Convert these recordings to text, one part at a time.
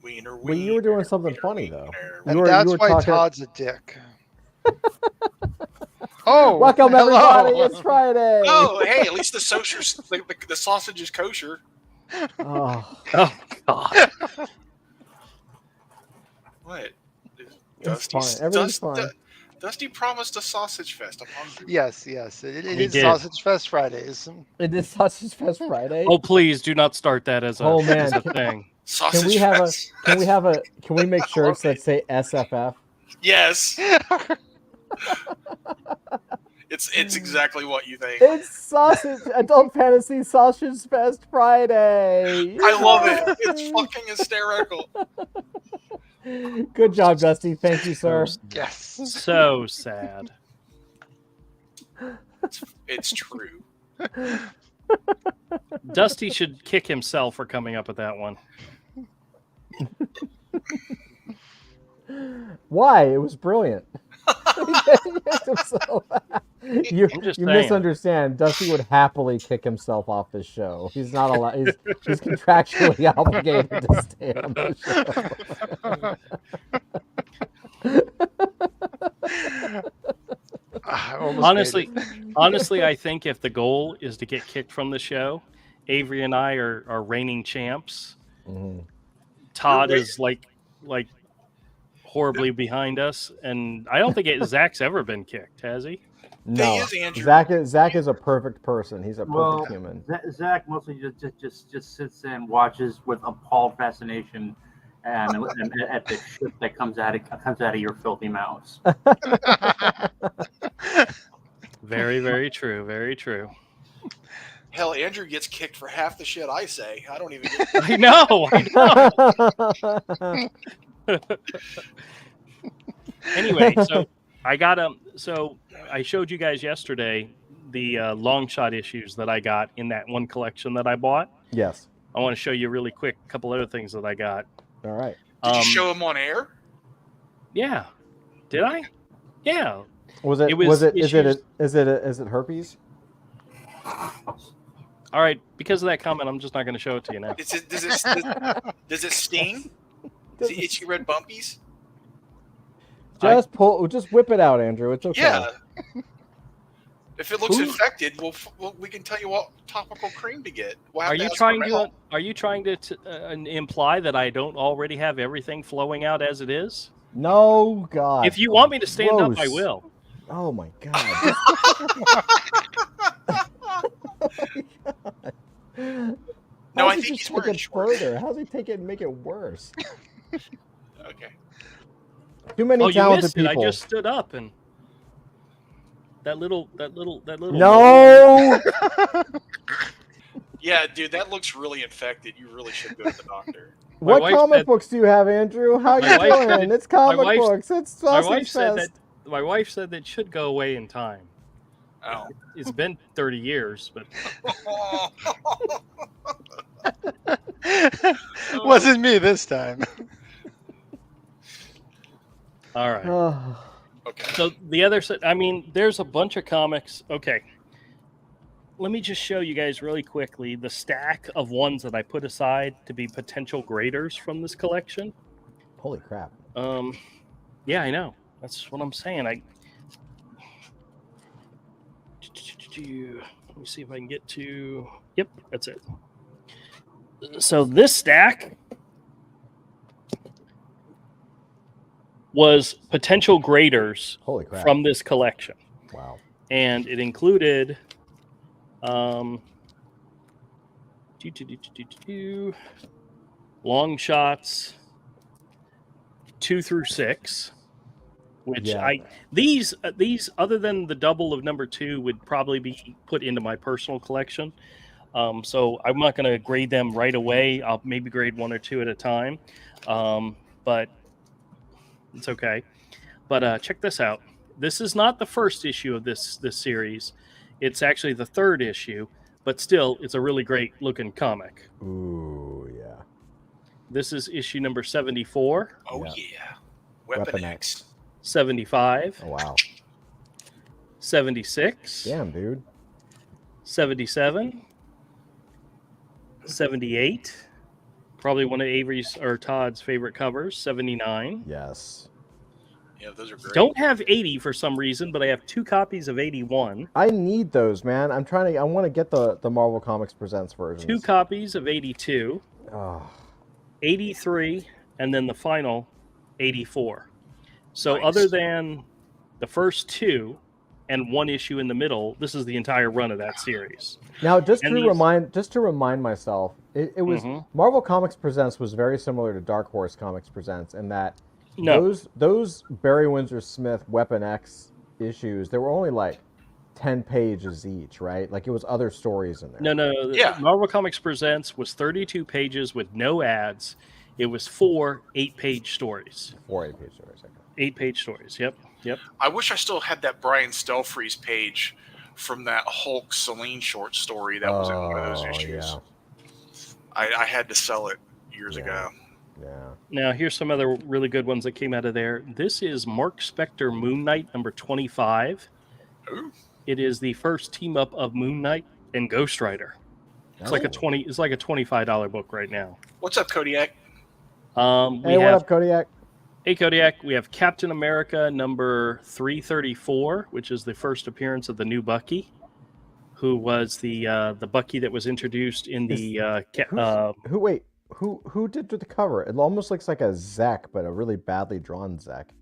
Wiener, Well, you were doing something funny though. And that's why talking... Todd's a dick. Oh, welcome hello. everybody! It's Friday. Oh, hey, at least the sausage is kosher. Oh, God! What? It's fine. Everything's fine. Dusty promised a sausage fest. I'm hungry. Yes. It He is did. Sausage Fest Fridays. It is Sausage Fest Friday. Oh, please do not start that as a, Oh, man. as a thing. Sausage Can we have fest. Can we make shirts that say SFF? Yes. It's exactly what you think. It's Sausage Adult Fantasy Sausage Fest Friday. I love it. It's fucking hysterical. Good job, Dusty. Thank you, sir. Yes. So sad. It's true. Dusty should kick himself for coming up with that one. Why? It was brilliant. You saying. misunderstand. Dusty would happily kick himself off this show. He's not allowed. He's contractually obligated to stay on the show. Honestly, I think if the goal is to get kicked from the show, Avery and I are reigning champs. Mm-hmm. Todd is like horribly behind us, and I don't think Zach's ever been kicked, has he? No, Zach is a perfect person. He's a perfect human. Zach mostly just sits and watches with appalled fascination, and at the shit that comes out of your filthy mouths. Very, very true. Very true. Hell, Andrew gets kicked for half the shit I say. I don't even get I know. Anyway, so I got so I showed you guys yesterday the long shot issues that I got in that one collection that I bought. Yes. I want to show you really quick a couple other things that I got. All right. Did you show them on air? Yeah. Did I? Yeah. Is it herpes? All right, because of that comment, I'm just not going to show it to you now. Does it sting? Does it itchy red bumpies? Just whip it out, Andrew. It's okay. Yeah. If it looks infected, we can tell you what topical cream to get. Are you trying to imply that I don't already have everything flowing out as it is? No, God. If you want me to stand up, I will. Oh my God. No, I think he's wearing shorts. How's he take it and make it worse? Okay. Too many talented people. I just stood up and that little. No. Yeah, dude, that looks really infected. You really should go to the doctor. What comic books do you have, Andrew? How you doing? It's comic books. It's Sausage Fest. My wife said that should go away in time. Oh. It's been 30 years, but wasn't me this time. All right. Okay. So the other side, I mean, there's a bunch of comics. Okay. Let me just show you guys really quickly the stack of ones that I put aside to be potential graders from this collection. Holy crap. Yeah, I know. That's what I'm saying. Let me see if I can get to... Yep, that's it. So this stack was potential graders from this collection. Wow. And it included long shots 2 through 6. Which these other than the double of number 2 would probably be put into my personal collection. So I'm not going to grade them right away. I'll maybe grade 1 or 2 at a time. But it's okay. But check this out. This is not the first issue of this series. It's actually the 3rd issue, but still, it's a really great looking comic. Ooh, yeah. This is issue number 74. Oh yeah. Weapon X. 75. Oh, wow. 76. Damn, dude. 77. 78. Probably one of Avery's or Todd's favorite covers, 79. Yes. Yeah, those are great. Don't have 80 for some reason, but I have 2 copies of 81. I need those, man. I want to get the Marvel Comics Presents versions. 2 copies of 82, Oh, 83, and then the final 84. So Nice. other than the first 2 and 1 issue in the middle, this is the entire run of that series. now just And to remind myself, it was Mhm. Marvel Comics Presents was very similar to Dark Horse Comics Presents in that No, those Barry Windsor Smith Weapon X issues, they were only like 10 pages each, right? Like it was other stories in there. no. Yeah. Marvel Comics Presents was 32 pages with no ads. It was 4 8-page stories. 4 8-page stories. Okay. 8-page stories. Yep. I wish I still had that Brian Stelfreeze page from that Hulk Celine short story that was in one of those issues. Yeah. I had to sell it years ago. Yeah. Now, here's some other really good ones that came out of there. This is Mark Spector Moon Knight number 25. Ooh. It is the first team up of Moon Knight and Ghost Rider. It's like a $25 book right now. What's up, Kodiak? We Hey, what have up, Kodiak? Hey Kodiak, we have Captain America number 334, which is the first appearance of the new Bucky, who was the Bucky that was introduced in the Who did the cover? It almost looks like a Zek, but a really badly drawn Zek.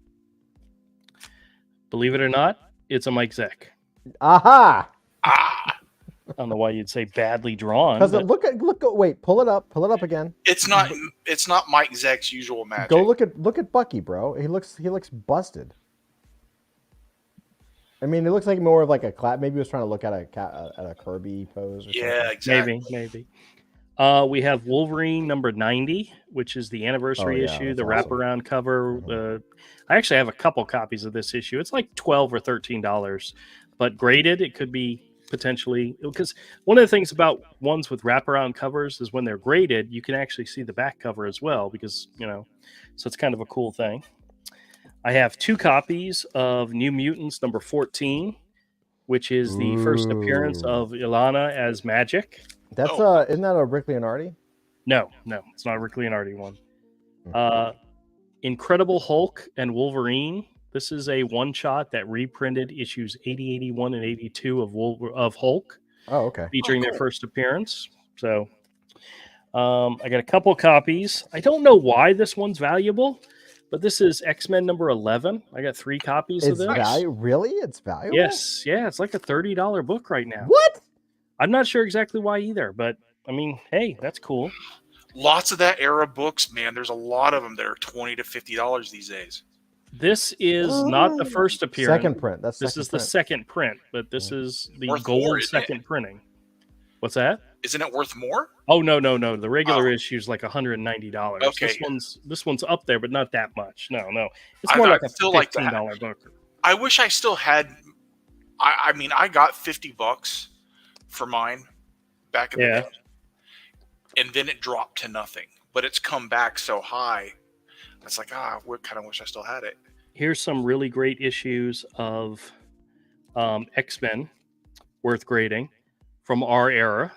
believe it or not, it's a Mike Zeck. Aha! I don't know why you'd say badly drawn. Because but wait, pull it up again. It's not Mike Zeck's usual magic. Go look at Bucky, bro. He looks busted. I mean, it looks like more of like a clap. Maybe he was trying to look at a Kirby pose. Or Yeah, something. exactly. Maybe. We have Wolverine number 90, which is the anniversary issue, that's the awesome. wraparound cover. I actually have a couple copies of this issue. It's like $12 or $13, but graded, it could be potentially, because one of the things about ones with wraparound covers is when they're graded, you can actually see the back cover as well, because, so it's kind of a cool thing. I have 2 copies of New Mutants number 14, which is the first appearance of Ilana as Magic. That's isn't that a Rick Leonardi? No, it's not a Rick Leonardi one. Incredible Hulk and Wolverine. This is a one-shot that reprinted issues 80, 81, and 82 of Hulk. Oh, okay. Featuring their first appearance. So I got a couple copies. I don't know why this one's valuable, but this is X-Men number 11. I got 3 copies of this. Really? It's valuable? Yes. Yeah, it's like a $30 book right now. What? I'm not sure exactly why either, but I mean, hey, that's cool. Lots of that era books, man. There's a lot of them that are $20 to $50 these days. This is not the first appearance. Second print. This is the second print, but this is the Worth gold more, isn't second it? printing. What's that? Isn't it worth more? Oh no. The regular issue is like $190. Okay. This one's up there, but not that much. No. It's more like a $15 book. I wish I still had. I mean, I got $50 for mine back in the day, and then it dropped to nothing. But it's come back so high. It's like, I kind of wish I still had it. Here's some really great issues of X-Men worth grading from our era.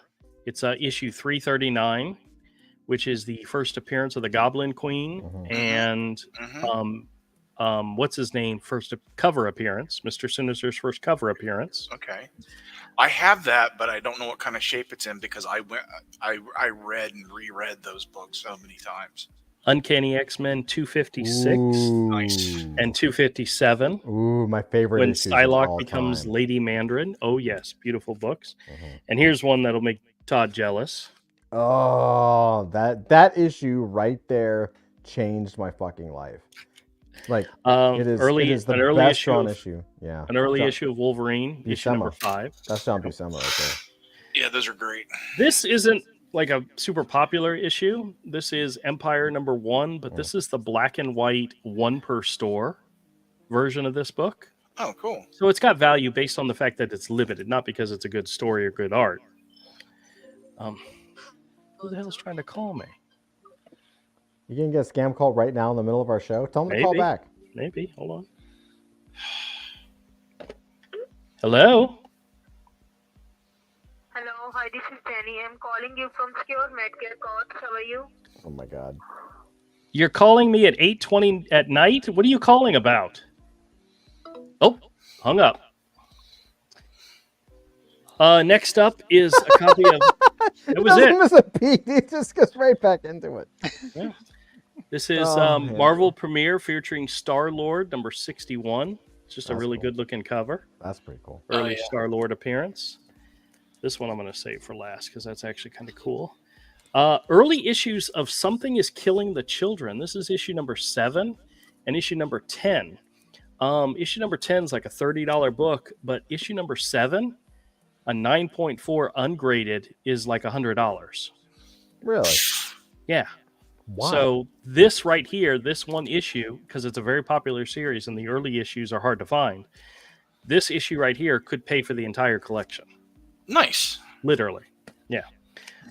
It's issue 339, which is the first appearance of the Goblin Queen, and what's his name? First cover appearance, Mr. Sinister's first cover appearance. Okay, I have that, but I don't know what kind of shape it's in because I read and reread those books so many times. Uncanny X-Men 256 Nice. and 257. Ooh, my favorite. When issues of Psylocke all becomes time. Lady Mandarin. Oh yes, beautiful books. And here's one that'll make Todd jealous. Oh, that issue right there changed my fucking life. Like it is the an early best issue drawn of, issue. Yeah, an early issue of Wolverine, issue Buscema. number 5. That's John Buscema right there. Yeah, those are great. This isn't like a super popular issue. This is Empire number 1, but this is the black and white 1 per store version of this book. Oh, cool. So it's got value based on the fact that it's limited, not because it's a good story or good art. Who the hell's trying to call me? You can get a scam call right now in the middle of our show. Tell them to call back. Maybe. Hold on. Hello? Hello, hi, this is Jenny. I'm calling you from Secure Medcare Courts. How are you? Oh my god. You're calling me at 8:20 at night? What are you calling about? Oh, hung up. Next up is a copy of. That was it. Miss a beat. He just goes right back into it. Yeah. This is Oh, Marvel Premiere featuring Star-Lord number 61. It's just a That's really cool. good looking cover. That's pretty cool. Early yeah. Star-Lord appearance. This one I'm going to save for last because that's actually kind of cool. Early issues of Something is Killing the Children. This is issue number 7 and issue number 10. Issue number 10 is like a $30 book, but issue number 7, a 9.4 ungraded, is like $100. Really? Yeah. Wow. So this right here, this one issue, because it's a very popular series and the early issues are hard to find, this issue right here could pay for the entire collection. Nice. Literally. Yeah.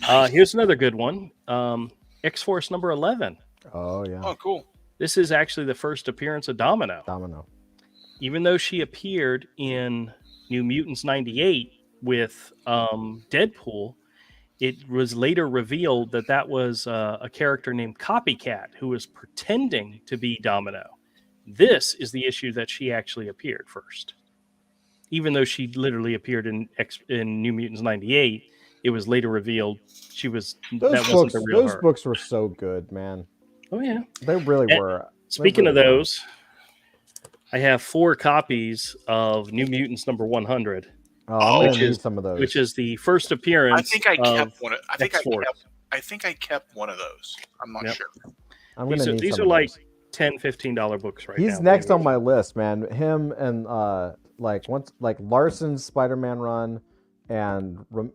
Nice. Here's another good one. X-Force number 11. Oh yeah. Oh, cool. This is actually the first appearance of Domino. Domino. Even though she appeared in New Mutants 98 with Deadpool, it was later revealed that that was a character named Copycat who was pretending to be Domino. This is the issue that she actually appeared first. Even though she literally appeared in New Mutants 98, it was later revealed she was Those books, those books were so good, man. Oh yeah, they really and were. Speaking of those, I have 4 copies of New Mutants number 100. Oh, I'm gonna which need some of those. Which is the first appearance. I think I kept one. I think I kept one of those. I'm not sure. I'm gonna need these some are of like those. $10-15 books right now. He's next on my list, man. Him and like Larson's Spider-Man run and Rob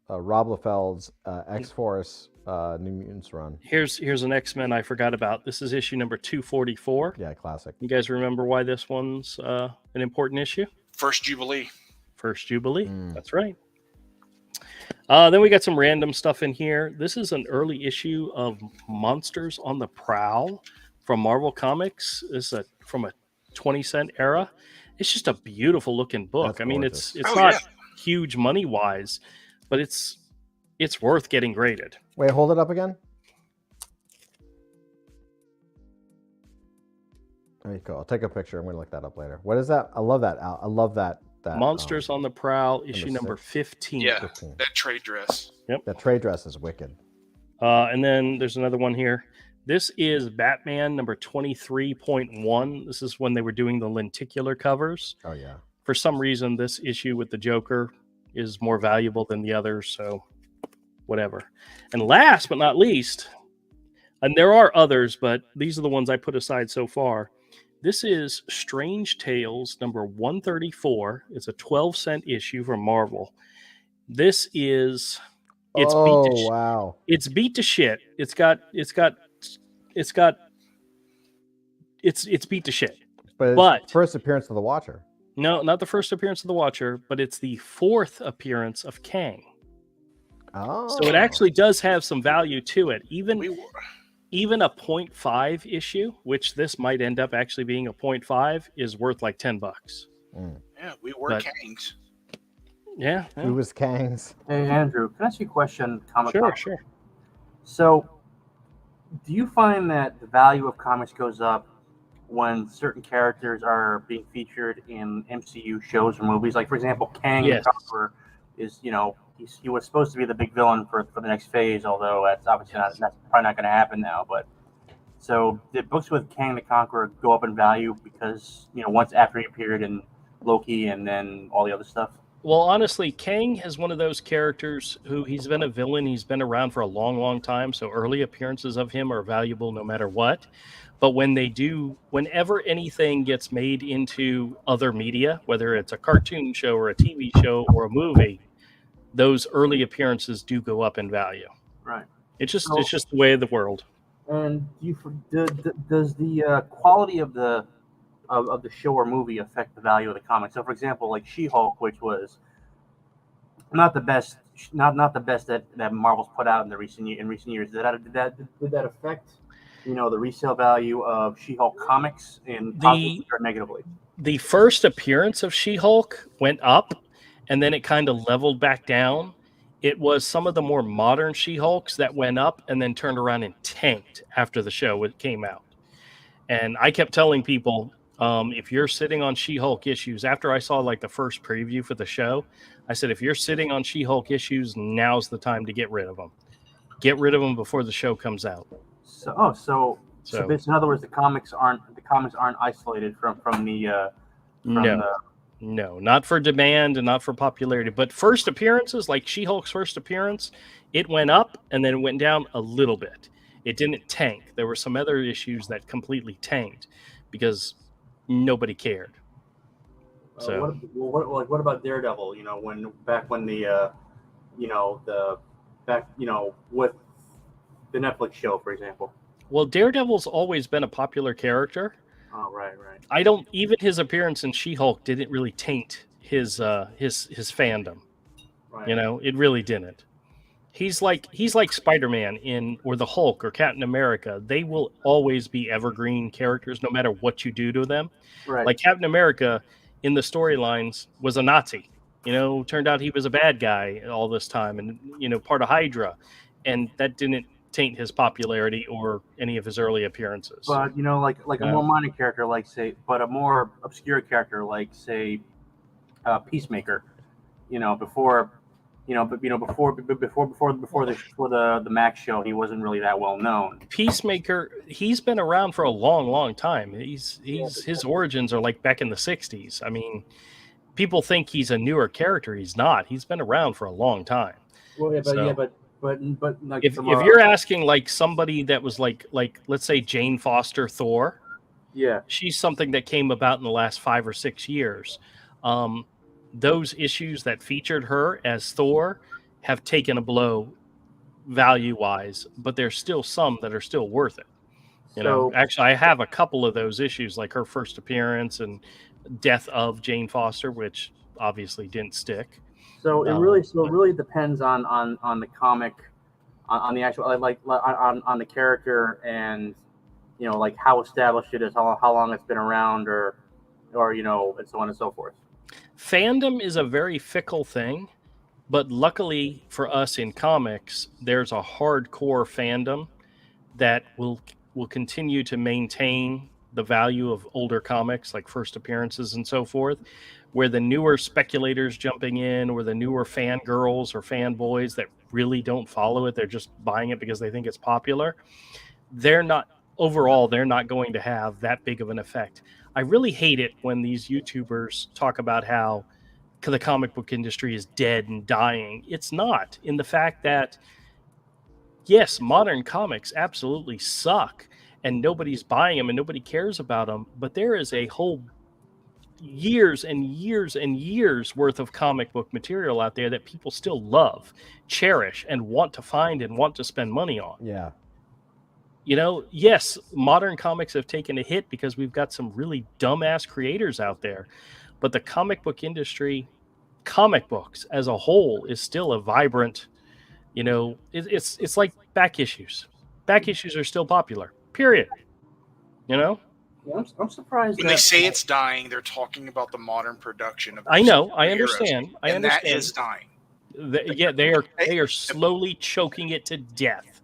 Liefeld's X-Force New Mutants run. Here's an X-Men I forgot about. This is issue number 244. Yeah, classic. You guys remember why this one's an important issue? First Jubilee. First Jubilee. That's right. Then we got some random stuff in here. This is an early issue of Monsters on the Prowl from Marvel Comics. This is from a 20-cent era. It's just a beautiful looking book. That's I mean, gorgeous. it's not huge money wise, but it's worth getting graded. Wait, hold it up again. There you go. I'll take a picture. I'm gonna look that up later. What is that? I love that. I love that. Monsters on the Prowl, issue number 15. Yeah, that trade dress. Yep. That trade dress is wicked. And then there's another one here. This is Batman number 23.1. This is when they were doing the lenticular covers. Oh, yeah. For some reason, this issue with the Joker is more valuable than the others, so whatever. And last but not least, and there are others, but these are the ones I put aside so far. This is Strange Tales number 134. It's a 12-cent issue from Marvel. This is beat to shit. Wow. It's beat to shit. It's beat to shit. But first appearance of the Watcher. No, not the first appearance of the Watcher, but it's the 4th appearance of Kang. Oh. So it actually does have some value to it. Even a 0.5 issue, which this might end up actually being a 0.5, is worth like $10. Yeah, we were Kangs. Yeah. We was Kangs. Hey, Andrew, can I ask you a question? Sure. So, do you find that the value of comics goes up when certain characters are being featured in MCU shows or movies? Like, for example, Kang the Conqueror is, he was supposed to be the big villain for the next phase, although that's obviously that's probably not going to happen now. But so did books with Kang the Conqueror go up in value because once after he appeared in Loki and then all the other stuff? Well, honestly, Kang is one of those characters who he's been a villain. He's been around for a long, long time. So early appearances of him are valuable no matter what. But whenever anything gets made into other media, whether it's a cartoon show or a TV show or a movie, those early appearances do go up in value. Right. It's just the way of the world. And does the quality of the show or movie affect the value of the comic? So, for example, like She-Hulk, which was not the best, not the best that Marvel's put out in recent years. Did that affect the resale value of She-Hulk comics positively or negatively? The first appearance of She-Hulk went up, and then it kind of leveled back down. It was some of the more modern She-Hulks that went up and then turned around and tanked after the show came out. And I kept telling people, if you're sitting on She-Hulk issues, after I saw like the first preview for the show, I said, if you're sitting on She-Hulk issues, now's the time to get rid of them. Get rid of them before the show comes out. So in other words, the comics aren't isolated from the No, not for demand and not for popularity, but first appearances, like She-Hulk's first appearance, it went up and then it went down a little bit. It didn't tank. There were some other issues that completely tanked because nobody cared. So what about Daredevil? You know, with the Netflix show, for example. Well, Daredevil's always been a popular character. Oh, right. Even his appearance in She-Hulk didn't really taint his fandom. Right. You know, it really didn't. He's like Spider-Man or the Hulk or Captain America. They will always be evergreen characters no matter what you do to them. Right. Like Captain America in the storylines was a Nazi. You know, turned out he was a bad guy all this time and, you know, part of Hydra. And that didn't taint his popularity or any of his early appearances. But, you know, like a more minor character, but a more obscure character, like, say, Peacemaker, you know, before the Max show, he wasn't really that well known. Peacemaker, he's been around for a long, long time. His origins are like back in the 60s. I mean, people think he's a newer character. He's not. He's been around for a long time. Well, but like if you're asking like somebody that was like let's say Jane Foster Thor, yeah, she's something that came about in the last 5 or 6 years. Those issues that featured her as Thor have taken a blow value-wise, but there's still some that are still worth it. You know, actually, I have a couple of those issues, like her first appearance and death of Jane Foster, which obviously didn't stick. So it really depends on the comic, on the actual on the character, and you know, like how established it is, how long it's been around, or you know, and so on and so forth. Fandom is a very fickle thing, but luckily for us in comics, there's a hardcore fandom that will continue to maintain the value of older comics, like first appearances and so forth, where the newer speculators jumping in, or the newer fangirls or fanboys that really don't follow it, they're just buying it because they think it's popular, they're not going to have that big of an effect. I really hate it when these YouTubers talk about how the comic book industry is dead and dying. It's not, in the fact that, yes, modern comics absolutely suck and nobody's buying them and nobody cares about them, but there is a whole years and years and years worth of comic book material out there that people still love, cherish, and want to find and want to spend money on. Yeah. You know, yes, modern comics have taken a hit because we've got some really dumbass creators out there, but the comic book industry, comic books as a whole, is still a vibrant, you know, it's like back issues. Back issues are still popular, period. You know? I'm surprised when they say it's dying, they're talking about the modern production of I know, I understand. I understand. That is dying. They are slowly choking it to death.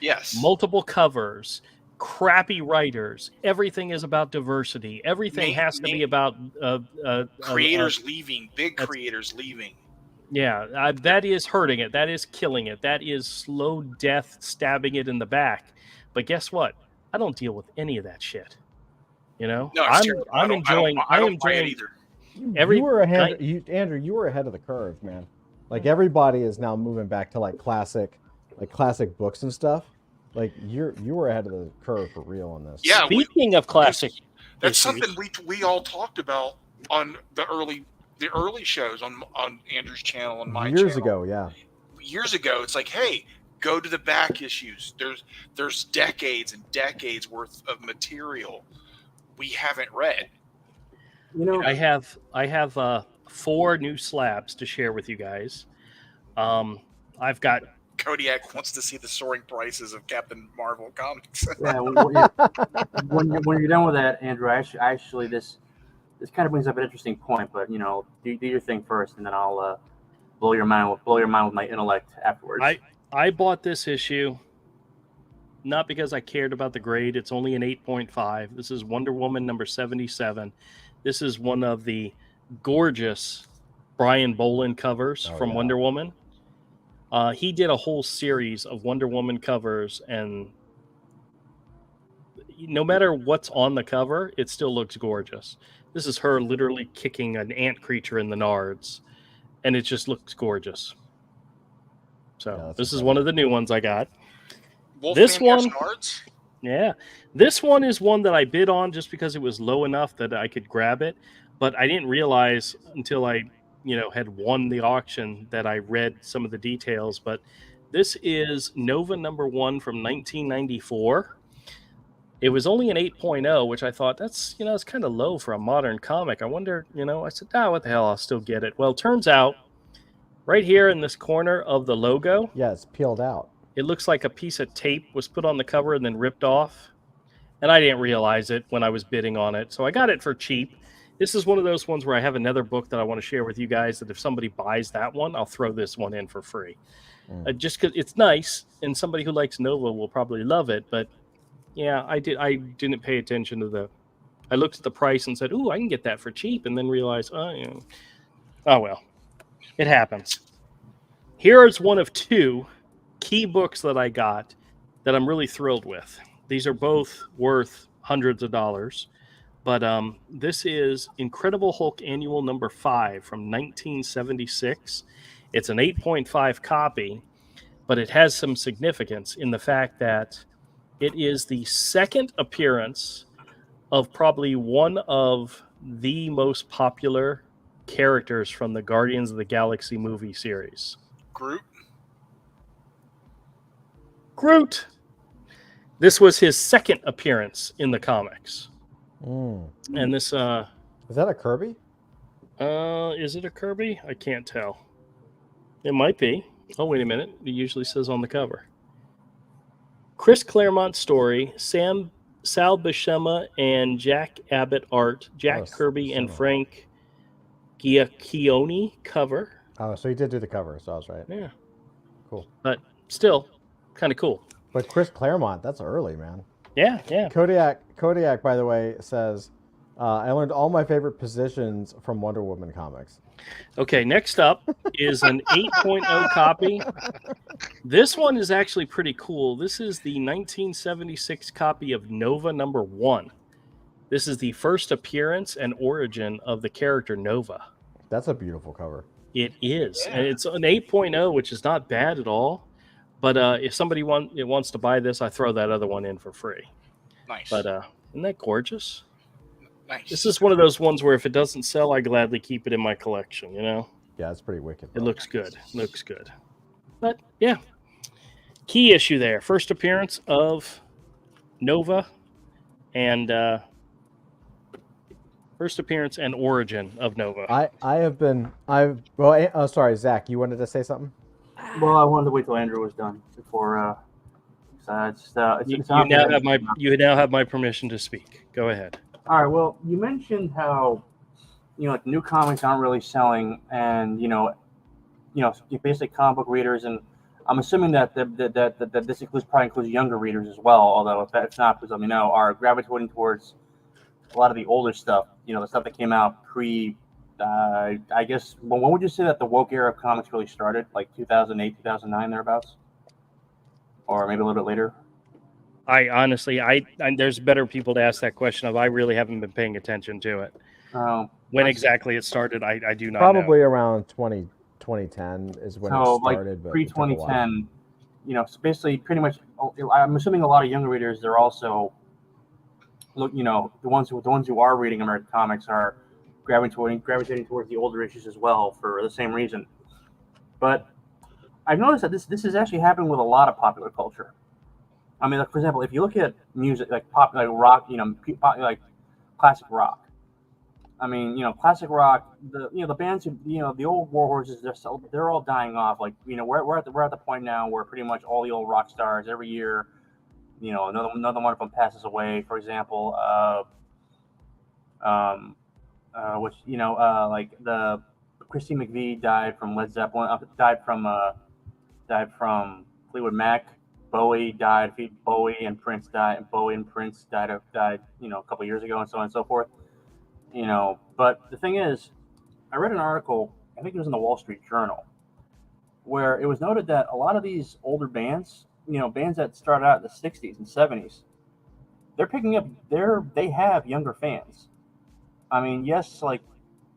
Yes. Multiple covers, crappy writers. Everything is about diversity. Everything has to be about creators leaving, big creators leaving. Yeah, that is hurting it. That is killing it. That is slow death, stabbing it in the back. But guess what? I don't deal with any of that shit. You know, no, I'm enjoying. I don't buy it either. You were ahead, Andrew. You were ahead of the curve, man. Like everybody is now moving back to like classic books and stuff. Like you were ahead of the curve for real on this. Yeah. Speaking of classic, that's something we all talked about on the early shows on Andrew's channel and my years channel. ago. Yeah. Years ago, it's like, hey, go to the back issues. There's decades and decades worth of material we haven't read. You know, I have 4 new slabs to share with you guys. I've got Kodiak wants to see the soaring prices of Captain Marvel comics. Yeah, when you're done with that, Andrew, actually this kind of brings up an interesting point. But you know, do your thing first, and then I'll blow your mind with my intellect afterwards. I bought this issue not because I cared about the grade. It's only an 8.5. This is Wonder Woman number 77. This is one of the gorgeous Brian Bolland covers from Wonder Woman. He did a whole series of Wonder Woman covers, and no matter what's on the cover, it still looks gorgeous. This is her literally kicking an ant creature in the nards, and it just looks gorgeous. So this is one of the new ones I got. This one, yeah, this one is one that I bid on just because it was low enough that I could grab it, but I didn't realize until I, had won the auction that I read some of the details. But this is Nova number 1 from 1994. It was only an 8.0, which I thought it's kind of low for a modern comic. I wonder, I said, what the hell, I'll still get it. Well, it turns out right here in this corner of the logo, yeah, it's peeled out. It looks like a piece of tape was put on the cover and then ripped off. And I didn't realize it when I was bidding on it. So I got it for cheap. This is one of those ones where I have another book that I want to share with you guys that if somebody buys that one, I'll throw this one in for free. Just because it's nice, and somebody who likes Nova will probably love it. But yeah, I didn't pay attention to I looked at the price and said, ooh, I can get that for cheap. And then realized, oh well, it happens. Here is one of 2 key books that I got that I'm really thrilled with. These are both worth hundreds of dollars, but this is Incredible Hulk Annual number 5 from 1976. It's an 8.5 copy, but it has some significance in the fact that it is the second appearance of probably one of the most popular characters from the Guardians of the Galaxy movie series. Groot. This was his second appearance in the comics. And this is that a Kirby? Is it a Kirby? I can't tell. It might be. Oh, wait a minute. It usually says on the cover. Chris Claremont story, Sal Buscema and Jack Abbott art, Jack Kirby and Frank Giacchione cover. Oh, so he did do the cover, so I was right. Yeah. Cool. But still, kind of cool. But Chris Claremont, that's early, man. Yeah. Kodiak, by the way, says, I learned all my favorite positions from Wonder Woman comics. Okay, next up is an 8.0 copy. This one is actually pretty cool. This is the 1976 copy of Nova number 1. This is the first appearance and origin of the character Nova. That's a beautiful cover. It is. Yeah. And it's an 8.0, which is not bad at all. But if somebody wants to buy this, I throw that other one in for free. Nice. But isn't that gorgeous? Nice. This is one of those ones where if it doesn't sell, I gladly keep it in my collection, Yeah, it's pretty wicked. It looks good. Looks good. But, yeah. Key issue there. First appearance of Nova and first appearance and origin of Nova. Sorry, Zach, you wanted to say something? Well, I wanted to wait till Andrew was done before. You now have my permission to speak. Go ahead. All right. Well, you mentioned how like new comics aren't really selling, and basically comic book readers, and I'm assuming that this probably includes younger readers as well. Although if that's not, because are gravitating towards a lot of the older stuff. The stuff that came out pre. I guess. Well, when would you say that the woke era of comics really started? Like 2008, 2009, thereabouts, or maybe a little bit later. I honestly, there's better people to ask that question of. I really haven't been paying attention to it. When exactly it started, I do not know. Probably around 2010 is when it started. Like pre-2010, so basically pretty much, I'm assuming a lot of younger readers, they're also, the ones who are reading American comics are gravitating towards the older issues as well for the same reason. But I've noticed that this is actually happening with a lot of popular culture. I mean, like, for example, if you look at music like rock, like classic rock. I mean, classic rock. The bands who, the old war horses, they're all dying off. Like, we're at the point now where pretty much all the old rock stars every year, another one of them passes away. For example, like Christine McVie died from Led Zeppelin. Died from Fleetwood Mac. Bowie died. Bowie and Prince died. Died a couple years ago, and so on and so forth. But the thing is, I read an article. I think it was in the Wall Street Journal, where it was noted that a lot of these older bands, bands that started out in the '60s and '70s, they're picking up. They have younger fans. I mean, yes,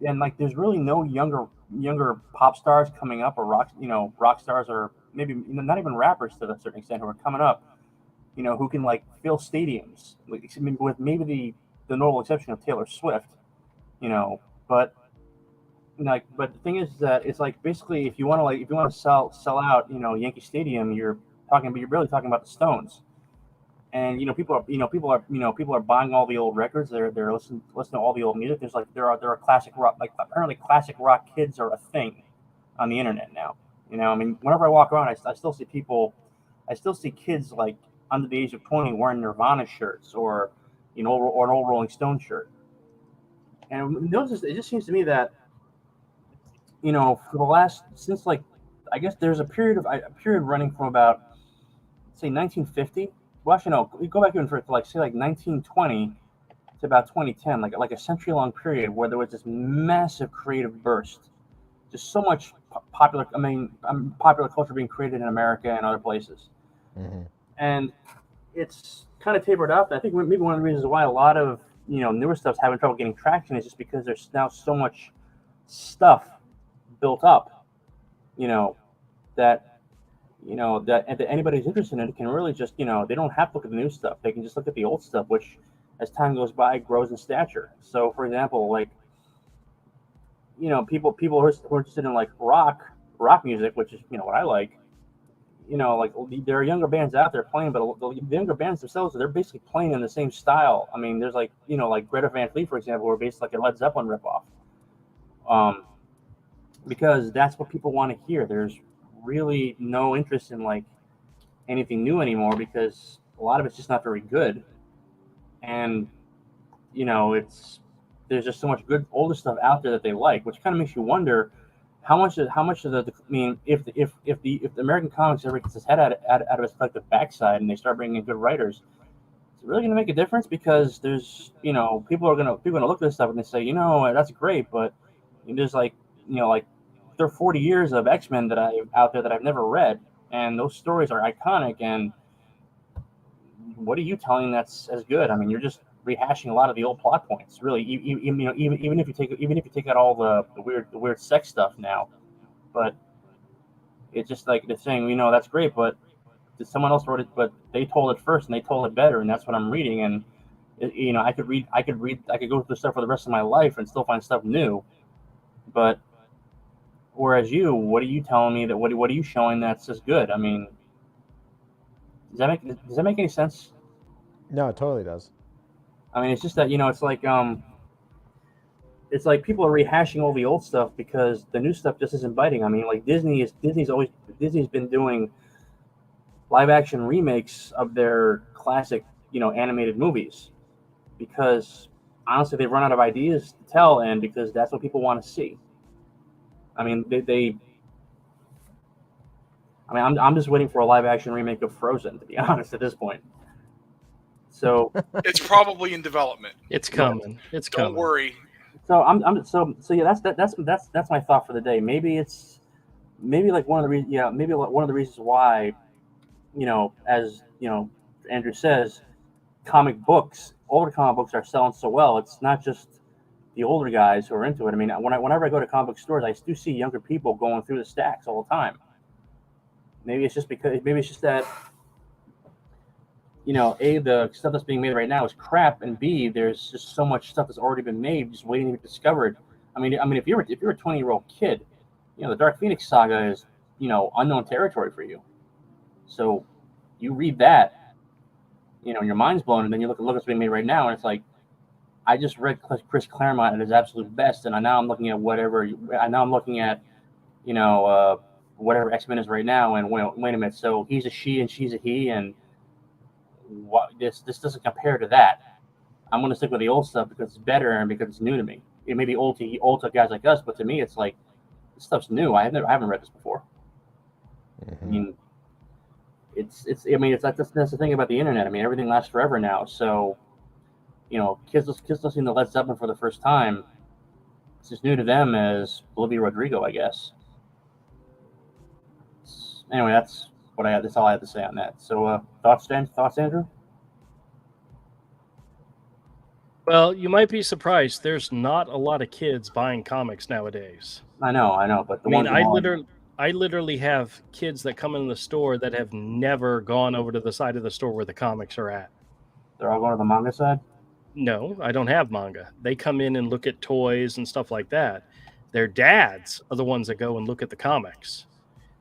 there's really no younger pop stars coming up, or rock stars, or maybe not even rappers to a certain extent, who are coming up, who can fill stadiums, with maybe the notable exception of Taylor Swift, but but the thing is that it's basically, if you want to sell out, Yankee Stadium, you're really talking about the Stones. And people are buying all the old records. They're listening to all the old music. There are classic rock, apparently classic rock kids are a thing on the internet now. I mean, whenever I walk around, I still see kids under the age of 20 wearing Nirvana shirts, or an old Rolling Stone shirt. And it just seems to me that for the last, since I guess there's a period running from about, say, 1950. Well, actually, no. We go back even for 1920 to about 2010, like a century-long period where there was this massive creative burst, just so much popular culture being created in America and other places, and it's kind of tapered off. I think maybe one of the reasons why a lot of newer stuff's having trouble getting traction is just because there's now so much stuff built up, that that anybody's interested in it can really just, they don't have to look at the new stuff. They can just look at the old stuff, which as time goes by grows in stature. So, for example, people who are interested in rock music, which is what I like. There are younger bands out there playing, but the younger bands themselves, they're basically playing in the same style. I mean, there's Greta Van Fleet, for example, who are basically a Led Zeppelin ripoff. Because that's what people want to hear. There's really no interest in anything new anymore, because a lot of it's just not very good. And there's just so much good older stuff out there that they like, which kind of makes you wonder how much of the I mean, if the American comics ever gets its head out of its collective backside and they start bringing in good writers, is it really going to make a difference? Because there's people are going to look at this stuff and they say, that's great, but there's there are 40 years of X-Men out there that I've never read, and those stories are iconic. And what are you telling that's as good? I mean, you're just rehashing a lot of the old plot points, really. Even if you take out all the weird sex stuff now, but it's just they're saying, that's great, but someone else wrote it, but they told it first and they told it better, and that's what I'm reading. And I could go through stuff for the rest of my life and still find stuff new, but. Whereas what are you telling me what are you showing that's as good? I mean, does that make any sense? No, it totally does. I mean, it's just that it's like people are rehashing all the old stuff because the new stuff just isn't biting. I mean, Disney's been doing live action remakes of their classic animated movies, because honestly they've run out of ideas to tell, and because that's what people want to see. I mean, I'm just waiting for a live-action remake of Frozen, to be honest, at this point. So it's probably in development. It's coming. It's coming. Don't worry. So yeah, that's my thought for the day. Maybe one of the reasons why, as Andrew says, older comic books are selling so well. It's not just the older guys who are into it. I mean, whenever I go to comic book stores, I do see younger people going through the stacks all the time. Maybe it's just that, A, the stuff that's being made right now is crap, and B, there's just so much stuff that's already been made, just waiting to be discovered. I mean, if you're a 20-year-old kid, the Dark Phoenix saga is, unknown territory for you. So you read that, your mind's blown, and then you look what's being made right now, and it's like, I just read Chris Claremont at his absolute best, and now I'm looking at whatever X-Men is right now, and wait a minute, so he's a she and she's a he, and this doesn't compare to that. I'm going to stick with the old stuff because it's better and because it's new to me. It may be old to guys like us, but to me, it's like, this stuff's new. I haven't read this before. Mhm. I mean, it's that's the thing about the internet. I mean, everything lasts forever now. So, kids listening to Led Zeppelin for the first time, it's as new to them as Olivia Rodrigo, I guess. Anyway, that's all I have to say on that. So, thoughts, Andrew? Well, you might be surprised. There's not a lot of kids buying comics nowadays. I know, but I mean, I literally have kids that come in the store that have never gone over to the side of the store where the comics are at. They're all going to the manga side? No, I don't have manga. They come in and look at toys and stuff like that. Their dads are the ones that go and look at the comics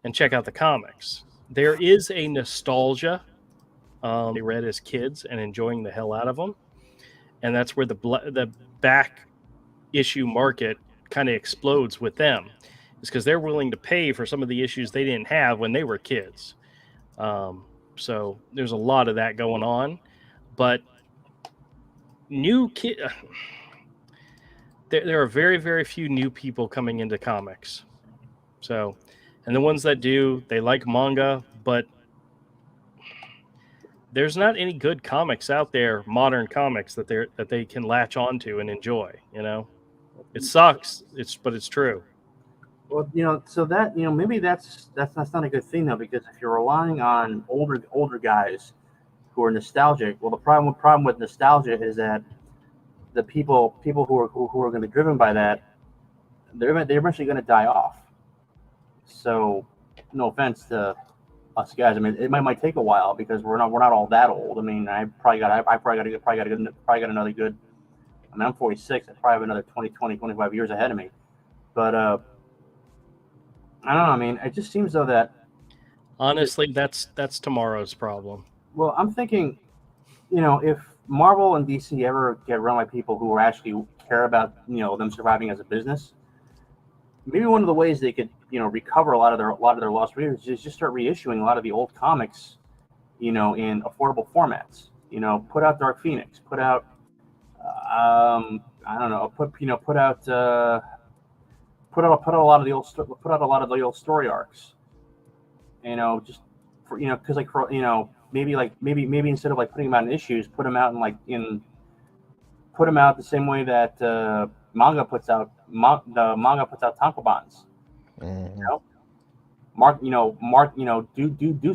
and check out the comics. There is a nostalgia they read as kids and enjoying the hell out of them. And that's where the back issue market kind of explodes with them. It's because they're willing to pay for some of the issues they didn't have when they were kids. So there's a lot of that going on. But there are very, very few new people coming into comics. So, and the ones that do, they like manga, but there's not any good comics out there, modern comics that they can latch onto and enjoy. It sucks. But it's true. Well, so that maybe that's not a good thing though, because if you're relying on older guys who are nostalgic, well, the problem with nostalgia is that the people who are going to be driven by that, they're eventually going to die off. So, no offense to us guys. I mean, it might take a while because we're not all that old. I mean, I probably got another good. I mean, I'm 46. I probably have another 25 years ahead of me. But I don't know. I mean, it just seems though that honestly, that's tomorrow's problem. Well, I'm thinking, if Marvel and DC ever get run by people who actually care about them surviving as a business, maybe one of the ways they could recover a lot of their lost readers is just start reissuing a lot of the old comics, in affordable formats. Put out Dark Phoenix, put out I don't know, put out a lot of the old story arcs. Just for because maybe instead of putting them out in issues, put them out the same way that manga puts out tankobons. Do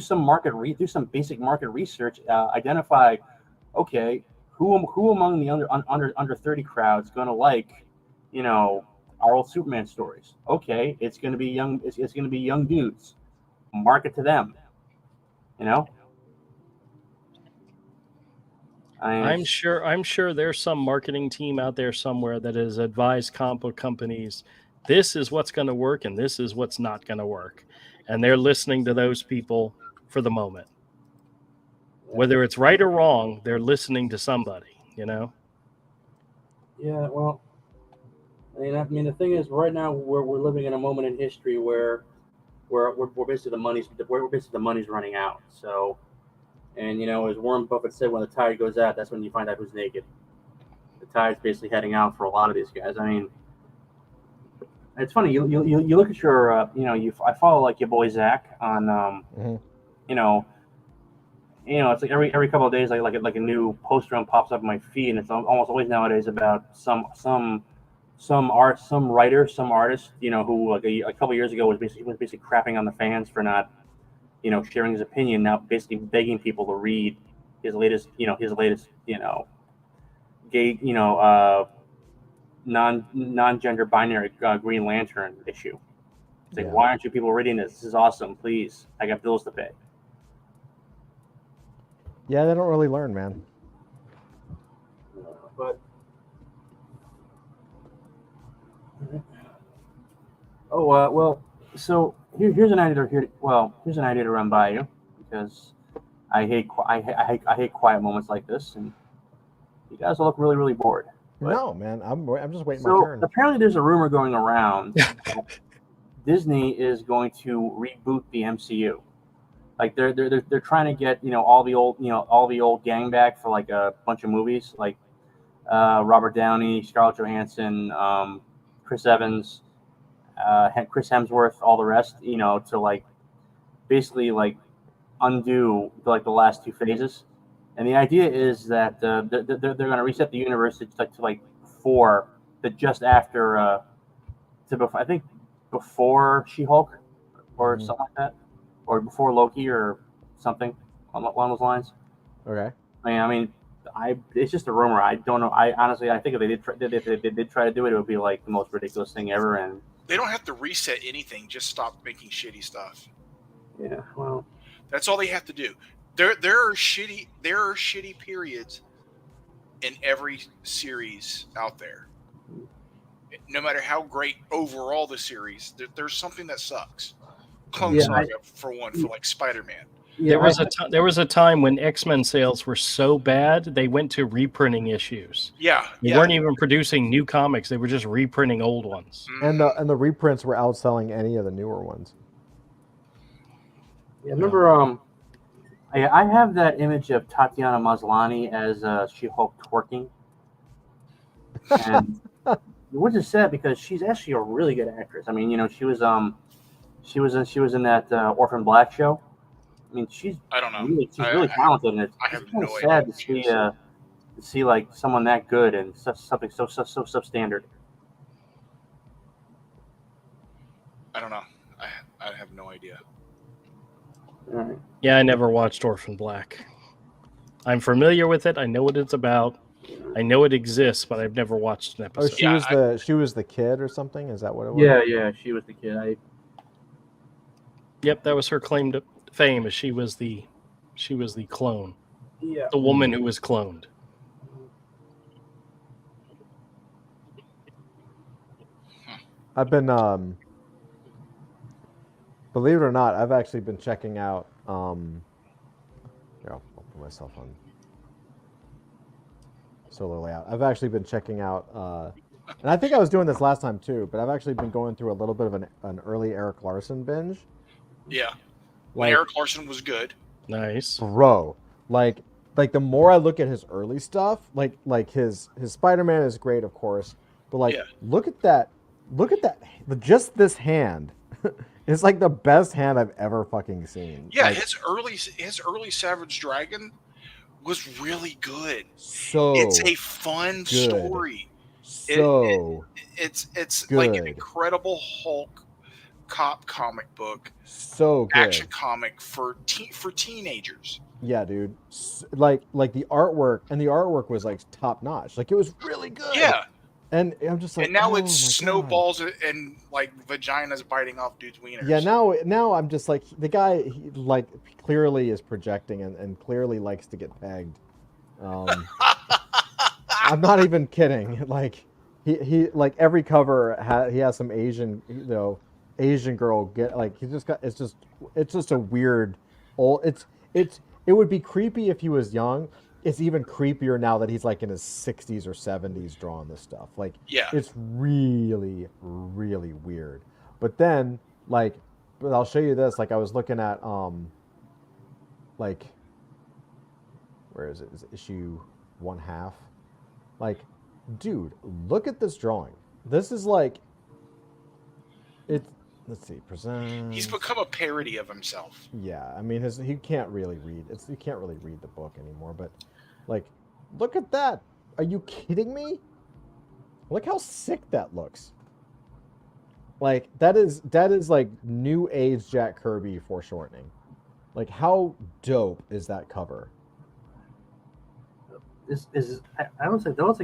some basic market research. Identify, okay, who among the under 30 crowd is going to like, our old Superman stories. Okay, it's going to be young. It's going to be young dudes. Market to them. I'm sure there's some marketing team out there somewhere that has advised comic book companies, this is what's going to work and this is what's not going to work. And they're listening to those people for the moment. Whether it's right or wrong, they're listening to somebody, Yeah, well, I mean, the thing is, right now we're living in a moment in history where we're basically the money's running out. So, and as Warren Buffett said, when the tide goes out, that's when you find out who's naked. The tide's basically heading out for a lot of these guys. I mean, it's funny. You look at your I follow your boy Zach on it's like every couple of days like a new poster pops up in my feed, and it's almost always nowadays about some writer, some artist, who a couple of years ago was basically crapping on the fans for not sharing his opinion, now basically begging people to read his latest gay non-gender binary Green Lantern issue. It's like, why aren't you people reading this? This is awesome. Please, I got bills to pay. Yeah, they don't really learn, man. But well, so here's an idea to run by you, because I hate quiet moments like this, and you guys look really, really bored. No, man, I'm just waiting my turn. So apparently, there's a rumor going around that Disney is going to reboot the MCU. Like they're trying to get all the old gang back for a bunch of movies, like Robert Downey, Scarlett Johansson, Chris Evans. Chris Hemsworth, all the rest, to like basically like undo like the last two phases. And the idea is that they're going to reset the universe to like before, just after, I think before She-Hulk or something like that, or before Loki or something along those lines. Okay. I mean, it's just a rumor. I don't know. I honestly, I think if they did try to do it, it would be like the most ridiculous thing ever. And they don't have to reset anything. Just stop making shitty stuff. Yeah, well, that's all they have to do. There are shitty periods in every series out there. No matter how great overall the series, there's something that sucks. Clone Saga, for one, for like Spider-Man. Yeah, there was a time when X-Men sales were so bad they went to reprinting issues. Yeah, they weren't even producing new comics; they were just reprinting old ones. And the reprints were outselling any of the newer ones. Yeah, I remember. I have that image of Tatiana Maslany as She-Hulk twerking, and which is sad because she's actually a really good actress. I mean, she was in that Orphan Black show. I mean, she's really talented, and it's kind of sad to see like someone that good and something so substandard. I don't know. I have no idea. Right. Yeah, I never watched Orphan Black. I'm familiar with it. I know what it's about. I know it exists, but I've never watched an episode. Oh, she was the kid or something? Is that what it was? Yeah, she was the kid. Yep, that was her claim to fame. As she was the clone. Yeah. The woman who was cloned. I've been believe it or not, I've actually been checking out here, I'll put myself on solo layout. I've actually been checking out and I think I was doing this last time too, but I've actually been going through a little bit of an early Eric Larson binge. Yeah. When Eric Larson was good. Nice. Bro. Like the more I look at his early stuff, like his Spider-Man is great, of course, but like look at that, just this hand. It's like the best hand I've ever fucking seen. Yeah, like, his early Savage Dragon was really good. So it's a fun story. So it's good. Like an Incredible Hulk cop comic book. So good. Action comic for teenagers. Yeah, dude. Like the artwork was like top notch. Like it was really good. Yeah. And I'm just like, and now it's snowballs and like vaginas biting off dudes' wieners. Yeah, now I'm just like, the guy like clearly is projecting and clearly likes to get pegged. I'm not even kidding. Like he like every cover he has some Asian girl get like it's just a weird old it would be creepy if he was young. It's even creepier now that he's like in his 60s or 70s drawing this stuff. Like, it's really, really weird. But then, like, I'll show you this. Like, I was looking at, like, where is it? Is it issue 1/2? Like, dude, look at this drawing. This is like, let's see, present. He's become a parody of himself. Yeah, I mean, he can't really read. He can't really read the book anymore. But, like, look at that. Are you kidding me? Look how sick that looks. Like that is like new age Jack Kirby foreshortening. Like how dope is that cover? I don't think that looks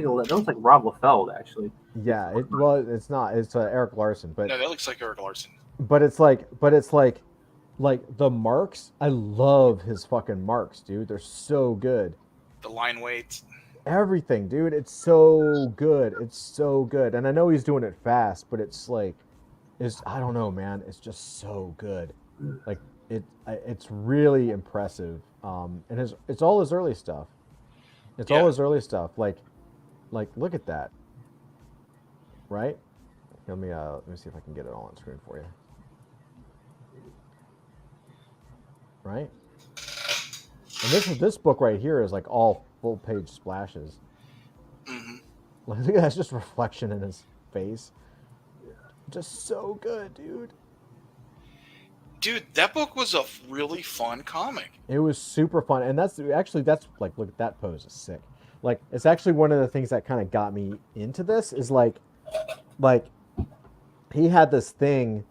like Rob Liefeld actually. Yeah, it's not. It's Eric Larson, but no, that looks like Eric Larson. But it's like the marks. I love his fucking marks, dude. They're so good. The line weights. Everything, dude. It's so good. It's so good. And I know he's doing it fast, but it's like, I don't know, man. It's just so good. Like it's really impressive. And it's all his early stuff. It's all his early stuff. Like look at that. Right? Let me see if I can get it all on screen for you. Right? And this book right here is like all full page splashes. Mm-hmm. Like, look at that, just reflection in his face. Just so good, dude. Dude, that book was a really fun comic. It was super fun, and that's like, look, that pose is sick. Like, it's actually one of the things that kind of got me into this is like he had this thing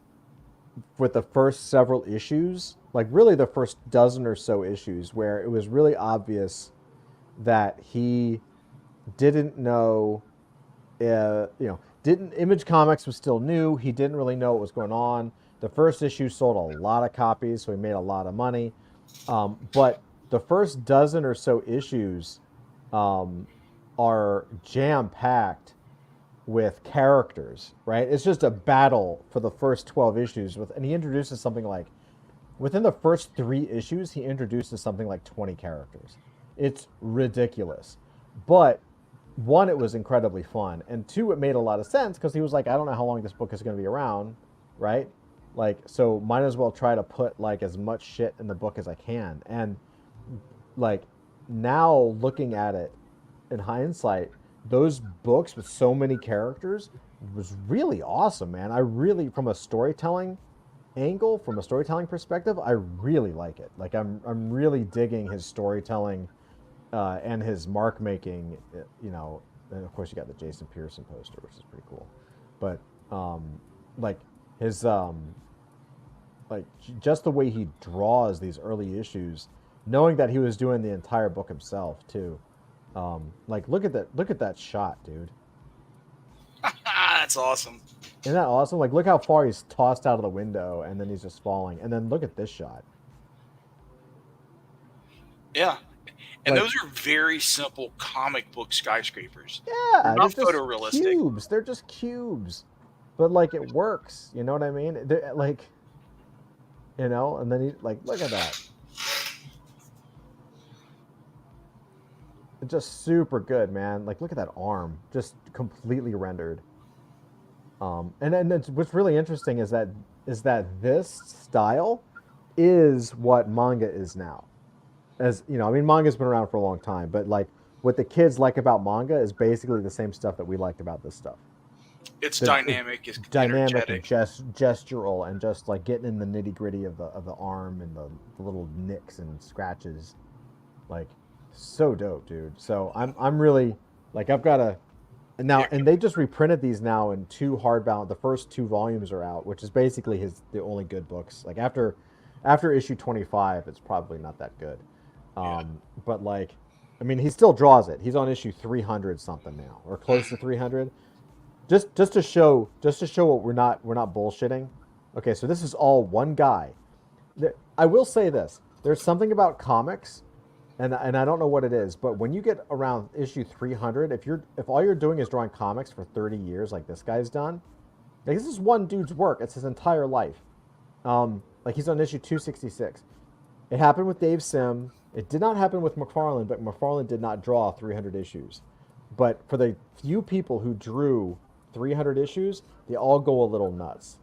with the first several issues, like really the first dozen or so issues, where it was really obvious that he didn't know, didn't Image Comics was still new. He didn't really know what was going on. The first issue sold a lot of copies, so he made a lot of money. But the first dozen or so issues are jam-packed with characters, right? It's just a battle for the first 12 issues. And he introduces something like, within the first 3 issues, he introduces something like 20 characters. It's ridiculous. But one, it was incredibly fun. And two, it made a lot of sense because he was like, I don't know how long this book is going to be around, right? Like, so might as well try to put like as much shit in the book as I can. And like, now looking at it in hindsight, those books with so many characters was really awesome, man. I really, from a storytelling angle, from a storytelling perspective, I really like it. Like, I'm really digging his storytelling and his mark making, and of course you got the Jason Pearson poster, which is pretty cool. But like his like just the way he draws these early issues, knowing that he was doing the entire book himself too. Like, look at that shot, dude. That's awesome. Isn't that awesome? Like, look how far he's tossed out of the window, and then he's just falling. And then look at this shot. Yeah. And Like, those are very simple comic book skyscrapers. yeah, They're not they're just photorealistic. cubes. They're just cubes. But like, it works. You know what I mean? They're, like, and then he, like, look at that. It's just super good, man. Like, look at that arm, just completely rendered. And what's really interesting is that this style is what manga is now. As you know, I mean, manga's been around for a long time, but like what the kids like about manga is basically the same stuff that we liked about this stuff. It's dynamic, it's dynamic, energetic. and gestural, and just like getting in the nitty gritty of the arm and the little nicks and scratches, like, so dope, dude. So I'm really, like, I've got a now, and they just reprinted these now in 2 hardbound. The first 2 volumes are out, which is basically the only good books. Like, after issue 25, it's probably not that good. But like, I mean, he still draws it. He's on issue 300 something now, or close to 300. Just to show what we're not bullshitting. Okay, so this is all one guy. I will say this: there's something about comics, and I don't know what it is, but when you get around issue 300, if all you're doing is drawing comics for 30 years, like this guy's done, like, this is one dude's work. It's his entire life. Like, he's on issue 266. It happened with Dave Sim. It did not happen with McFarlane, but McFarlane did not draw 300 issues. But for the few people who drew 300 issues, they all go a little nuts.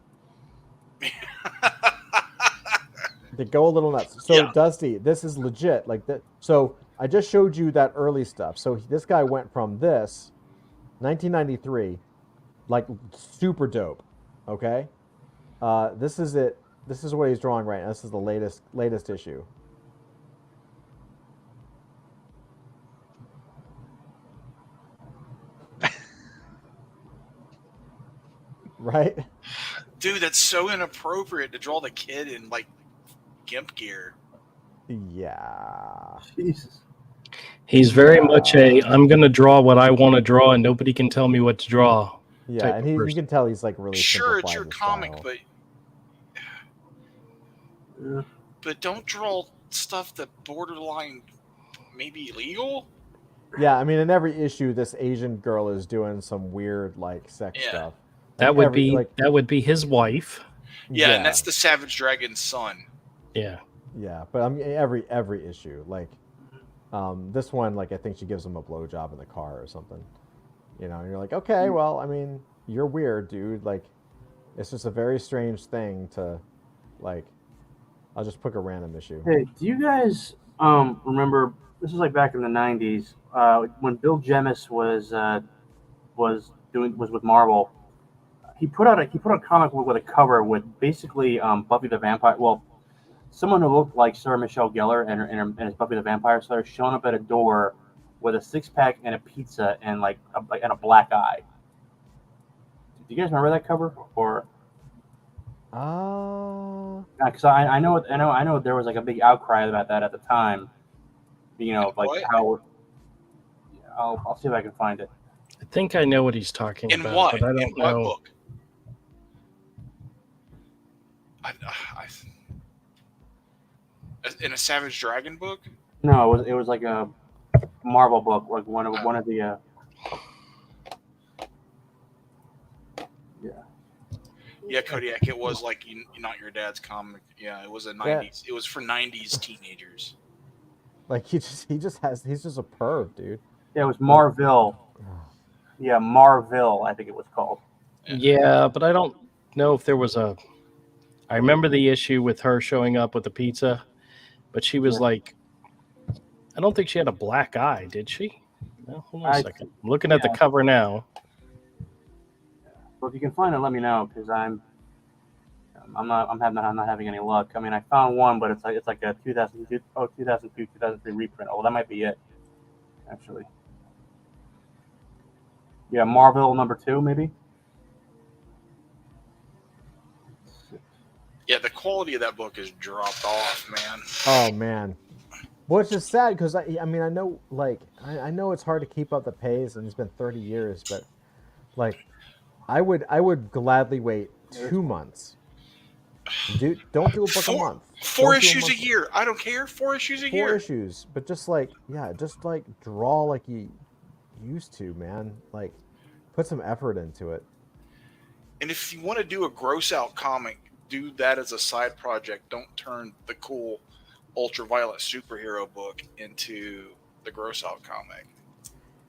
They go a little nuts. So, yeah. Dusty, this is legit. Like that. So I just showed you that early stuff. So this guy went from this, 1993, like, super dope. Okay, this is it. This is what he's drawing right now. This is the latest issue. Right? Dude, that's so inappropriate to draw the kid in, like, gimp gear. Yeah. Jesus. He's very much I'm going to draw what I want to draw, and nobody can tell me what to draw. Yeah, and you can tell he's like really sure, it's your comic, style. but don't draw stuff that borderline maybe illegal. Yeah, I mean, in every issue, this Asian girl is doing some weird, like, sex stuff. That would be his wife. Yeah, and that's the Savage Dragon's son. Yeah. Yeah, but I mean, every issue, like, this one, like, I think she gives him a blowjob in the car or something. And you're like, okay, well, I mean, you're weird, dude. Like, it's just a very strange thing to, like, I'll just pick a random issue. Hey, do you guys remember? This is like back in the '90s when Bill Jemas was with Marvel. he put out a comic book with a cover with basically Buffy the Vampire. Well, someone who looked like Sarah Michelle Gellar and his Buffy the Vampire Slayer showing up at a door with a 6-pack and a pizza and and a black eye. Do you guys remember that cover? Or because I know there was like a big outcry about that at the time. You know, like what? how. I'll see if I can find it. I think I know what he's talking In about, what? but I don't In what know. book? In a Savage Dragon book? No, it was like a Marvel book, like one of the. Yeah, Kodiak. It was like not your dad's comic. Yeah, it was a 90s. It was for 90s teenagers. Like he's just a perv, dude. Yeah, it was Marvel. Yeah, Marvel, I think it was called. Yeah, but I don't know if there was a. I remember the issue with her showing up with the pizza, but she was like, I don't think she had a black eye, did she? No, hold on a second. I'm looking at the cover now. Well, if you can find it, let me know because I'm not having any luck. I mean, I found one, but it's like a 2002, 2003 reprint. Oh, that might be it, actually. Yeah, Marvel #2, maybe. Yeah, the quality of that book has dropped off, man. Oh man, which is sad because I mean I know I know it's hard to keep up the pace and it's been 30 years, but like I would gladly wait 2 months. Don't do a book a month. 4 issues a year. I don't care. 4 issues a year. 4 issues, but just draw like you used to, man. Like put some effort into it. And if you want to do a gross out comic, do that as a side project. Don't turn the cool ultraviolet superhero book into the gross out comic.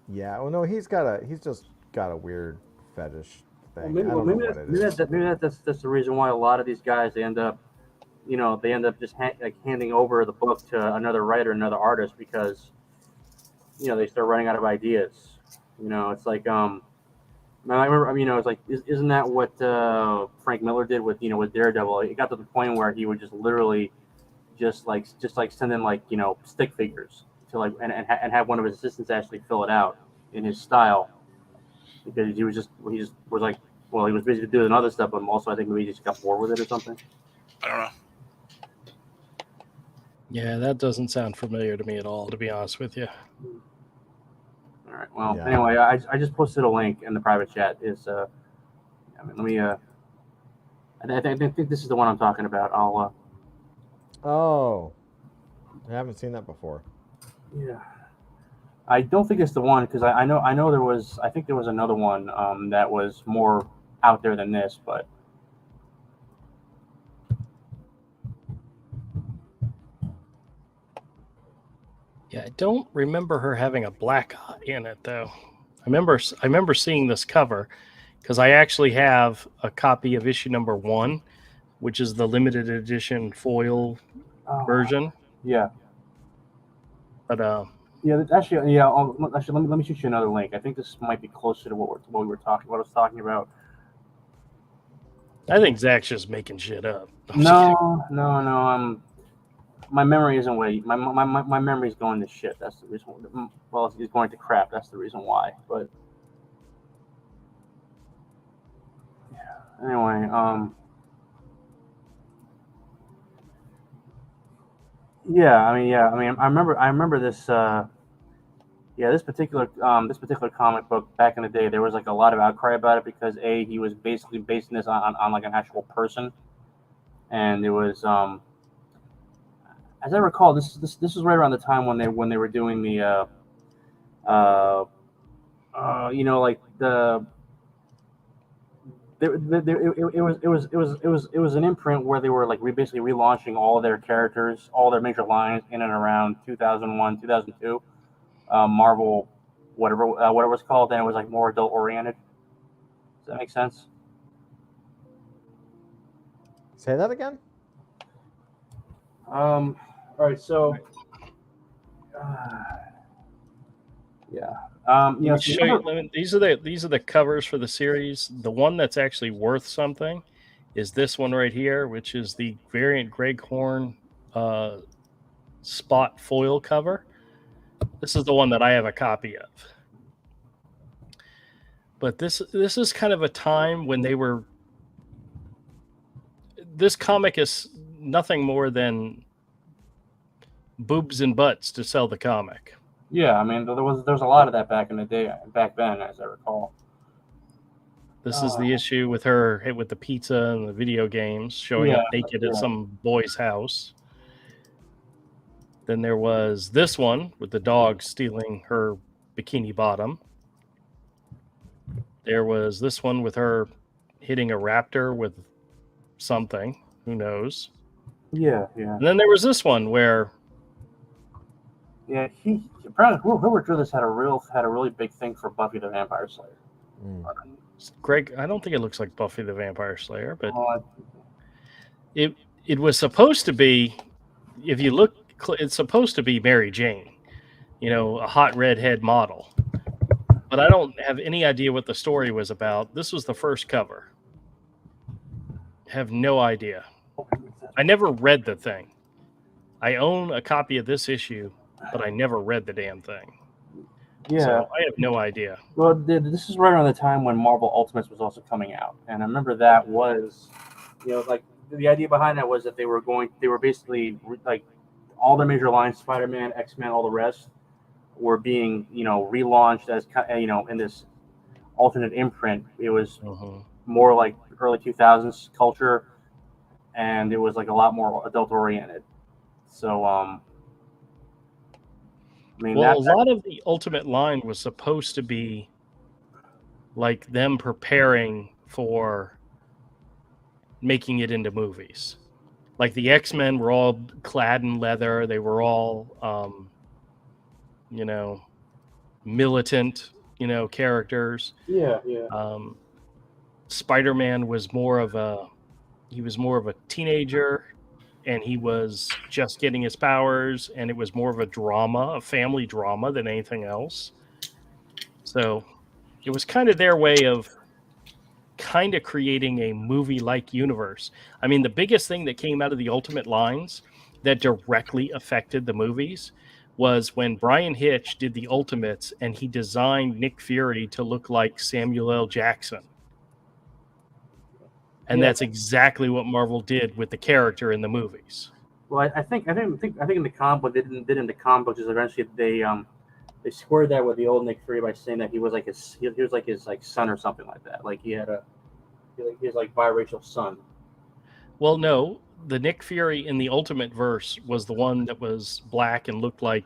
Yeah, well no, he's just got a weird fetish thing. Maybe that's the reason why a lot of these guys they end up just handing over the book to another writer, another artist because they start running out of ideas. It's like I remember, it's like isn't that what Frank Miller did with with Daredevil? It got to the point where he would just literally just send in stick figures to and have one of his assistants actually fill it out in his style because he was like, well, he was basically doing other stuff, but also I think maybe he just got bored with it or something. I don't know. Yeah, that doesn't sound familiar to me at all, to be honest with you. All right. Well, anyway, I just posted a link in the private chat. Let me. I think this is the one I'm talking about. I'll. Oh, I haven't seen that before. Yeah. I don't think it's the one because I know there was. I think there was another one that was more out there than this, but. Yeah, I don't remember her having a black eye in it though. I remember seeing this cover because I actually have a copy of issue #1, which is the limited edition foil version. Yeah. But yeah, actually, yeah. Actually, let me shoot you another link. I think this might be closer to what I was talking about. I think Zach's just making shit up. No. My memory isn't way. My memory's going to shit. That's the reason. Well, it's going to crap. That's the reason why. But yeah. Anyway, yeah. I remember this. This particular comic book back in the day, there was like a lot of outcry about it because he was basically basing this on like an actual person, and it was as I recall, this was right around the time when they were doing the like the it was an imprint where they were like basically relaunching all their characters, all their major lines in and around 2001, 2002. Marvel, whatever it's called, and it was like more adult oriented. Does that make sense? Say that again. All right. So, yeah. You know, Show you, these are the covers for the series. The one that's actually worth something is this one right here, which is the variant Greg Horn spot foil cover. This is the one that I have a copy of. But this is kind of a time when they were. This comic is nothing more than boobs and butts to sell the comic. Yeah, I mean, there was a lot of that back in the day, back then, as I recall. This is the issue with her hit with the pizza and the video games, showing up naked at some boy's house. Then there was this one with the dog stealing her bikini bottom. There was this one with her hitting a raptor with something. Who knows? Yeah. And then there was this one where. Yeah, whoever drew this had a really big thing for Buffy the Vampire Slayer. Greg, I don't think it looks like Buffy the Vampire Slayer, but it was supposed to be. If you look, it's supposed to be Mary Jane, a hot redhead model. But I don't have any idea what the story was about. This was the first cover. Have no idea. I never read the thing. I own a copy of this issue, but I never read the damn thing. Yeah. So I have no idea. Well, this is right around the time when Marvel Ultimates was also coming out. And I remember that was, like the idea behind that was that they were basically like all the major lines, Spider-Man, X-Men, all the rest were being, relaunched as, in this alternate imprint. It was more like early 2000s culture, and it was like a lot more adult oriented. So, a lot of the Ultimate line was supposed to be like them preparing for making it into movies. Like the X-Men were all clad in leather. They were all, militant, characters. Yeah. Spider-Man was more of a teenager, and he was just getting his powers, and it was more of a family drama than anything else. So it was kind of their way of kind of creating a movie-like universe. I mean, the biggest thing that came out of the Ultimate lines that directly affected the movies was when Brian Hitch did the Ultimates, and he designed Nick Fury to look like Samuel L. Jackson. And that's exactly what Marvel did with the character in the movies. Well, I think in the comic book, did in the comic books is eventually they squared that with the old Nick Fury by saying that he was like his son or something like that. Like he was like biracial son. Well, no, the Nick Fury in the Ultimate verse was the one that was black and looked like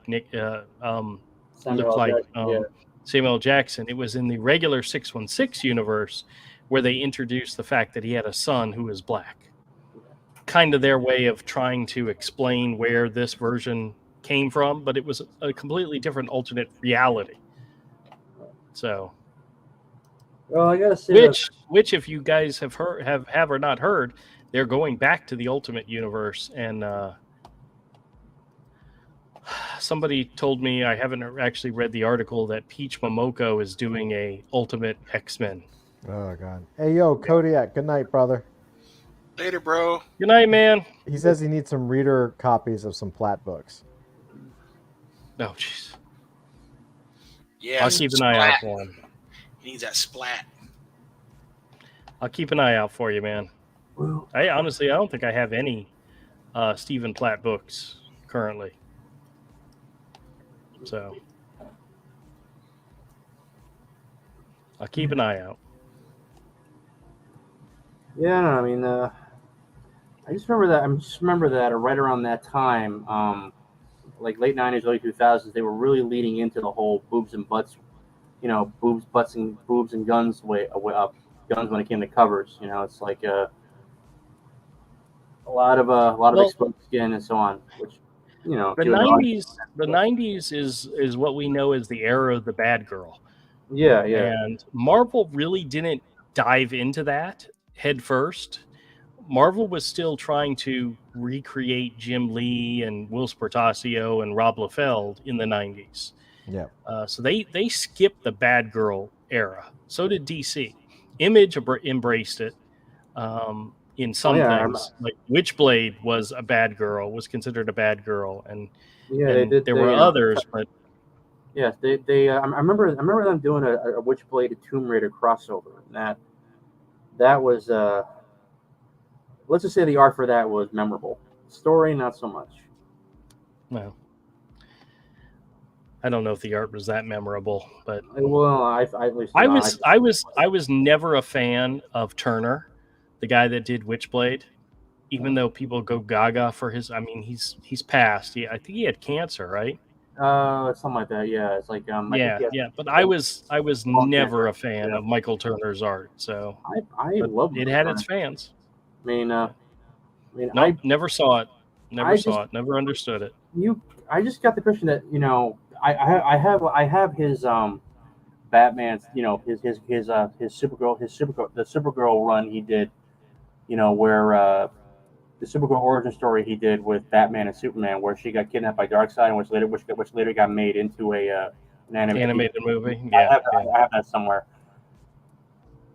Samuel L. Jackson. It was in the regular 616 universe where they introduced the fact that he had a son who was black. Kind of their way of trying to explain where this version came from, but it was a completely different alternate reality. So, well, I gotta say, which if you guys have heard, have or not heard, they're going back to the Ultimate universe, and somebody told me, I haven't actually read the article, that Peach Momoko is doing a Ultimate X-Men. Oh, God. Hey, yo, Kodiak, good night, brother. Later, bro. Good night, man. He says he needs some reader copies of some Platt books. Oh, jeez. Yeah, I'll keep an eye out for him. He needs that splat. I'll keep an eye out for you, man. I don't think I have any Stephen Platt books currently. So I'll keep an eye out. Yeah, I mean, I just remember that right around that time, like late 90s, early 2000s, they were really leading into the whole boobs and butts, boobs and guns guns when it came to covers. It's like a lot of exposed skin and so on, which the 90s is what we know as the era of the bad girl. Yeah. And Marvel really didn't dive into that head first. Marvel was still trying to recreate Jim Lee and Will Spertasio and Rob Liefeld in the 90s. Yeah. So they skipped the bad girl era. So did DC. Image embraced it in some things. Like Witchblade was a bad girl, was considered a bad girl, and they did. There were others, but yes, they. I remember them doing a Witchblade Tomb Raider crossover, and that was let's just say the art for that was memorable. Story, not so much. well, I don't know if the art was that memorable, but well, I was never a fan of Turner, the guy that did Witchblade. Even though people go gaga for his, I mean, he's passed. I think he had cancer, right? Something like that. Yeah, it's like yeah. But I was never a fan of Michael Turner's art, so I love it had its fans. I never saw it. Never saw it. Never understood it. I just got the impression that I have his Batman's his Supergirl run he did, where the Supergirl origin story he did with Batman and Superman, where she got kidnapped by Darkseid, and which later got made into an animated movie. Yeah, I have that somewhere.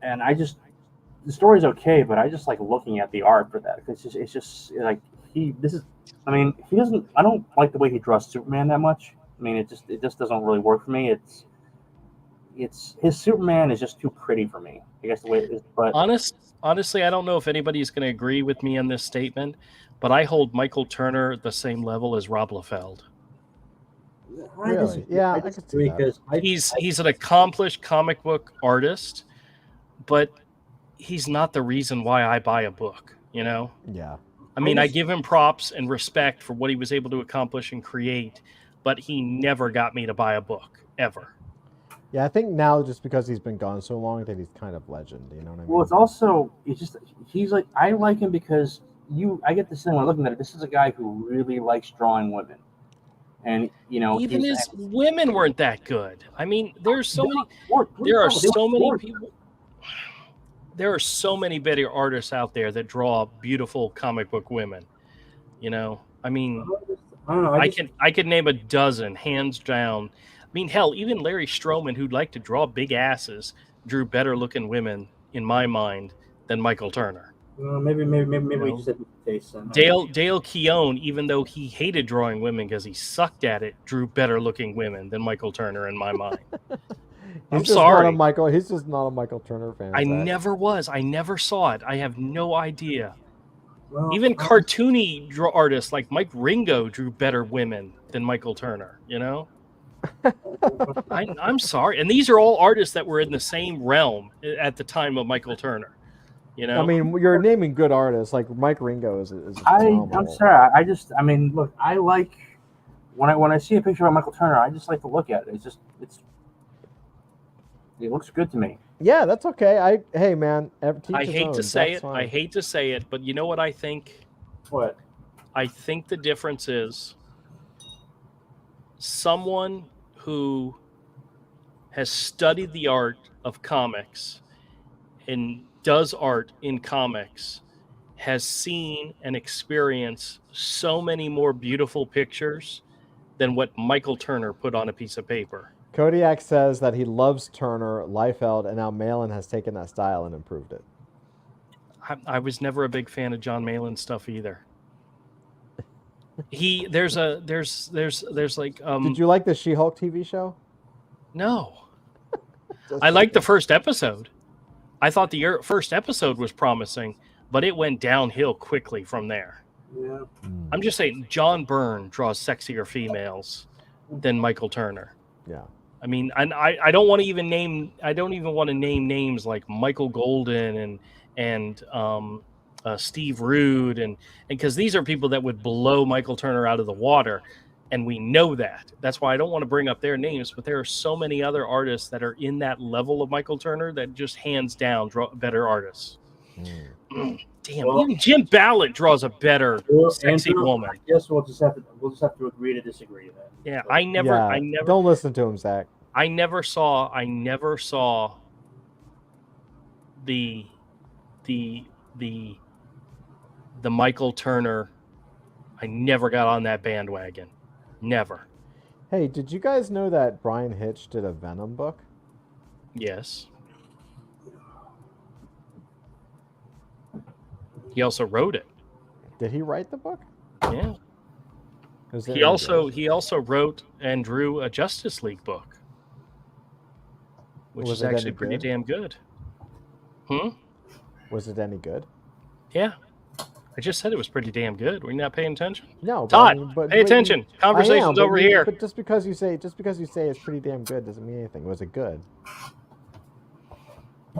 And the story's okay, but I just like looking at the art for that. It's just like he doesn't. I don't like the way he draws Superman that much. I mean, it just doesn't really work for me. It's his Superman is just too pretty for me. I guess the way it is, but honestly, I don't know if anybody's going to agree with me on this statement, but I hold Michael Turner at the same level as Rob Liefeld. Really? Yeah, I can see that. He's an accomplished comic book artist, but he's not the reason why I buy a book, Yeah. I mean, I give him props and respect for what he was able to accomplish and create, but he never got me to buy a book, ever. Yeah, I think now just because he's been gone so long that he's kind of legend, you know what I mean? Well, he's like, I like him because I get the sense when looking at it, this is a guy who really likes drawing women. And even his women weren't that good. I mean, there are so many people. There are so many better artists out there that draw beautiful comic book women. I mean, I don't know. I could name a dozen, hands down. I mean, hell, even Larry Stroman, who'd like to draw big asses, drew better looking women in my mind than Michael Turner. Maybe we just had taste. Dale Keown, even though he hated drawing women because he sucked at it, drew better looking women than Michael Turner in my mind. I'm sorry. He's just not a Michael Turner fan. I never was. I never saw it. I have no idea. Well, even cartoony artists like Mike Ringo drew better women than Michael Turner, I'm sorry. And these are all artists that were in the same realm at the time of Michael Turner. I mean, you're naming good artists. Like Mike Ringo is I'm sorry. Look, I like when I see a picture of Michael Turner, I just like to look at it. It looks good to me. Yeah, that's okay. Hey, man. I hate to say it, but you know what I think? What? I think the difference is someone who has studied the art of comics and does art in comics has seen and experienced so many more beautiful pictures than what Michael Turner put on a piece of paper. Kodiak says that he loves Turner, Liefeld, and now Malin has taken that style and improved it. I was never a big fan of John Malin stuff either. There's like Did you like the She-Hulk TV show? No. I liked the first episode. I thought the first episode was promising, but it went downhill quickly from there. Yeah. I'm just saying John Byrne draws sexier females than Michael Turner. Yeah. I mean, I don't want to even name. I don't even want to name names like Michael Golden and Steve Rude and because these are people that would blow Michael Turner out of the water, and we know that. That's why I don't want to bring up their names. But there are so many other artists that are in that level of Michael Turner that just hands down draw better artists. Damn, even Jim Ballard draws a better sexy woman. I guess we'll just have to agree to disagree then. Yeah, I never. Don't listen to him, Zach. I never saw the Michael Turner. I never got on that bandwagon. Never. Hey, did you guys know that Brian Hitch did a Venom book? Yes. He also wrote it. Did he write the book? Yeah. Was it He any also good? wrote and drew a Justice League book, which Was is it any actually pretty good? damn good. Was it any good? Yeah. I just said it was pretty damn good. Were you not paying attention? No, Todd, but pay attention. Conversation's over here. But just because you say it's pretty damn good doesn't mean anything. Was it good?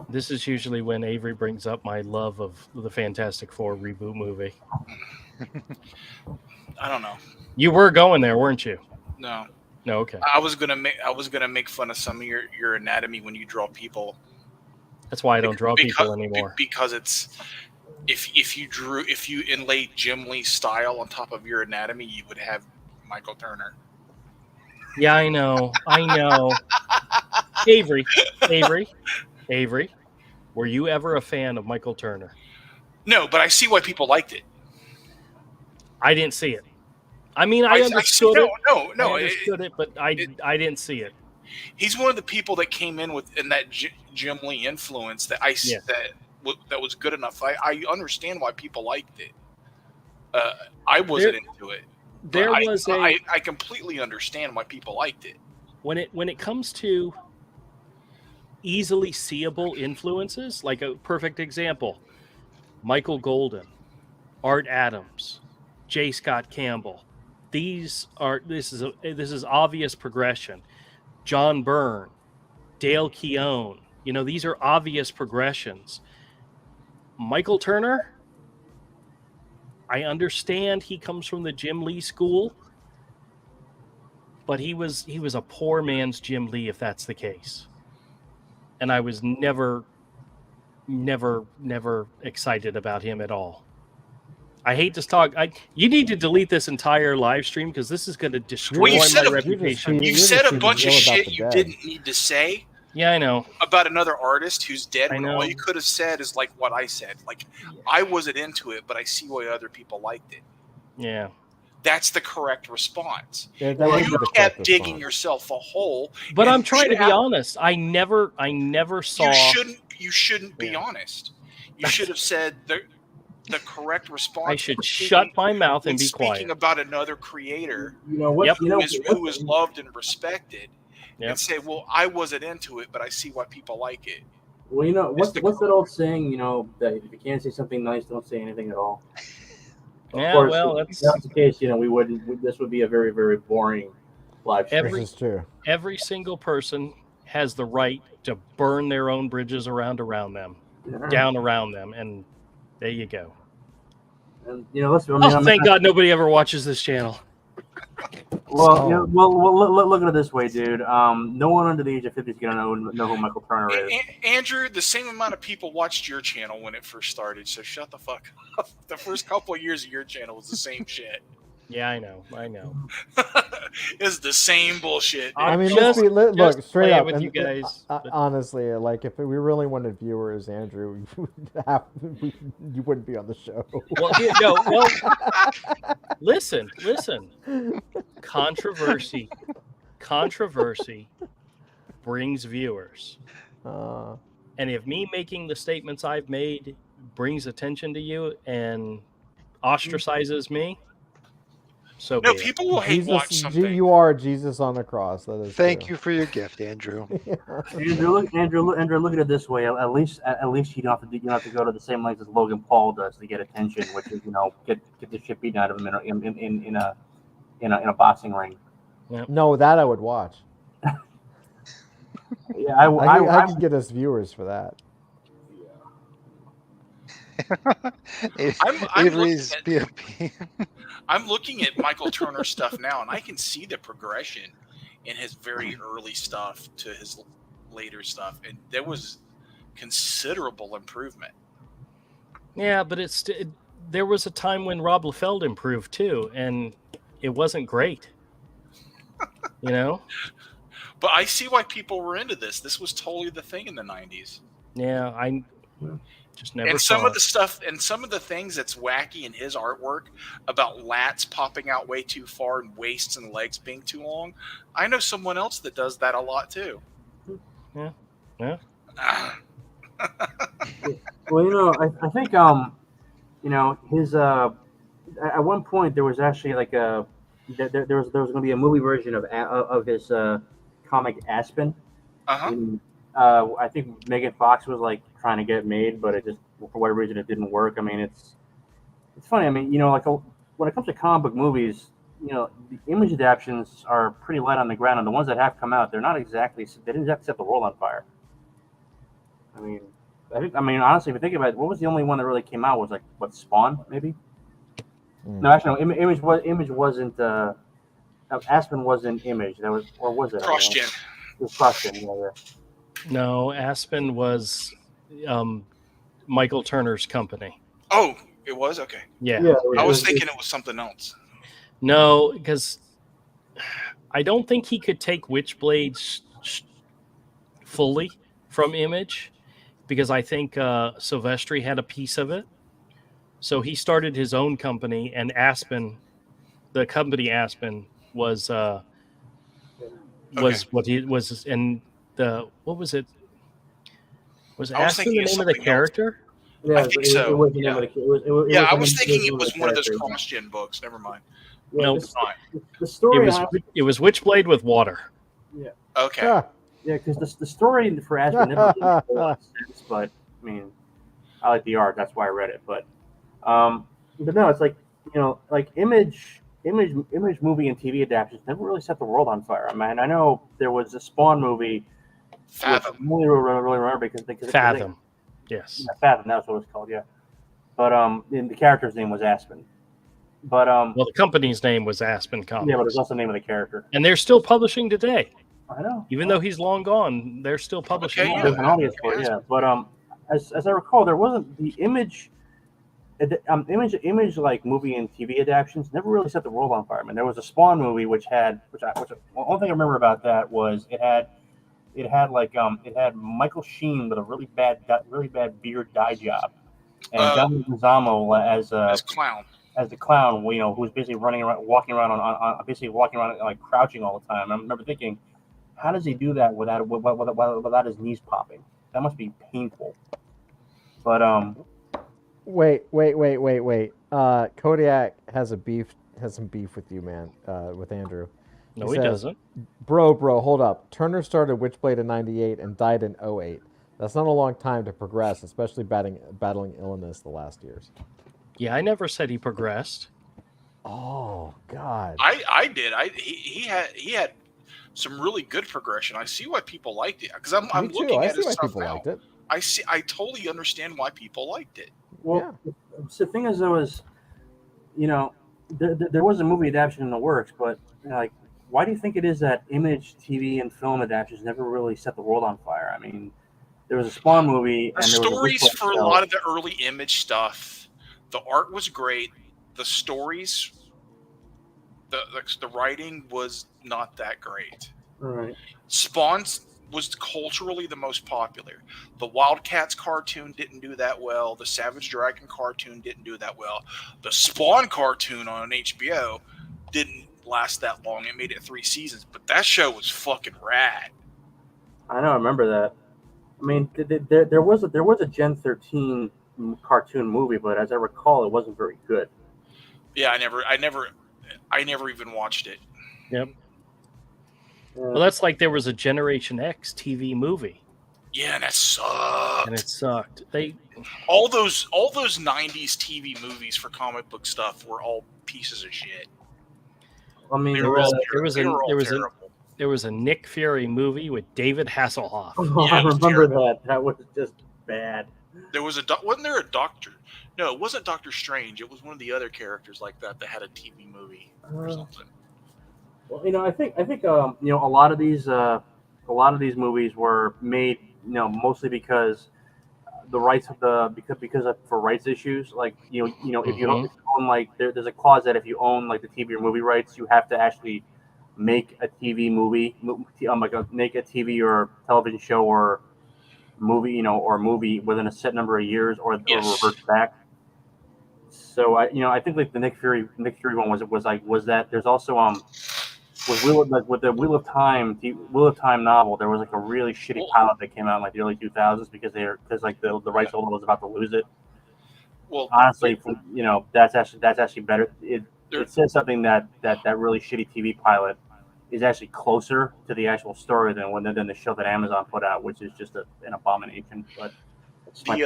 This is usually when Avery brings up my love of the Fantastic Four reboot movie. I don't know. You were going there, weren't you? No. No, okay. I was gonna make fun of some of your anatomy when you draw people. That's why I don't draw people anymore. Because it's if you inlaid Jim Lee's style on top of your anatomy, you would have Michael Turner. Yeah, I know. Avery, were you ever a fan of Michael Turner? No, but I see why people liked it. I didn't see it. I mean, I understood it. No, I understood it, but I didn't see it. He's one of the people that came in that Jim Lee influence that that was good enough. I understand why people liked it. I wasn't into it. I completely understand why people liked it. When it comes to easily seeable influences, like a perfect example, Michael Golden, Art Adams, J. Scott Campbell. This is obvious progression. John Byrne, Dale Keown. These are obvious progressions. Michael Turner, I understand he comes from the Jim Lee school, but he was a poor man's Jim Lee, if that's the case. And I was never excited about him at all. I hate to talk. You need to delete this entire live stream because this is going to destroy my reputation. You said a bunch of shit you didn't need to say. Yeah, I know. About another artist who's dead. I know. All you could have said is like what I said. Like, I wasn't into it, but I see why other people liked it. Yeah. That's the correct response. Yeah, you kept digging yourself a hole. But I'm trying to be honest. I never saw. You shouldn't be honest. You should have said the correct response. I should shut my mouth and be quiet. Speaking about another creator, who is loved and respected, and say, "Well, I wasn't into it, but I see why people like it." Well, what's that old saying? That if you can't say something nice, don't say anything at all. Of course, well, if that's the case. We wouldn't. This would be a very, very boring live stream. This is true. Every single person has the right to burn their own bridges around them, down around them, and there you go. And thank God nobody ever watches this channel. Well, look at it this way, dude. No one under the age of 50 is gonna know who Michael Turner is. Andrew, the same amount of people watched your channel when it first started, so shut the fuck up. The first couple of years of your channel was the same shit. Yeah, I know. It's the same bullshit. Dude. I mean, look straight up. And, you guys, honestly, like if we really wanted viewers, Andrew, you wouldn't be on the show. Listen. Controversy brings viewers. And if me making the statements I've made brings attention to you and ostracizes me, so no, people will hate watch something. You are Jesus on the cross. That is Thank you for your gift, Andrew. Andrew, look at it this way. At least you don't have to go to the same lengths as Logan Paul does to get attention, which is get the shit beaten out of him in a boxing ring. Yep. No, that I would watch. Yeah, I could get us viewers for that. Avery's PFP. I'm looking at Michael Turner stuff now, and I can see the progression in his very early stuff to his later stuff, and there was considerable improvement. Yeah, but there was a time when Rob Liefeld improved too, and it wasn't great. But I see why people were into this. This was totally the thing in the 90s. Yeah, Just never And saw some of it. the stuff and some of the things that's wacky in his artwork about lats popping out way too far and waists and legs being too long. I know someone else that does that a lot too. Yeah. Yeah. Well, I think his at one point there was actually like there was going to be a movie version of his comic Aspen. Uh-huh. And, I think Megan Fox was like trying to get it made, but it just for whatever reason it didn't work. I mean, it's funny. I mean, when it comes to comic book movies, the image adaptations are pretty light on the ground, and the ones that have come out, they didn't exactly set the world on fire. I mean, honestly, if you think about it, what was the only one that really came out was like what, Spawn, maybe? No, actually, no. Image wasn't. Aspen wasn't Image. That was, or was it? Cross-gen. It was Cross-gen. Yeah. No, Aspen was Michael Turner's company. Oh, it was? Okay. Yeah. I was thinking it was something else. No, because I don't think he could take Witchblade fully from Image, because I think Silvestri had a piece of it. So he started his own company, and Aspen, the company Aspen, was what he was, and what was it? Was Aspen the name of the character? Yeah, I think so. I I was thinking it was one of those cross-gen books. Never mind. Yeah, No, it's not. The story. It was Witchblade with water. Yeah. Okay. Ah, Yeah, because the story for Aspen never really made a lot of sense. But I mean, I like the art. That's why I read it. But no, it's like like Image movie and TV adaptations never really set the world on fire. I mean, I know there was a Spawn movie. Fathom. I only really remember because Fathom. Yes. Yeah, Fathom. That's what it was called. Yeah. But and the character's name was Aspen. But well, the company's name was Aspen Comics. Yeah, but it's also the name of the character. And they're still publishing today. I know. Even though he's long gone, they're still publishing. There's an audience for it, yeah. But as I recall, there wasn't the Image like movie and TV adaptations never really set the world on fire. I mean, there was a Spawn movie which the only thing I remember about that was it had Michael Sheen with a really bad beard dye job, and John Leguizamo as clown. As the clown, who was basically walking around like crouching all the time. I remember thinking, how does he do that without his knees popping? That must be painful. But wait. Kodiak has some beef with you, man. With Andrew. No, he doesn't. Bro, hold up. Turner started Witchblade in '98 and died in '08. That's not a long time to progress, especially battling illness the last years. Yeah, I never said he progressed. Oh God. I did. He had some really good progression. I see why people liked it because I'm looking at his stuff now. Liked it. I totally understand why people liked it. Well, the thing is, there was a movie adaptation in the works, but like, why do you think it is that Image TV and film adaptations never really set the world on fire? I mean, there was a Spawn movie, and there stories was for a lot of the early Image stuff. The art was great. The stories, the writing was not that great. Right. Spawn was culturally the most popular. The Wildcats cartoon didn't do that well. The Savage Dragon cartoon didn't do that well. The Spawn cartoon on HBO didn't last that long. It made it 3 seasons, but that show was fucking rad. I know. I remember that. I mean, there was a Gen 13 cartoon movie, but as I recall, it wasn't very good. Yeah, I never even watched it. Yep. Well, that's like there was a Generation X TV movie. Yeah, and that sucked. And it sucked. All those 90s TV movies for comic book stuff were all pieces of shit. I mean, there was a Nick Fury movie with David Hasselhoff. Oh, yeah, I remember that. That was just bad. There was wasn't there a Doctor? No, it wasn't Doctor Strange. It was one of the other characters like that had a TV movie or something. Well, I think a lot of these movies were made mostly because the rights for rights issues. Like if you own like there's a clause that if you own like the TV or movie rights, you have to actually make a TV movie, make a TV or television show or movie, or movie within a set number of years, or Yes. reverse back. So I think like the Nick Fury one was that. There's also with the Wheel of Time novel, there was like a really shitty pilot that came out in like the early 2000s because like the rights holder was about to lose it. Well, Honestly, that's actually better. It says something that really shitty TV pilot is actually closer to the actual story than the show that Amazon put out, which is just an abomination. But it's my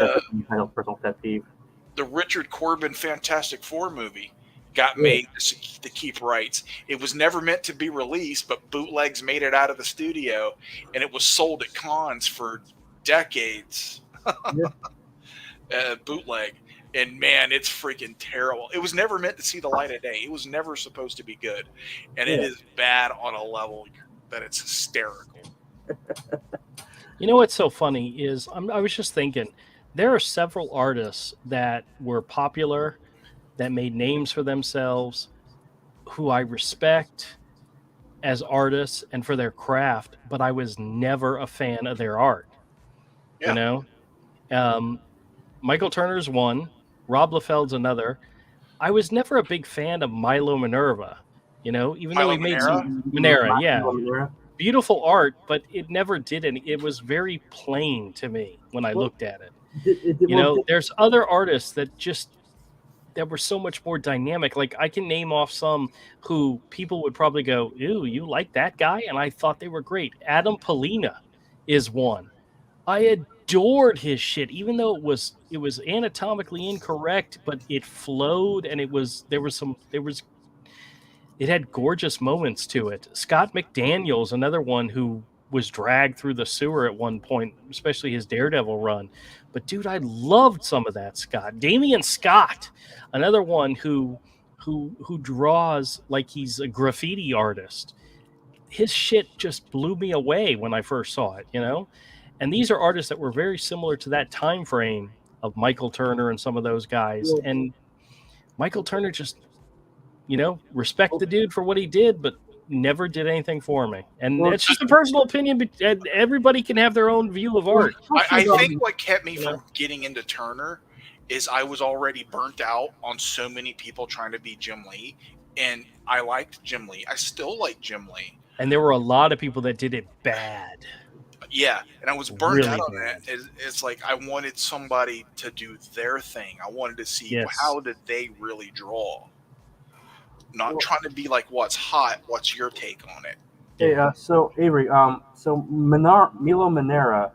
personal pet peeve. The Richard Corbin Fantastic Four movie got made to keep rights. It was never meant to be released, but bootlegs made it out of the studio, and it was sold at cons for decades. Bootleg. And man, it's freaking terrible. It was never meant to see the light of day. It was never supposed to be good. And it is bad on a level that it's hysterical. You know what's so funny is I was just thinking, there are several artists that were popular, that made names for themselves, who I respect as artists and for their craft, but I was never a fan of their art. Yeah. Michael Turner's one. Rob Liefeld's another. I was never a big fan of Milo Minerva, even though he made some Manera, Manera. Beautiful art, but it never did any. It was very plain to me when I looked at it. There's other artists that were so much more dynamic. Like I can name off some who people would probably go, "Ew, you like that guy?" And I thought they were great. Adam Polina is one. I adored his shit, even though it was anatomically incorrect, but it flowed, and it had gorgeous moments to it. Scott McDaniel's another one who was dragged through the sewer at one point, especially his Daredevil run. But dude, I loved some of that Scott. Damian Scott, another one who draws like he's a graffiti artist. His shit just blew me away when I first saw it, And these are artists that were very similar to that time frame of Michael Turner and some of those guys. Yeah. And Michael Turner just, respect the dude for what he did, but never did anything for me. And it's just a personal opinion, but everybody can have their own view of art. I think what kept me from getting into Turner is I was already burnt out on so many people trying to be Jim Lee. And I liked Jim Lee. I still like Jim Lee. And there were a lot of people that did it bad. Yeah, and I was burnt out on that. It's like I wanted somebody to do their thing. I wanted to see how did they really draw. Not trying to be like what's hot. What's your take on it? Hey, so Avery, Milo Manera,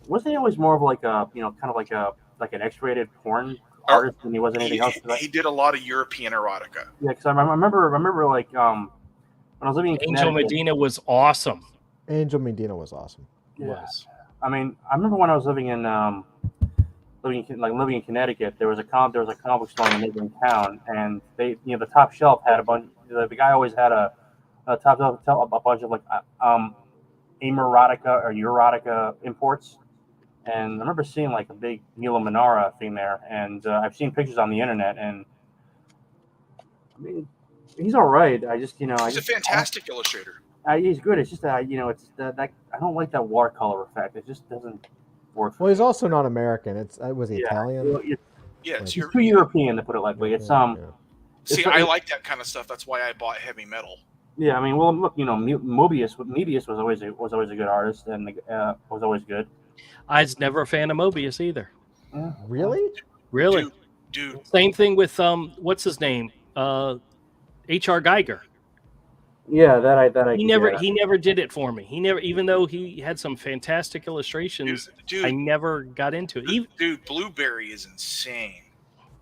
wasn't he always more of like a kind of like an X-rated porn artist than he was anything else? He did a lot of European erotica. Yeah, because I remember like when I was living in Angel Medina was awesome. Angel Medina was awesome. Yeah. I mean, I remember when I was living in Connecticut, there was a comic book store in the neighboring town, and they, the top shelf had a bunch. The guy always had a top shelf a bunch of like amoerotica or erotica imports, and I remember seeing like a big Milo Manara thing there, and I've seen pictures on the internet, and I mean, he's all right. I just he's a fantastic illustrator. He's good. It's just that it's that I don't like that watercolor effect. It just doesn't work. Well, he's also not American. Was he Italian? It's too European, to put it lightly. It's See, I like that kind of stuff. That's why I bought Heavy Metal. Yeah, I mean, well, look, Mobius was always a good artist and was always good. I was never a fan of Mobius either. Yeah. Really? Dude. Same thing with what's his name? H.R. Geiger. Yeah, that I he never did it for me. He never, even though he had some fantastic illustrations, dude, I never got into it. Dude, Blueberry is insane.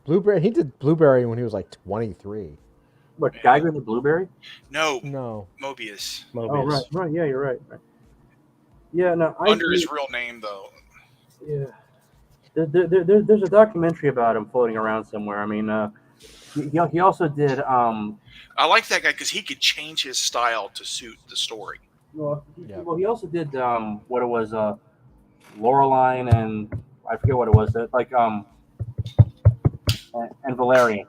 Blueberry, he did Blueberry when he was like 23. What, Geiger the Blueberry? No. Oh, Mobius. right. Yeah, you're right. Yeah, no. Under his real name, though. Yeah. There's a documentary about him floating around somewhere. I mean, he also did. I like that guy because he could change his style to suit the story. Well, he also did what it was, Loreline, and I forget what it was. Like and Valerian,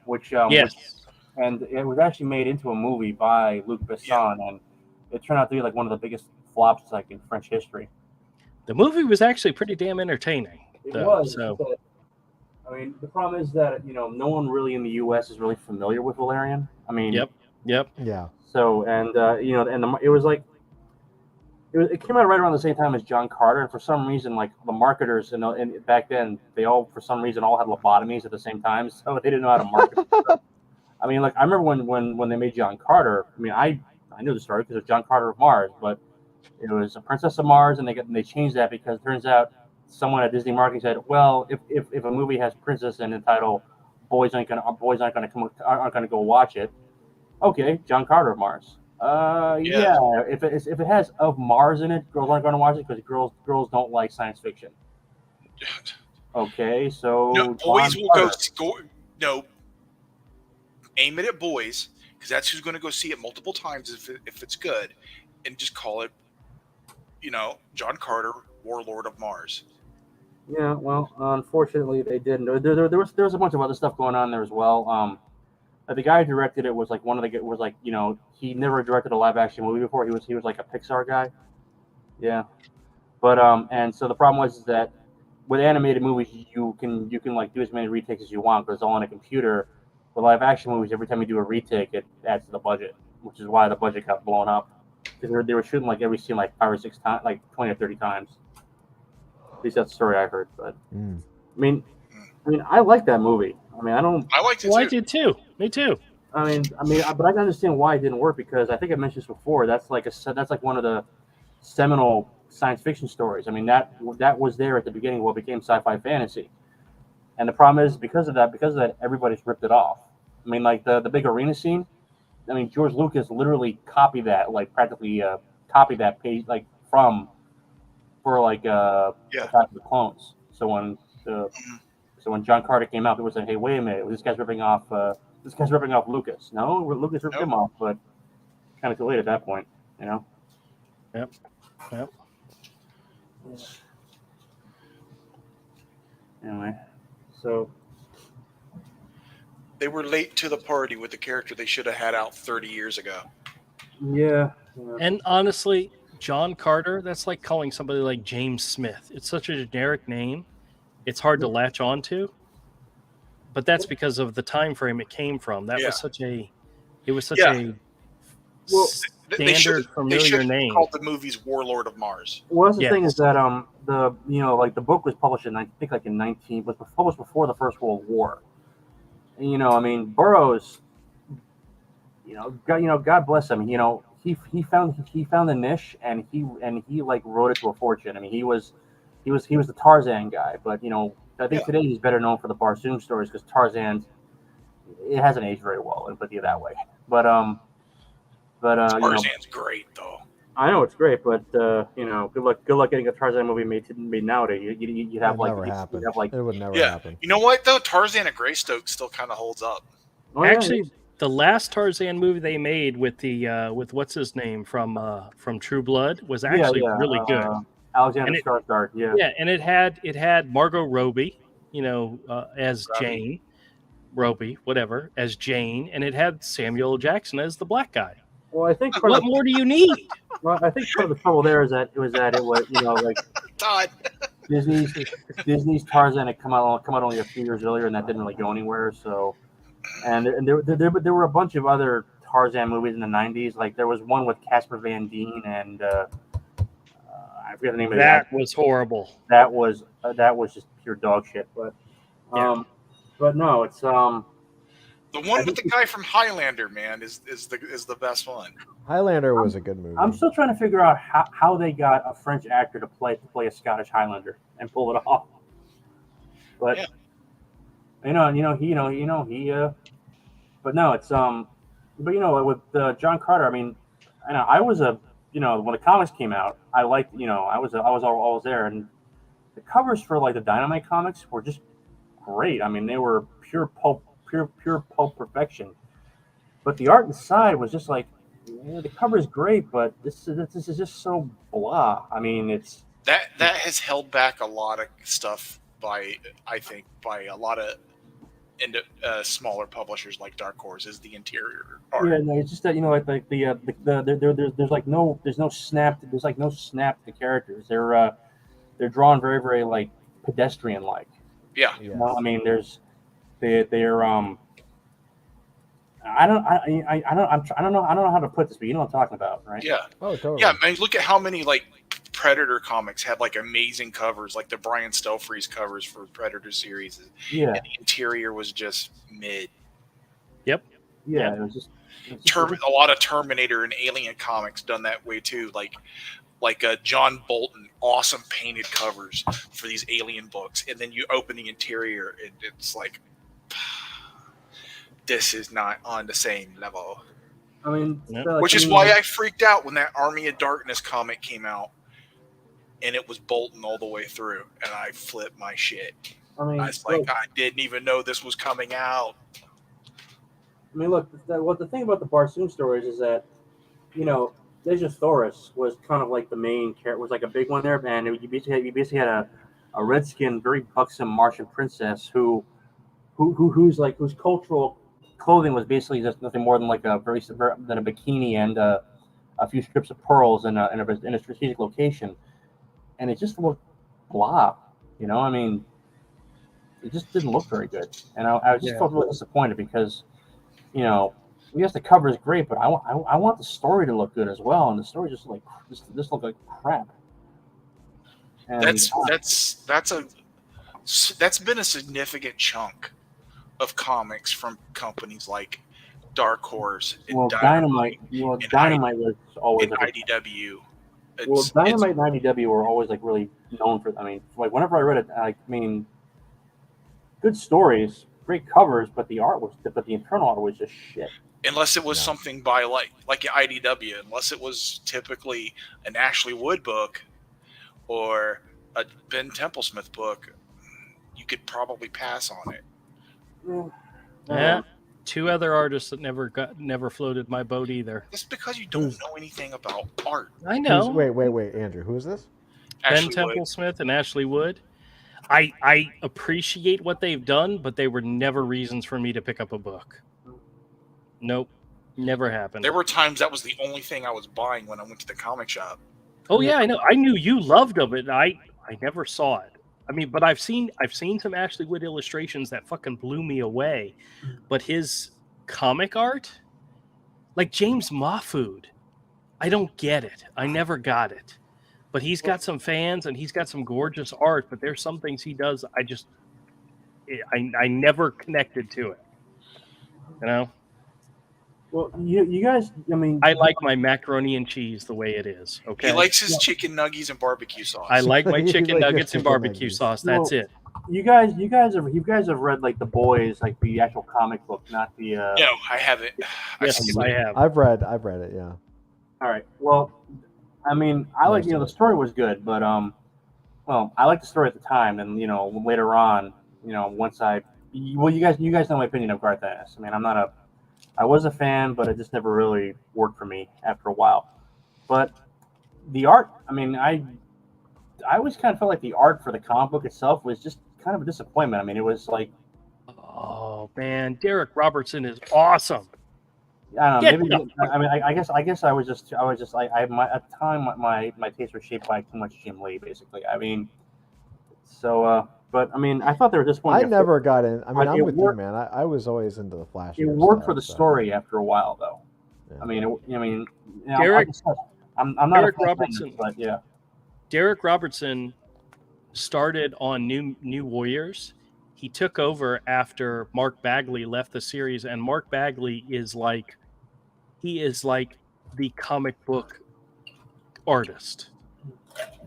which and it was actually made into a movie by Luc Besson, and it turned out to be like one of the biggest flops like in French history. The movie was actually pretty damn entertaining. It though, was. So But, I mean, the problem is that no one really in the U.S. is really familiar with Valerian. I mean, yep. Yeah. So and it was like it came out right around the same time as John Carter, and for some reason, like the marketers and back then, they all for some reason all had lobotomies at the same time, so they didn't know how to market. I mean, like I remember when they made John Carter. I mean, I knew the story because it was John Carter of Mars, but it was a Princess of Mars, and they changed that because it turns out someone at Disney marketing said, well, if a movie has princess in the title, boys aren't gonna go watch it. Okay, John Carter of Mars. Yeah. If it has of Mars in it, girls aren't going to watch it because girls don't like science fiction. Okay, so No, boys will go. No, aim it at boys because that's who's going to go see it multiple times if it's good, and just call it, John Carter, Warlord of Mars. Yeah, well, unfortunately, they didn't. There was a bunch of other stuff going on there as well. The guy who directed it was like he never directed a live action movie before. He was like a Pixar guy. Yeah, but and so the problem was that with animated movies you can like do as many retakes as you want, but it's all on a computer. With live action movies, every time you do a retake, it adds to the budget, which is why the budget got blown up because they were shooting like every scene like 5 or 6 times, like 20 or 30 times. At least that's the story I heard. But I mean, I like that movie. I mean, I liked it too. Well, I did too. Me too. But I can understand why it didn't work because I think I mentioned this before. That's like one of the seminal science fiction stories. I mean, that was there at the beginning of what became sci-fi fantasy. And the problem is because of that, everybody's ripped it off. I mean, like the big arena scene. I mean, George Lucas literally copied that, like practically copied that page, like for Attack of the Clones. So when John Carter came out, it was like, hey, wait a minute, this guy's ripping off Lucas. No, Lucas ripped him off, but kind of too late at that point, Yep. Anyway, so They were late to the party with the character they should have had out 30 years ago. yeah. And honestly, John Carter, that's like calling somebody like James Smith. It's such a generic name. It's hard to latch onto. But that's because of the time frame it came from. That was such a standard familiar name. Called the movies Warlord of Mars. Well, that's the thing is that the book was published in was published before the First World War. And, I mean, Burroughs, God bless him. He found the niche and he like wrote it to a fortune. I mean, he was the Tarzan guy, but I think today he's better known for the Barsoom stories because Tarzan, it hasn't aged very well. I'll put it that way. But Tarzan's great though. I know it's great, but good luck getting a Tarzan movie made nowadays. You have like it would never happen. You know what though? Tarzan at Greystoke still kind of holds up. Actually, the last Tarzan movie they made with with what's his name from True Blood was actually really good. Alexander Skarsgård, yeah. Yeah, and it had Margot Robbie, as Jane, Robbie, whatever, as Jane, and it had Samuel L. Jackson as the black guy. Well, I think what more do you need? Well, I think part of the trouble there is that it was like Todd. Disney's Tarzan had come out only a few years earlier, and that didn't really go anywhere. So, and there were a bunch of other Tarzan movies in the '90s. Like there was one with Casper Van Dien and I forget the name of that. That was horrible. That was just pure dog shit. But but no, it's the one with the guy from Highlander, man, is the best one. Highlander was a good movie. I'm still trying to figure out how they got a French actor to play a Scottish Highlander and pull it off. But he but no, it's but with John Carter, I mean, I was when the comics came out, I liked I was always there, and the covers for like the Dynamite comics were just great. I mean, they were pure pulp perfection. But the art inside was just like, the cover is great, but this is just so blah. I mean, it's that has held back a lot of stuff by a lot of smaller publishers like Dark Horse is the interior art. Yeah, no, it's just that there's no snap to the characters. they're drawn very, very like pedestrian like. Yeah. Yeah. You know, I mean, they're I don't know how to put this, but you know what I'm talking about, right? Yeah. Oh, totally. Yeah, I mean, look at how many like Predator comics had like amazing covers, like the Brian Stelfreeze covers for Predator series. Yeah. And the interior was just mid. Yep. Yeah, Yep. it was just A lot of Terminator and Alien comics done that way too. Like John Bolton, awesome painted covers for these Alien books, and then you open the interior and it's like, this is not on the same level. I mean, Yep. like, Which is why I freaked out when that Army of Darkness comic came out, and it was Bolton all the way through, and I flipped my shit. I mean, I was like, look, I didn't even know this was coming out. I mean, look. The thing about the Barsoom stories is that, you know, Thoris was kind of like the main character, was like a big one there, and you basically had a red-skinned, very buxom Martian princess whose cultural clothing was basically just nothing more than like a bikini and a few strips of pearls in a strategic location, and it just looked blah. You know, I mean, it just didn't look very good, and I just felt really disappointed because, you know, yes, the cover is great, but I want the story to look good as well, and the story just looked like crap. And that's been a significant chunk of comics from companies like Dark Horse and Dynamite was always and IDW. Dynamite and IDW were always like really known for. I mean, like whenever I read it, I mean, good stories, great covers, but the internal art was just shit. Unless it was something by like IDW, unless it was typically an Ashley Wood book or a Ben Templesmith book, you could probably pass on it. Yeah. Two other artists that never floated my boat either. That's because you don't know anything about art. I know. Wait, Andrew, who is this? Ben Templesmith and Ashley Wood. I appreciate what they've done, but they were never reasons for me to pick up a book. Nope, never happened. There were times that was the only thing I was buying when I went to the comic shop. Oh yeah, I know. I knew you loved them, and I never saw it. I mean, but I've seen some Ashley Wood illustrations that fucking blew me away. But his comic art, like James Mahfood, I don't get it. I never got it. But he's got some fans and he's got some gorgeous art. But there's some things he does I never connected to it. You know. Well, you guys, I mean, I like my macaroni and cheese the way it is. Okay. He likes his chicken nuggets and barbecue sauce. I like my chicken like nuggets and chicken barbecue nuggets. sauce. That's it. You guys have read like The Boys, like the actual comic book, not the. No, I haven't. Yes, I have. I've read it. Yeah. All right. Well, I mean, I like the story was good, but well, I liked the story at the time, and later on, once you guys know my opinion of Garth Ennis. I mean, I was a fan, but it just never really worked for me after a while. But the art, I mean, I always kind of felt like the art for the comic book itself was just kind of a disappointment. I mean, it was like, oh man, Derek Robertson is awesome. I don't know. Maybe I mean, I guess I was just at the time my taste was shaped by too much Jim Lee, basically. I mean, so. But I mean, I thought they were disappointing. I never got in. I mean, I'm with you, man. I was always into the Flash. It worked for the story after a while, though. Yeah. I mean, Derek, I'm not Derek Robertson, but yeah. Derek Robertson started on New Warriors. He took over after Mark Bagley left the series, and Mark Bagley is like the comic book artist.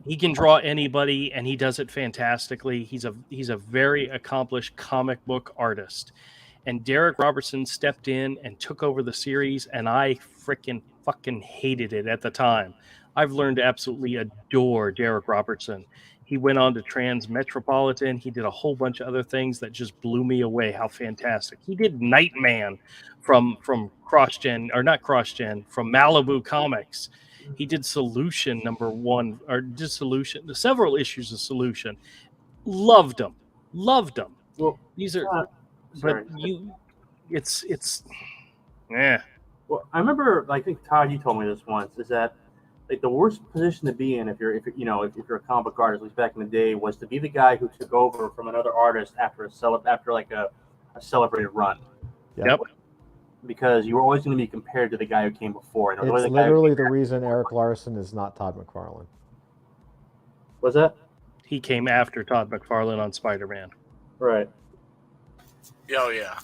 He can draw anybody, and he does it fantastically. He's a very accomplished comic book artist. And Derek Robertson stepped in and took over the series, and I freaking fucking hated it at the time. I've learned to absolutely adore Derek Robertson. He went on to Transmetropolitan. He did a whole bunch of other things that just blew me away. How fantastic. He did Nightman from CrossGen, or not CrossGen, from Malibu Comics. He did Solution #1, or did Solution, several issues of Solution. Loved them. Well, these are, but it's. Well, I remember, I think Todd, you told me this once, is that like the worst position to be in if you're a comic book artist, at least back in the day, was to be the guy who took over from another artist after a celebrated run. Yep. Because you were always going to be compared to the guy who came before. And It's literally the reason Eric Larson is not Todd McFarlane. Was that? He came after Todd McFarlane on Spider-Man. Right. Oh yeah.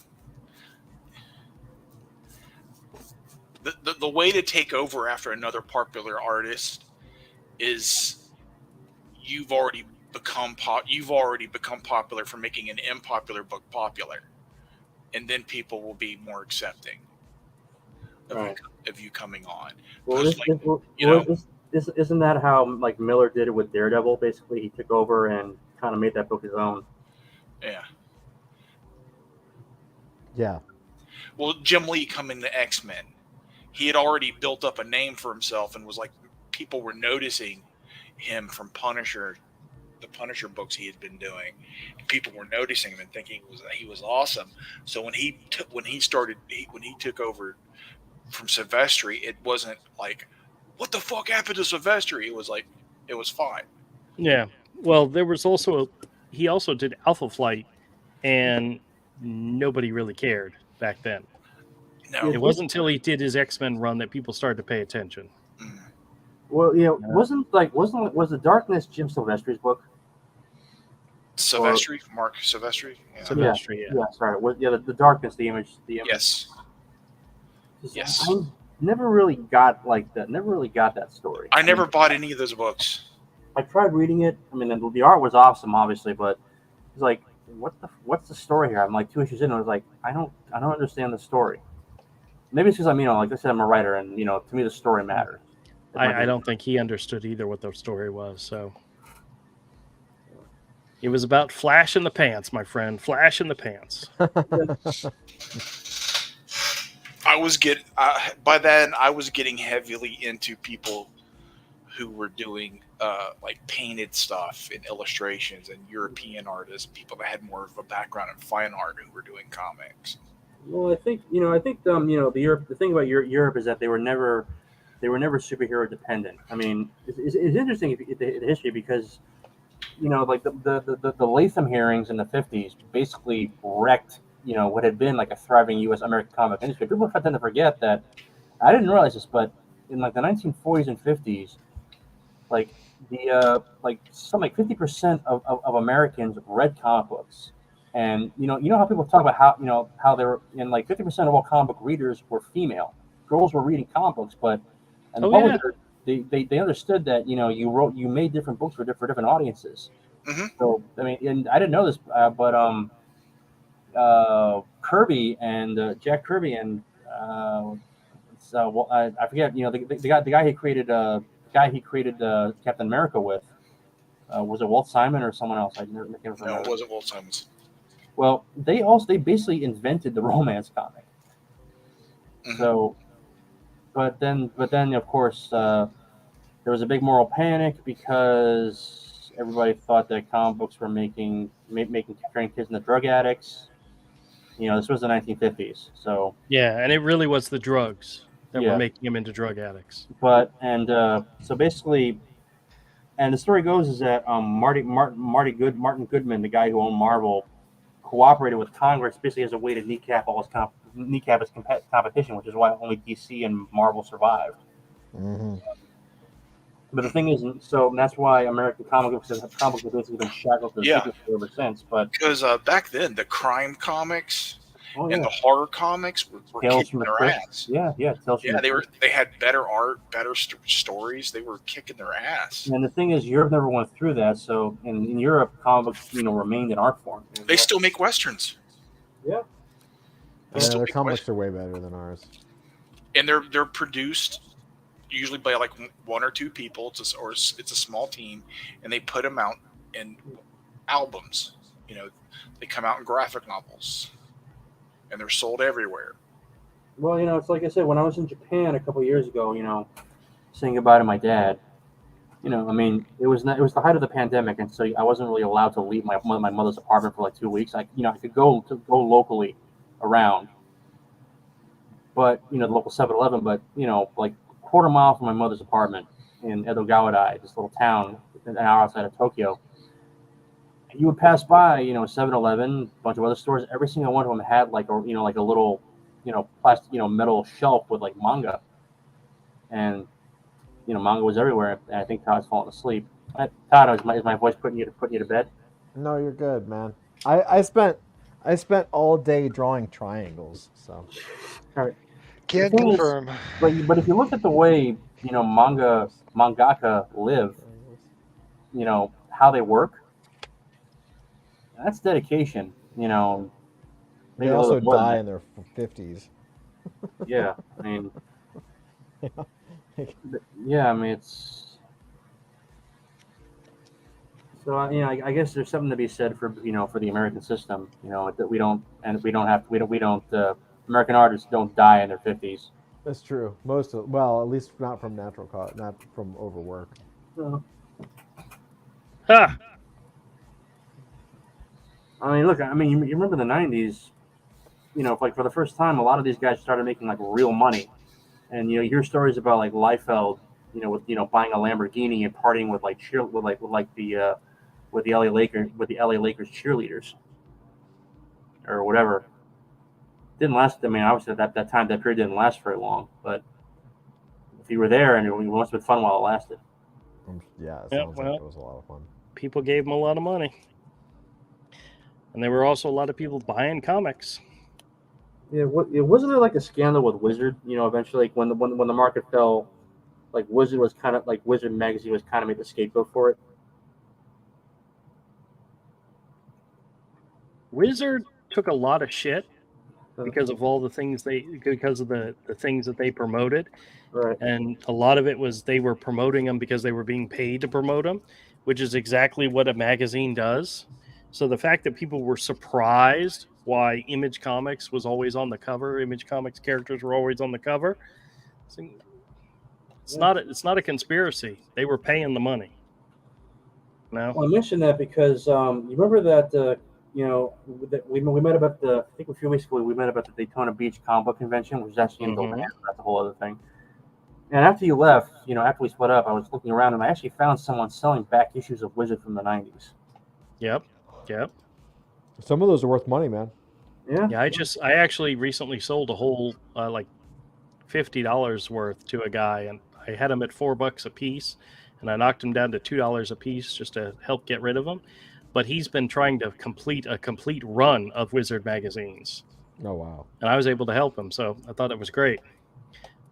The way to take over after another popular artist is you've already become popular for making an unpopular book popular, and then people will be more accepting of you coming on. Well, isn't that how like Miller did it with Daredevil? Basically, he took over and kind of made that book his own. Yeah. Yeah. Well, Jim Lee coming to X-Men, he had already built up a name for himself and was like, people were noticing him from Punisher, the Punisher books he had been doing. And people were noticing him and thinking he was awesome. So when he took over from Silvestri, it wasn't like, what the fuck happened to Silvestri? It was like, it was fine. Yeah. Well, there was also he also did Alpha Flight, and nobody really cared back then. No, it wasn't until he did his X-Men run that people started to pay attention. Well, was the Darkness Jim Silvestri's book? Silvestri, Mark Silvestri. Yeah. Silvestri, yeah. Yeah, sorry. The Darkness, the image. Yes. Yes. I never really got that. Never really got that story. I never bought any of those books. I tried reading it. I mean, the art was awesome, obviously, but it's like, what's the story here? I'm like 2 issues in, and I was like, I don't understand the story. Maybe it's because I'm, like I said, I'm a writer, and to me the story matters. I don't think he understood either what the story was. So it was about flash in the pants, my friend. Flash in the pants. By then I was getting heavily into people who were doing like painted stuff and illustrations and European artists, people that had more of a background in fine art who were doing comics. Well, I think the thing about Europe is that they were never superhero dependent. I mean, it's interesting the history because like the Latham hearings in the 50s basically wrecked what had been like a thriving U.S. American comic industry. People tend to forget that. I didn't realize this, but in like the 1940s and 50s, like the something like 50% of Americans read comic books. And how people talk about how they were in like 50% of all comic book readers were female. Girls were reading comic books, but they understood that you made different books for different audiences. Mm-hmm. So I mean, and I didn't know this, but Kirby and Jack Kirby and I forget the guy he created Captain America with was it Walt Simon or someone else? I never remember. No, it wasn't Walt Simon's. Well, they basically invented the romance comic. Mm-hmm. So, but then of course there was a big moral panic because everybody thought that comic books were making turning kids into drug addicts. This was the 1950s, so yeah, and it really was the drugs that were making them into drug addicts. But so basically, and the story goes is that Martin Goodman, the guy who owned Marvel, cooperated with Congress basically as a way to kneecap his competition, which is why only DC and Marvel survived. Mm-hmm. But the thing is, so that's why American comic books have basically been shackled to the secret ever since. But because back then the crime comics and the horror comics were kicking their ass. Yeah. They had better art, better stories. They were kicking their ass. And the thing is, Europe never went through that. So in Europe, comic books remained in art form. They still make westerns. Yeah. Their comics are way better than ours. And they're produced usually by like one or two people, it's a small team, and they put them out in albums. They come out in graphic novels, and they're sold everywhere. Well, it's like I said, when I was in Japan a couple of years ago, saying goodbye to my dad. I mean, it was the height of the pandemic, and so I wasn't really allowed to leave my mother's apartment for like 2 weeks. I could go locally around, but the local 7-Eleven, but like quarter mile from my mother's apartment, in Edogawadai, this little town an hour outside of Tokyo. And you would pass by, 7-Eleven, a bunch of other stores. Every single one of them had like a little, plastic, metal shelf with like manga, and manga was everywhere. And I think Todd's falling asleep. Todd, is my voice putting you to bed? No, you're good, man. I spent all day drawing triangles. So All right. Can The thing is, confirm. but if you look at the way mangaka live, how they work, that's dedication. They Maybe a also little bit more than die that. in their 50s. Yeah, I mean, yeah, I mean it's so I guess there's something to be said for for the American system. That we don't American artists don't die in their 50s. That's true. At least not from natural cause, not from overwork. Ha! I mean, look, you remember the 90s, like for the first time, a lot of these guys started making like real money. And you hear stories about like Liefeld, with buying a Lamborghini and partying with like with the LA Lakers cheerleaders or whatever. Didn't last. I mean, obviously at that time that period didn't last very long. But if you were there, and it must have been fun while it lasted. Yeah, it Yeah, sounds like it was a lot of fun. People gave them a lot of money, and there were also a lot of people buying comics. Yeah, wasn't there like a scandal with Wizard? Eventually, like when the market fell, like Wizard magazine was kind of made the scapegoat for it. Wizard took a lot of shit because of all the things because of the things that they promoted, Right. and a lot of it was they were promoting them because they were being paid to promote them, which is exactly what a magazine does. So the fact that people were surprised why Image Comics was always on the cover, Image Comics characters were always on the cover, it's not a conspiracy. They were paying the money. No. Well, I mentioned that because you remember that we met about I think a few weeks ago we met about the Daytona Beach Comic Book Convention, which is actually in Deland. That's a whole other thing. And after you left, after we split up, I was looking around and I actually found someone selling back issues of Wizard from the 90s. Yep. Some of those are worth money, man. Yeah. I actually recently sold a whole like $50 worth to a guy, and I had them at $4 a piece, and I knocked them down to $2 a piece just to help get rid of them. But he's been trying to complete a complete run of Wizard magazines. Oh wow! And I was able to help him, so I thought it was great.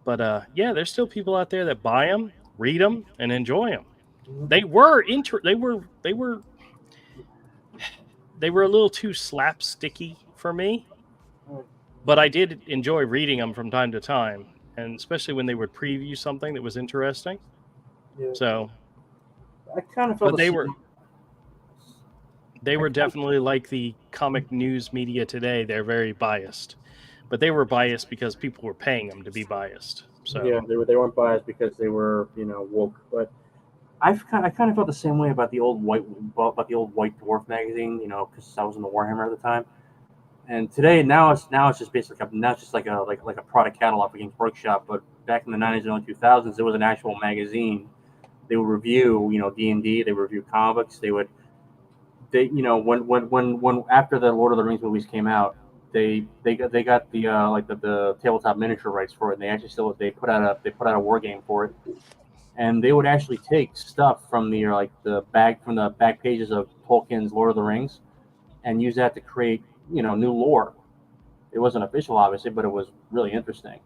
But yeah, there's still people out there that buy them, read them, and enjoy them. They were a little too slapsticky for me, but I did enjoy reading them from time to time, and especially when they would preview something that was interesting. Yeah. So I kind of felt but they were definitely like the comic news media today. They're very biased, but they were biased because people were paying them to be biased. So yeah, they weren't biased because they were woke. But I kind of felt the same way about the old White Dwarf magazine, because I was in the Warhammer at the time. And today, now it's just basically like a product catalog for Games Workshop. But back in the 90s and early 2000s, it was an actual magazine. They would review, D&D. They would review comics. When after the Lord of the Rings movies came out, they got the tabletop miniature rights for it. And they actually they put out a war game for it. And they would actually take stuff from the back pages of Tolkien's Lord of the Rings, and use that to create new lore. It wasn't official, obviously, but it was really interesting.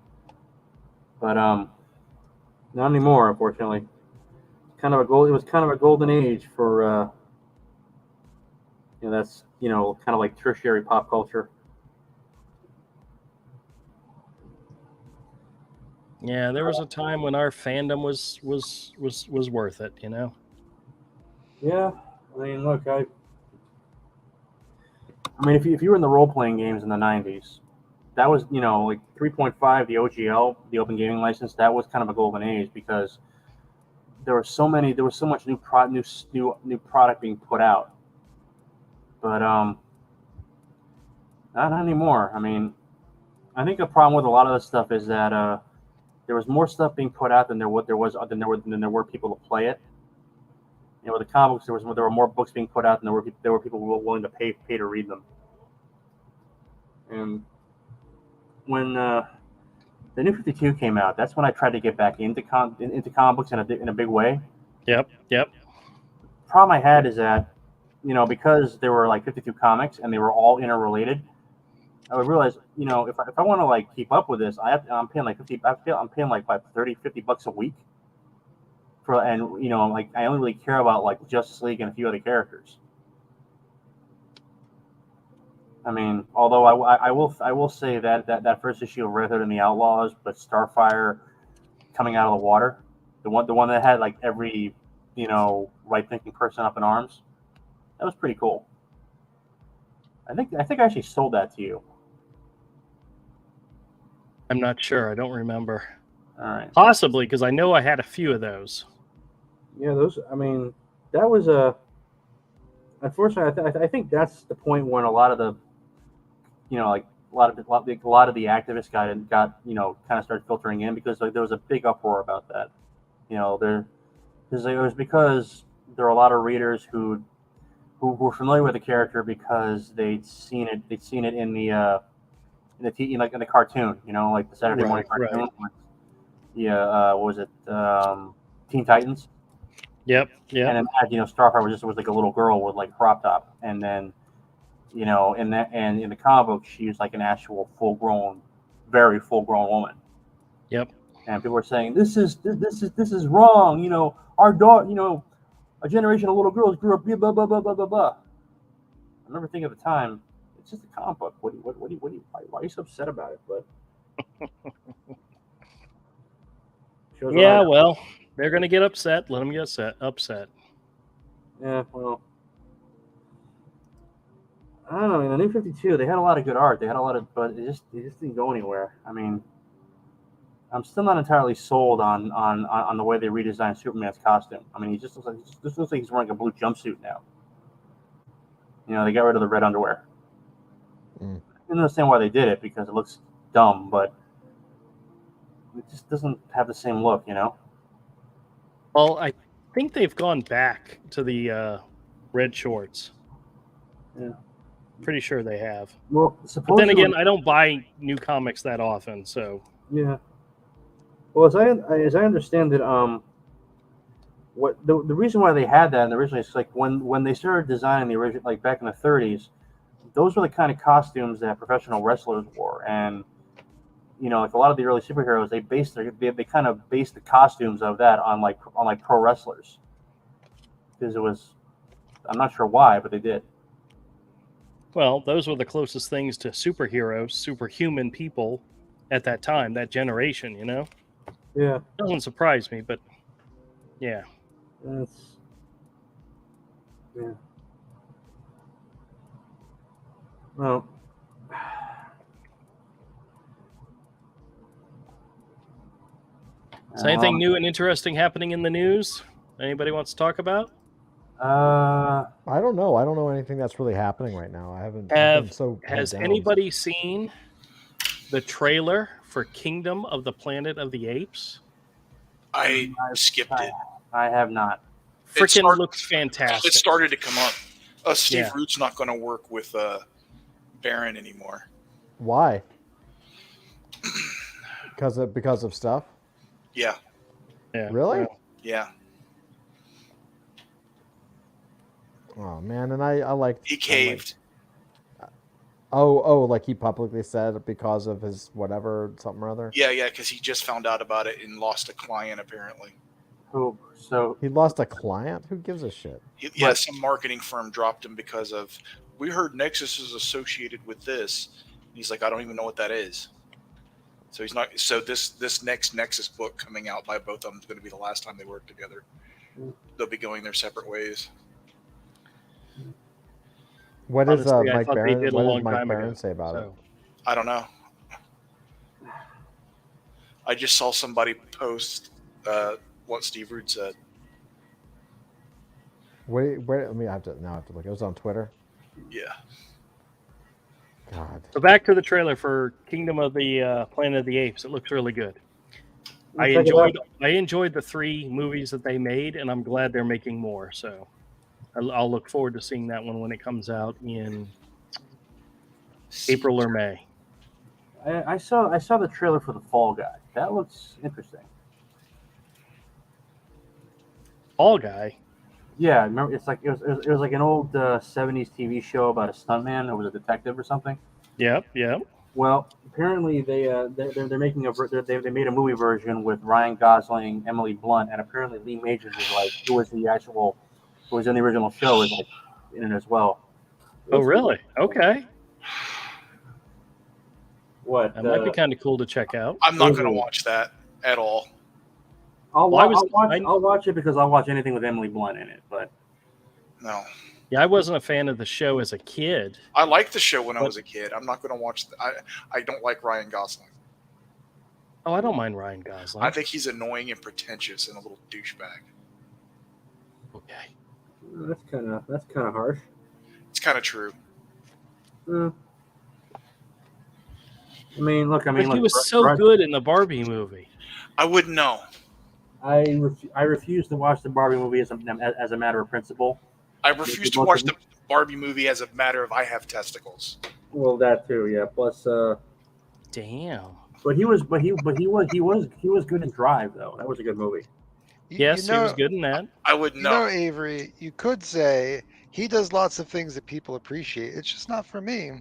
But not anymore, unfortunately. It was kind of a golden age for that's kind of like tertiary pop culture. Yeah, there was a time when our fandom was worth it, Yeah, I mean, look, if you were in the role-playing games in the 90s, that was, like 3.5, the OGL, the Open Gaming License, that was kind of a golden age because there was so much new product being put out. But not anymore. I mean, I think the problem with a lot of this stuff is that there was more stuff being put out than there were people to play it. You know, with the comics, there were more books being put out than there were people who were willing to pay to read them. And when the New 52 came out, that's when I tried to get back into comic books in a big way. Yep. The problem I had is that, you know, because there were like 52 comics and they were all interrelated, I would realize, you know, if I want to like keep up with this, I'm paying like $30-50 a week for, and you know, like I only really care about like Justice League and a few other characters. I mean, although I will say that first issue of Red Hood and the Outlaws, but Starfire coming out of the water, the one that had like every, you know, right-thinking person up in arms, that was pretty cool. I think I actually sold that to you. I'm not sure. I don't remember. All right. Possibly, because I know I had a few of those. Yeah, those. I mean, that was a. Unfortunately, I think that's the point when a lot of the, you know, like a lot of the activists got you know, kind of started filtering in, because like there was a big uproar about that. You know, it was because there are a lot of readers who were familiar with the character because they'd seen it in the in the cartoon, you know, like the Saturday morning cartoon. Right. Yeah, what was it? Teen Titans. Yep. And then you know, Starfire was like a little girl with like crop top, and then, you know, in the comic book, she was like an actual very full grown woman. Yep. And people were saying this is wrong. You know, our daughter, you know, a generation of little girls grew up blah blah blah blah blah blah. I remember thinking at the time, it's just a comic book. Why are you so upset about it? But yeah, well, they're gonna get upset. Let them get upset. Yeah, well, I don't know. In the New 52, they had a lot of good art. They had a lot of, but it just didn't go anywhere. I mean, I'm still not entirely sold on the way they redesigned Superman's costume. I mean, he just looks like he's wearing a blue jumpsuit now. You know, they got rid of the red underwear. I don't understand why they did it, because it looks dumb, but it just doesn't have the same look, you know? Well, I think they've gone back to the red shorts. Yeah. Pretty sure they have. Well, but then again, I don't buy new comics that often, so. Yeah. Well, as I understand it, what the reason why they had that originally is like when they started designing the original, like back in the 30s, those were the kind of costumes that professional wrestlers wore, and you know, like a lot of the early superheroes, they kind of based the costumes of that on pro wrestlers, because it was, I'm not sure why, but they did. Well, those were the closest things to superheroes, superhuman people at that time, that generation, you know? Yeah. Doesn't surprise me, but yeah. Yeah. Well, is anything new and interesting happening in the news? Anybody wants to talk about? I don't know. I don't know anything that's really happening right now. I haven't. Has anybody seen the trailer for Kingdom of the Planet of the Apes? I skipped it. I have not. Freaking looks fantastic. It started to come up. Steve Root's not going to work with Baron anymore. Why? Because of stuff? Yeah. Really? Yeah. Oh man, and I liked. He caved. Like he publicly said because of his whatever, something or other. Yeah, because he just found out about it and lost a client apparently. So he lost a client? Who gives a shit? Some marketing firm dropped him because of, we heard Nexus is associated with this. And he's like, I don't even know what that is. So he's not. So this next Nexus book coming out by both of them is going to be the last time they work together. They'll be going their separate ways. What does Mike Barron say about it? I don't know. I just saw somebody post what Steve Root said. Wait, let me have to look. It was on Twitter. Yeah. God. So back to the trailer for Kingdom of the Planet of the Apes. It looks really good. I Check it out. enjoyed the 3 movies that they made, and I'm glad they're making more. So I'll look forward to seeing that one when it comes out in April or May. I saw the trailer for the Fall Guy. That looks interesting. Fall Guy. Yeah, remember it was like an old '70s TV show about a stuntman who was a detective or something. Yep. Well, apparently they're making they made a movie version with Ryan Gosling, Emily Blunt, and apparently Lee Majors is like who was in the original show is like in it as well. Oh, really? Okay. What? That might be kind of cool to check out. I'm not going to watch that at all. I'll Well, I'll watch it because I'll watch anything with Emily Blunt in it. But No. Yeah, I wasn't a fan of the show as a kid. I liked the show when I was a kid. I'm not going to watch. I don't like Ryan Gosling. Oh, I don't mind Ryan Gosling. I think he's annoying and pretentious and a little douchebag. Okay. that's kind of harsh. It's kind of true. I mean, look. But he was so good in the Barbie movie. I wouldn't know. I refuse to watch the Barbie movie as a matter of principle. I refuse to watch the Barbie movie as a matter of I have testicles. Well, that too, yeah. Plus, Damn. but he was good in Drive though. That was a good movie. Yes, he was good in that. I wouldn't You know, know. Avery, you could say he does lots of things that people appreciate. It's just not for me.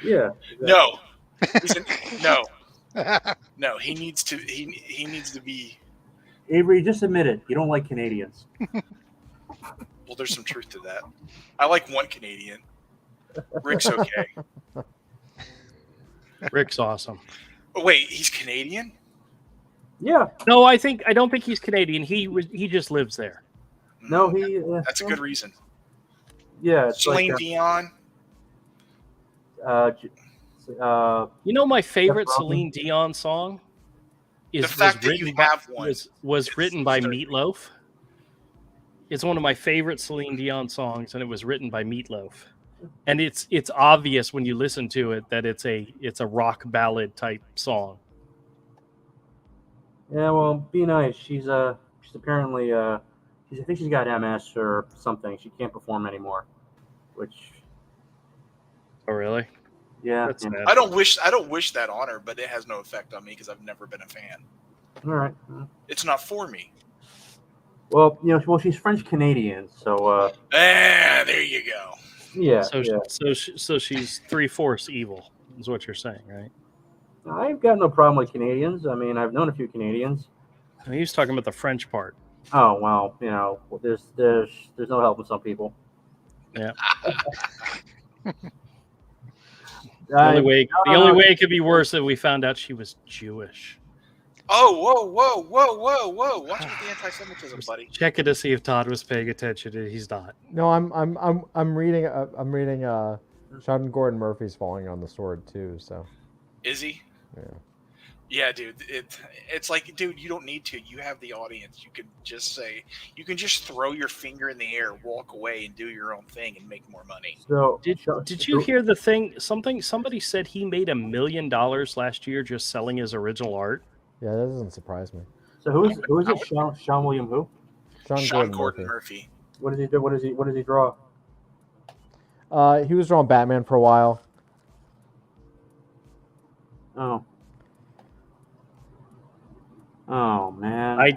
Yeah. No. No. No. He needs to. He needs to be. Avery, just admit it. You don't like Canadians. Well, there's some truth to that. I like one Canadian. Rick's okay. Rick's awesome. Oh, wait, he's Canadian? Yeah. No, I don't think he's Canadian. He just lives there. No, he. That's a good reason. Yeah. It's Celine like, Dion. You know, my favorite Jeff Robin? Celine Dion song The fact that you have one was written by disturbing. Meatloaf. It's one of my favorite Celine Dion songs, and it was written by Meatloaf. And it's obvious when you listen to it that it's a rock ballad type song. Yeah. Well, be nice. She's apparently I think she's got MS or something. She can't perform anymore. Which. Oh, really? Yeah. That's yeah. sad. I don't wish that on her, but it has no effect on me because I've never been a fan. All right. It's not for me. Well, she's French Canadian, so. There you go. Yeah. So yeah. so she's 3/4 evil, is what you're saying, right? I've got no problem with Canadians. I mean, I've known a few Canadians. And he was talking about the French part. Oh well, there's no help with some people. Yeah. I- The only way it could be worse if we found out she was Jewish. Oh, whoa! Watch out with the anti-Semitism, buddy. Check it to see if Todd was paying attention. He's not. No, I'm reading Sean Gordon Murphy's Falling on the Sword too. So Is he? yeah. Yeah, dude. It's like, dude, you don't need to. You have the audience. You can just throw your finger in the air, walk away, and do your own thing and make more money. So Did you hear the thing? Somebody said he made $1 million last year just selling his original art. Yeah, that doesn't surprise me. So who is it? Sean William who? Sean Gordon Murphy. What does he do? What does he draw? He was drawing Batman for a while. Oh man. I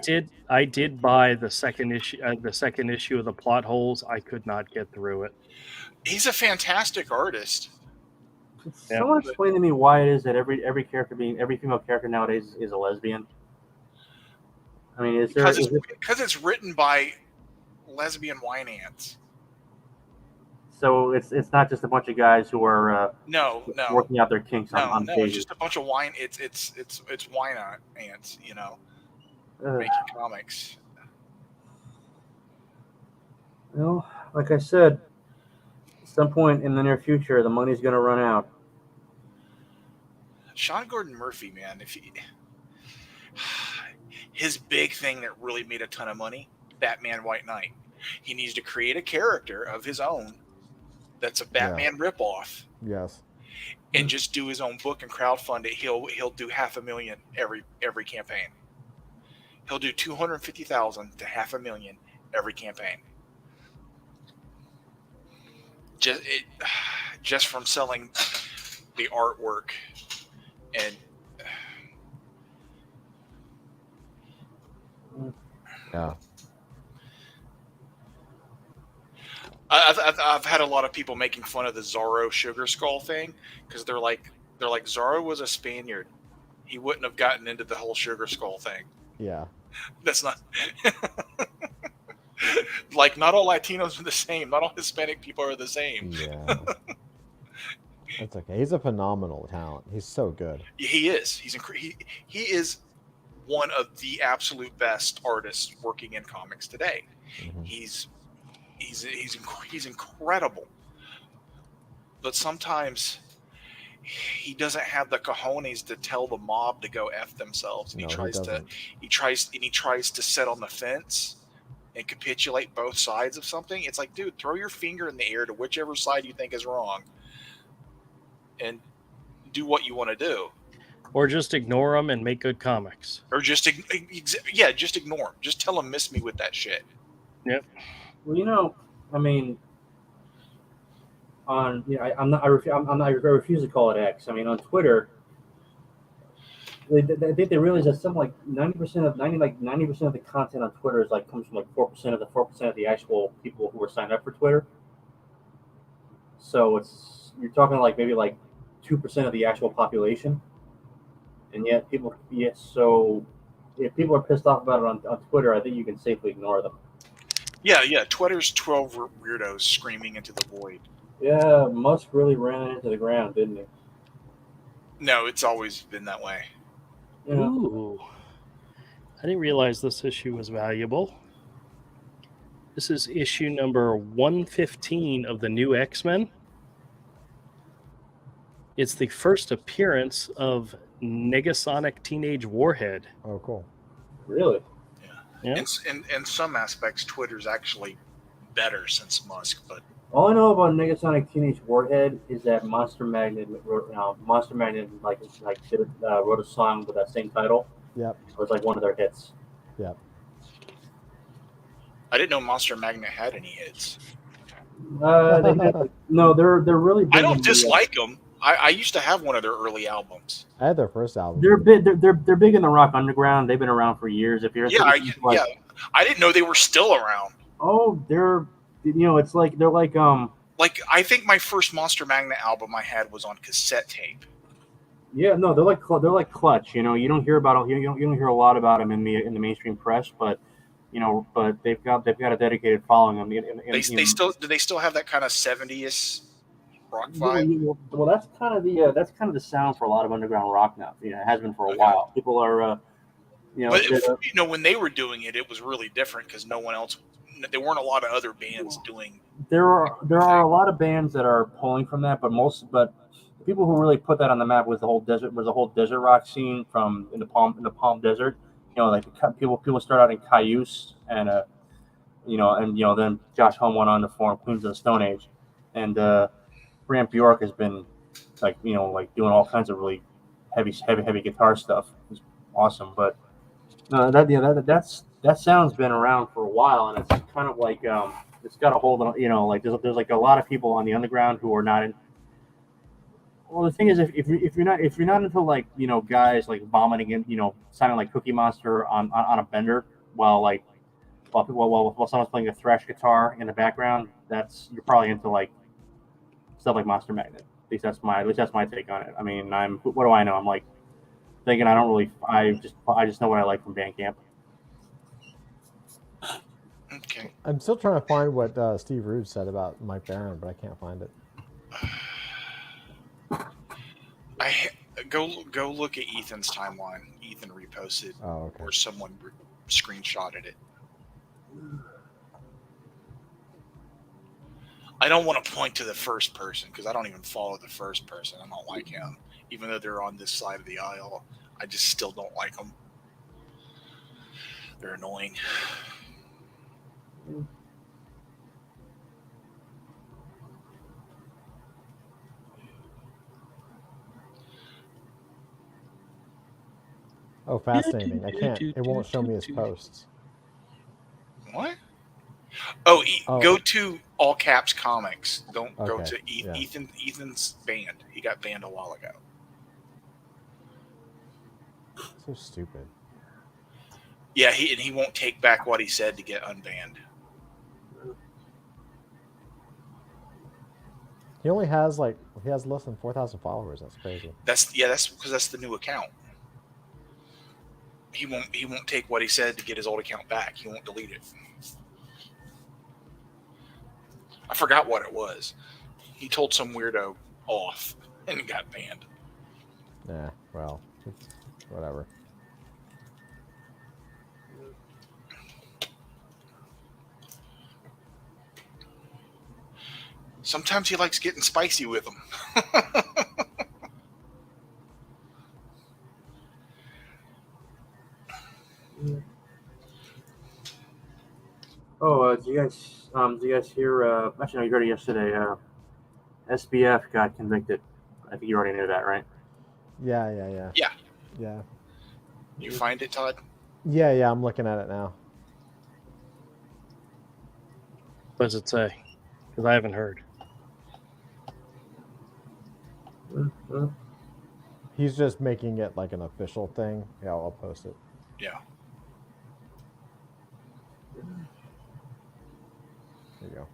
did buy the second issue of the Plot Holes. I could not get through it. He's a fantastic artist. Someone explain to me why it is that every female character nowadays is a lesbian. I mean, Because it's written by lesbian wine ants. So it's not just a bunch of guys who are No. working out their kinks on No, it's pages. just a bunch of wine. It's wine ants, making comics. Well, like I said, at some point in the near future, the money's going to run out. Sean Gordon Murphy, man, his big thing that really made a ton of money, Batman White Knight. He needs to create a character of his own that's a Batman ripoff. Yes. And just do his own book and crowdfund it. He'll do $500,000 every campaign. He'll do 250,000 to $500,000 every campaign. Just from selling the artwork. And Yeah. I've had a lot of people making fun of the Zorro Sugar Skull thing because they're like Zorro was a Spaniard. He wouldn't have gotten into the whole Sugar Skull thing. Yeah. That's not like, not all Latinos are the same. Not all Hispanic people are the same. Yeah. That's okay. He's a phenomenal talent. He's so good. He is. He is one of the absolute best artists working in comics today. Mhm. He's incredible. But sometimes he doesn't have the cojones to tell the mob to go F themselves. And No, he doesn't. tries to sit on the fence and capitulate both sides of something. It's like, dude, throw your finger in the air to whichever side you think is wrong and do what you want to do. Or just ignore them and make good comics. Or just ignore them. Just tell them, miss me with that shit. Yep. Well, I mean, I refuse to call it X. I mean, on Twitter, I think they realize that something like 90% of the content on Twitter is comes from 4% of the actual people who are signed up for Twitter. So you're talking maybe 2% of the actual population, and yet so if people are pissed off about it on Twitter, I think you can safely ignore them. Yeah. Twitter's 12 weirdos screaming into the void. Yeah, Musk really ran it into the ground, didn't he? No, it's always been that way. Yeah. Ooh. I didn't realize this issue was valuable. This is issue number 115 of the new X-Men. It's the first appearance of Negasonic Teenage Warhead. Oh, cool. Really? Yeah. In some aspects, Twitter's actually better since Musk, but All I know about Negasonic Teenage Warhead is that Monster Magnet wrote a song with that same title. Yep. It was one of their hits. Yep. I didn't know Monster Magnet had any hits. No, they're really big. I don't dislike them. I used to have one of their early albums. I had their first album. They're big. They're big in the rock underground. They've been around for years. If you're I didn't know they were still around. Oh, they're it's they're like I think my first Monster Magnet album I had was on cassette tape. Yeah, no, they're like Clutch. You don't hear about you don't hear a lot about them in the mainstream press, but they've got a dedicated following. Do they still have that kind of 70s rock vibe? Well, that's kind of the sound for a lot of underground rock now. It has been for a while. People are, But when they were doing it, it was really different because no one else. There weren't a lot of other bands doing. There are a lot of bands that are pulling from that, but the people who really put that on the map was the whole desert rock scene in the Palm Desert. People start out in Cayuse and then Josh Homme went on to form Queens of the Stone Age, and Grant Bjork has been doing all kinds of really heavy guitar stuff. It's awesome, but that sound's been around for a while, and it's kind of it's got a hold on there's a lot of people on the underground who are not in. Well, the thing is, if you're not into guys vomiting and sounding like Cookie Monster on a bender while someone's playing a thrash guitar in the background, you're probably into stuff like Monster Magnet. At least that's my take on it. I mean, what do I know? I'm thinking I just know what I like from Bandcamp. Okay. I'm still trying to find what Steve Rude said about Mike Barron, but I can't find it. Go look at Ethan's timeline. Ethan reposted, or someone screenshotted it. I don't want to point to the first person because I don't even follow the first person. I don't like him, even though they're on this side of the aisle. I just still don't like them. They're annoying. Oh, fascinating. I can't. It won't show me his posts. What? Oh, Oh. Go to all caps comics. Don't go Okay, to yeah. Ethan's banned. He got banned a while ago. So stupid. Yeah, he won't take back what he said to get unbanned. He only has less than 4,000 followers. That's crazy. That's because that's the new account. He won't take what he said to get his old account back. He won't delete it. I forgot what it was. He told some weirdo off and got banned. Yeah, well, whatever. Sometimes he likes getting spicy with them. Oh, did you guys hear? Actually, no, you heard it yesterday. SBF got convicted. I think you already knew that, right? Yeah. Yeah. You find it, Todd? Yeah. I'm looking at it now. What does it say? Because I haven't heard. He's just making it like an official thing. Yeah, I'll post it. Yeah. There you go.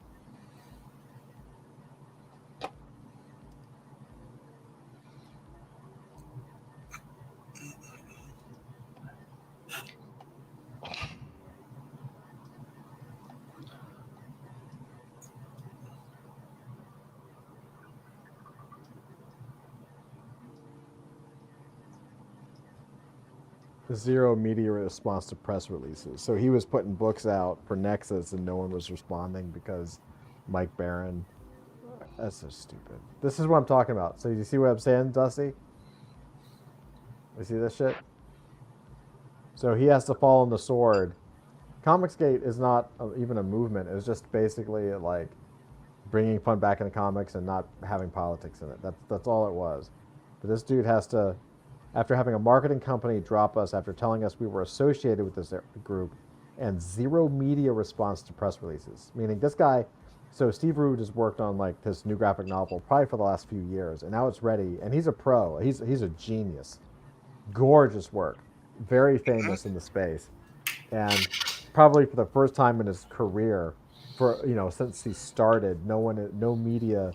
Zero media response to press releases. So he was putting books out for Nexus and no one was responding because Mike Barron. That's so stupid. This is what I'm talking about. So you see what I'm saying, Dusty? You see this shit? So he has to fall on the sword. Comicsgate is not even a movement. It's just basically like bringing fun back into comics and not having politics in it. That's all it was. But this dude has to, after having a marketing company drop us after telling us we were associated with this group, and zero media response to press releases. Meaning this guy, so Steve Rude has worked on like this new graphic novel probably for the last few years, and now it's ready. And he's a pro. He's a genius. Gorgeous work. Very famous in the space, and probably for the first time in his career, since he started, no media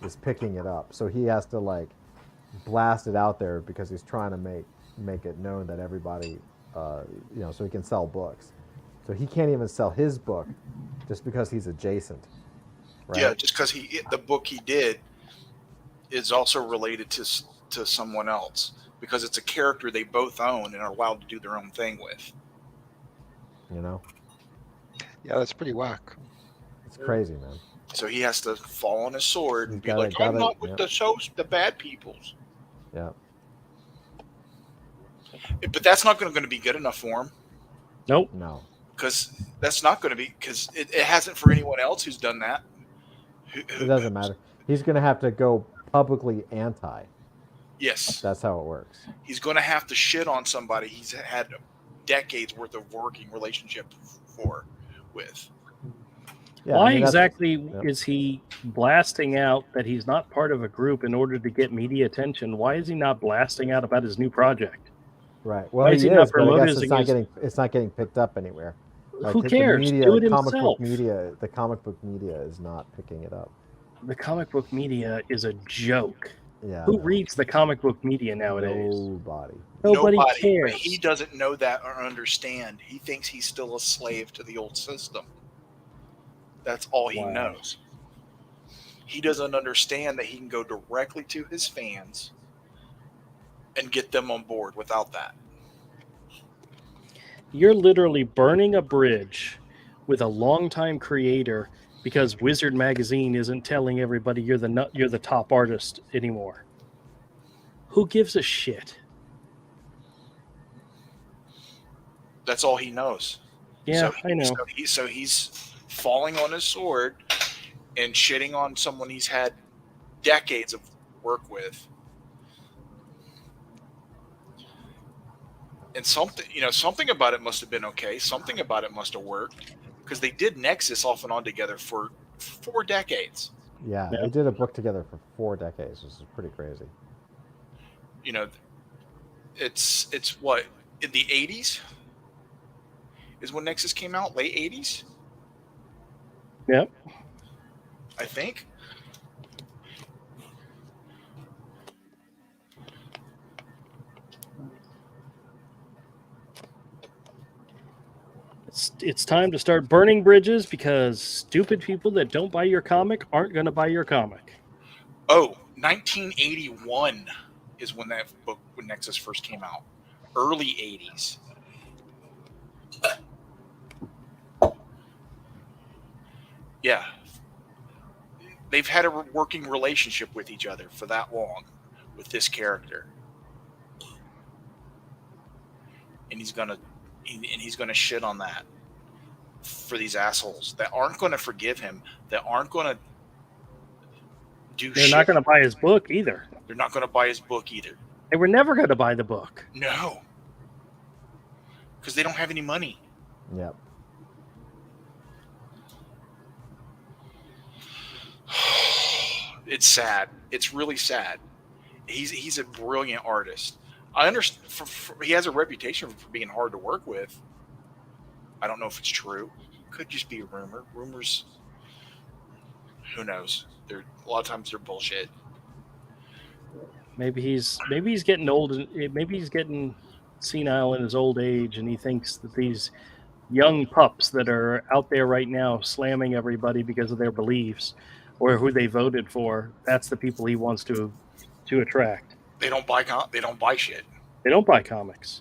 is picking it up. So he has to like blast it out there because he's trying to make it known that everybody, so he can sell books. So he can't even sell his book just because he's adjacent. Right? Yeah, just because the book he did is also related to someone else because it's a character they both own and are allowed to do their own thing with. Yeah, that's pretty whack. It's crazy, man. So he has to fall on his sword and be like, I'm not with the bad peoples. Yeah. But that's not going to be good enough for him. Nope. No. Because that's not going to be, because it hasn't for anyone else who's done that. It doesn't matter. He's going to have to go publicly anti. Yes. That's how it works. He's going to have to shit on somebody he's had decades worth of working relationship with. Yeah, why exactly is he blasting out that he's not part of a group in order to get media attention? Why is he not blasting out about his new project? Right. Well, he is, but I guess it's not getting picked up anywhere. Like, who cares? Do it himself. The comic book media is not picking it up. The comic book media is a joke. Yeah. Who reads the comic book media nowadays? Nobody cares. But he doesn't know that or understand. He thinks he's still a slave to the old system. That's all he knows. He doesn't understand that he can go directly to his fans and get them on board without that. You're literally burning a bridge with a longtime creator because Wizard Magazine isn't telling everybody you're the top artist anymore. Who gives a shit? That's all he knows. Yeah, I know. So he's falling on his sword and shitting on someone he's had decades of work with. And something about it must have been okay. Something about it must have worked, because they did Nexus off and on together for 4 decades. Yeah, Yeah. they did a book together for 4 decades, which is pretty crazy. You know, it's what, in the 80s is when Nexus came out, late 80s, Yep. I think. It's time to start burning bridges because stupid people that don't buy your comic aren't going to buy your comic. Oh, 1981 is when when Nexus first came out. Early 80s. Yeah. They've had a working relationship with each other for that long with this character. And he's gonna shit on that for these assholes that aren't gonna forgive him, that aren't gonna do They're shit. not going to buy his book either. They're not gonna buy his book either. They were never going to buy the book. No. Because they don't have any money. Yep. It's sad. It's really sad. He's a brilliant artist. I understand. He has a reputation for being hard to work with. I don't know if it's true. Could just be a rumor. Rumors. Who knows? A lot of times they're bullshit. Maybe he's getting old. Maybe he's getting senile in his old age, and he thinks that these young pups that are out there right now slamming everybody because of their beliefs or who they voted for, that's the people he wants to attract. They don't buy shit. They don't buy comics.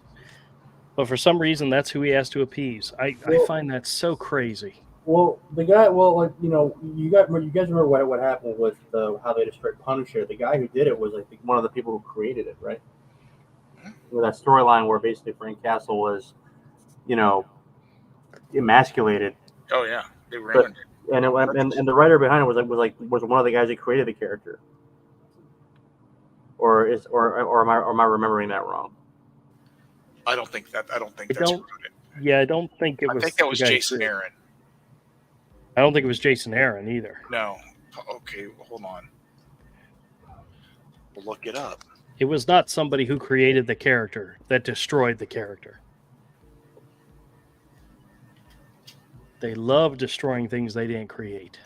But for some reason, that's who he has to appease. I find that so crazy. Well, the guy, like, you guys remember what happened with how they destroyed Punisher? The guy who did it was, I think, one of the people who created it, right? With that storyline where basically Frank Castle was, emasculated. Oh yeah, they ruined it. And the writer behind it was one of the guys that created the character. Or am I remembering that wrong? I don't think that's right. Yeah, I don't think it was. I think that was Jason Aaron. I don't think it was Jason Aaron either. No. Okay, hold on. We'll look it up. It was not somebody who created the character that destroyed the character. They love destroying things they didn't create.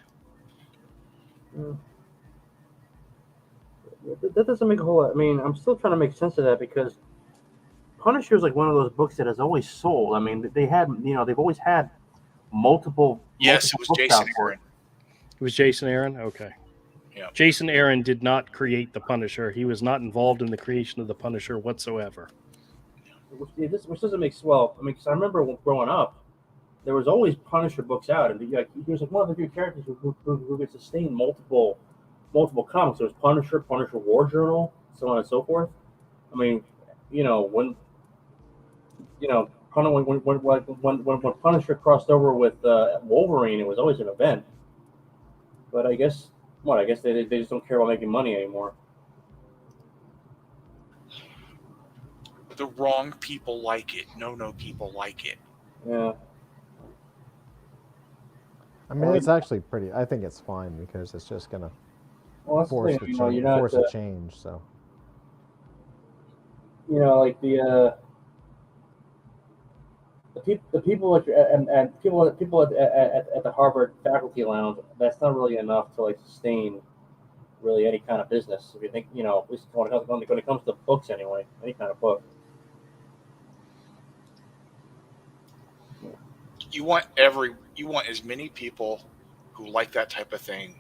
That doesn't make a whole lot. I mean, I'm still trying to make sense of that because Punisher is like one of those books that has always sold. I mean, they've always had multiple. Yes, it was Jason Aaron. It was Jason Aaron? Okay. Yeah. Jason Aaron did not create the Punisher. He was not involved in the creation of the Punisher whatsoever. Which doesn't make well. I mean, because I remember growing up, there was always Punisher books out, and he was like one of the few characters who could sustain multiple comics. There was Punisher War Journal, so on and so forth. I mean, when Punisher crossed over with Wolverine, it was always an event. But I guess they just don't care about making money anymore. The wrong people like it. No people like it. Yeah. I mean, it's actually pretty. I think it's fine because it's just gonna force a change. So. Like the people at the Harvard faculty lounge, that's not really enough to sustain really any kind of business. If you think, at least when it comes to books anyway, any kind of book. You want as many people who like that type of thing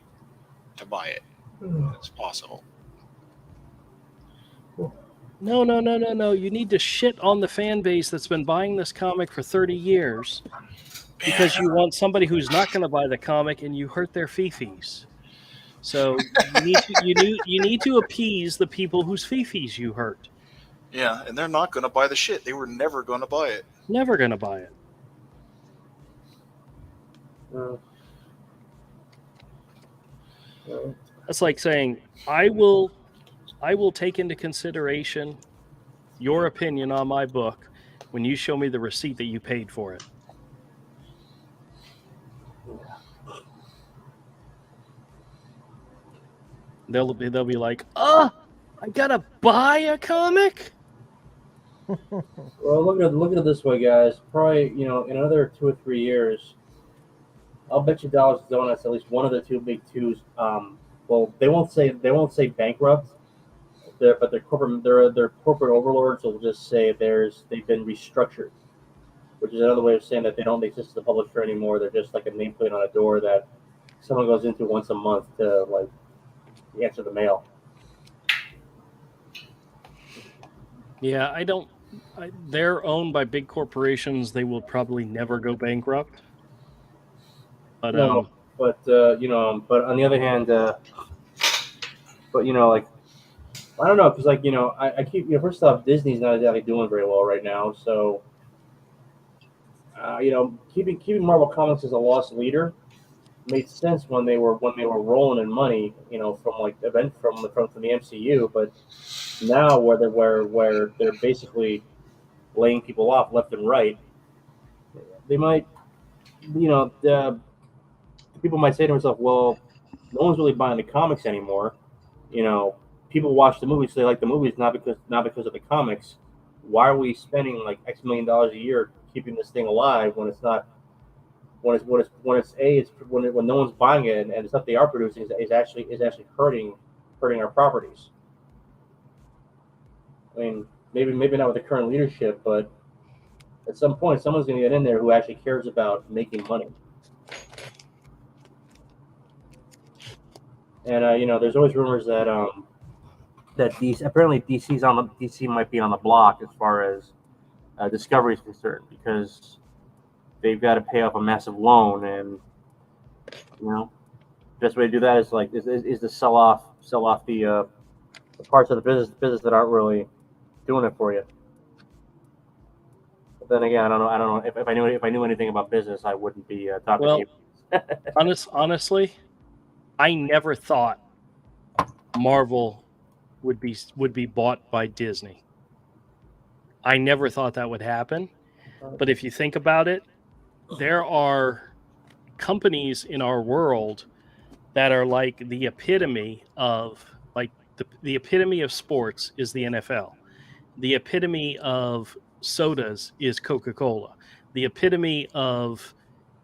to buy it as possible. No. You need to shit on the fan base that's been buying this comic for 30 years because you want somebody who's not going to buy the comic and you hurt their fifis. So you need to appease the people whose fifis you hurt. Yeah, and they're not going to buy the shit. They were never going to buy it. Never going to buy it. That's like saying, I will take into consideration your opinion on my book, when you show me the receipt that you paid for it. They'll be like, I gotta buy a comic. Well, look at it this way, guys. Probably, in another 2 or 3 years, I'll bet you dollars to donuts at least one of the two big twos. Well, they won't say bankrupt, but their corporate overlords will just say they've been restructured, which is another way of saying that they don't exist as a publisher anymore. They're just like a nameplate on a door that someone goes into once a month to like answer the mail. Yeah, they're owned by big corporations. They will probably never go bankrupt. But no, but on the other hand, like I don't know, because I keep first off, Disney's not exactly doing very well right now, so keeping Marvel Comics as a loss leader made sense when they were rolling in money, from like from the MCU, but now where they're basically laying people off left and right, they might, the people might say to themselves, well, no one's really buying the comics anymore. People watch the movies, so they like the movies not because of the comics. Why are we spending like X million dollars a year keeping this thing alive when it's not? When no one's buying it, and the stuff they are producing is actually hurting our properties. I mean, maybe not with the current leadership, but at some point, someone's going to get in there who actually cares about making money. And there's always rumors that apparently DC might be on the block as far as Discovery is concerned, because they've got to pay off a massive loan, and the best way to do that is to sell off the parts of the business that aren't really doing it for you. But then again, I don't know if I knew anything about business, I wouldn't be talking to you. Honestly, I never thought Marvel would be bought by Disney. I never thought that would happen. But if you think about it, there are companies in our world that are like the epitome of the epitome of sports is the NFL. The epitome of sodas is Coca-Cola. The epitome of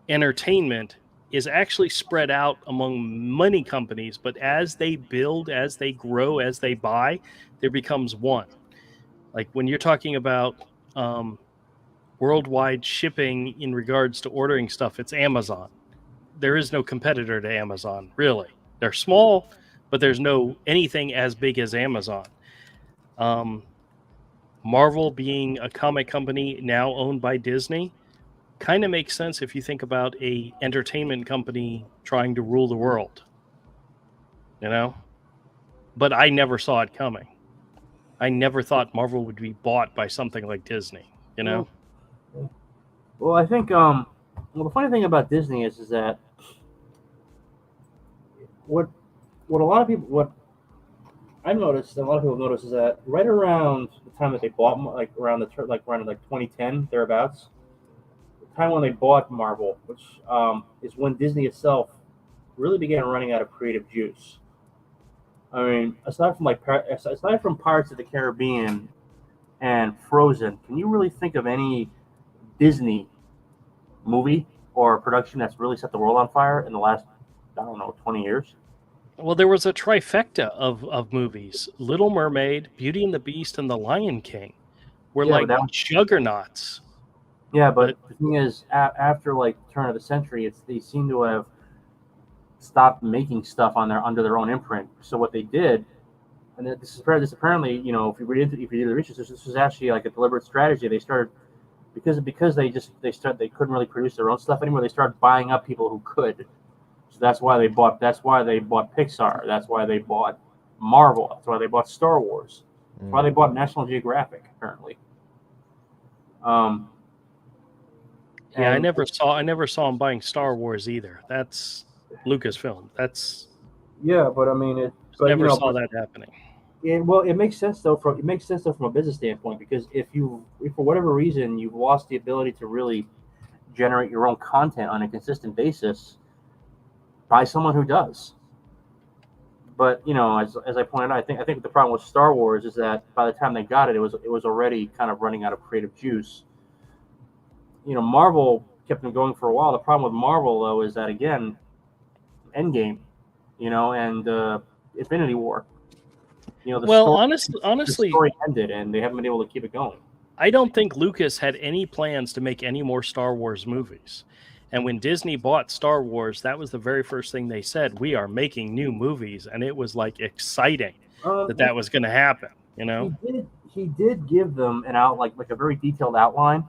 entertainment is actually spread out among many companies, but as they build, as they grow, as they buy, there becomes one. Like when you're talking about worldwide shipping in regards to ordering stuff, it's Amazon. There is no competitor to Amazon, really. They're small, but there's no anything as big as Amazon. Marvel being a comic company now owned by Disney kind of makes sense if you think about a entertainment company trying to rule the world. But I never saw it coming. I never thought Marvel would be bought by something like Disney, Well, I think the funny thing about Disney is that what I've noticed, and a lot of people have noticed, is that right around the time that they bought, around 2010 thereabouts, the time when they bought Marvel, which is when Disney itself really began running out of creative juice. I mean, aside from Pirates of the Caribbean and Frozen, can you really think of any Disney movie or production that's really set the world on fire in the last, 20 years? Well, there was a trifecta of movies: Little Mermaid, Beauty and the Beast, and The Lion King were juggernauts. Yeah, but the thing is, after turn of the century, they seem to have stopped making stuff under their own imprint. So what they did, and this apparently, if you read the research, this was actually like a deliberate strategy. They started because they couldn't really produce their own stuff anymore. They started buying up people who could. So that's why they bought Pixar. That's why they bought Marvel. That's why they bought Star Wars. That's why they bought National Geographic, apparently. Yeah, I never saw them buying Star Wars either. That's Lucasfilm. That's but I mean, never saw that happening. It makes sense though. From a business standpoint, because if for whatever reason you've lost the ability to really generate your own content on a consistent basis, buy someone who does. But as I pointed out, I think the problem with Star Wars is that by the time they got it, it was already kind of running out of creative juice. Marvel kept them going for a while. The problem with Marvel though is that again, Endgame, and Infinity War. The story ended, and they haven't been able to keep it going. I don't think Lucas had any plans to make any more Star Wars movies. And when Disney bought Star Wars, that was the very first thing they said, we are making new movies. And it was like exciting that was going to happen, He did give them an like a very detailed outline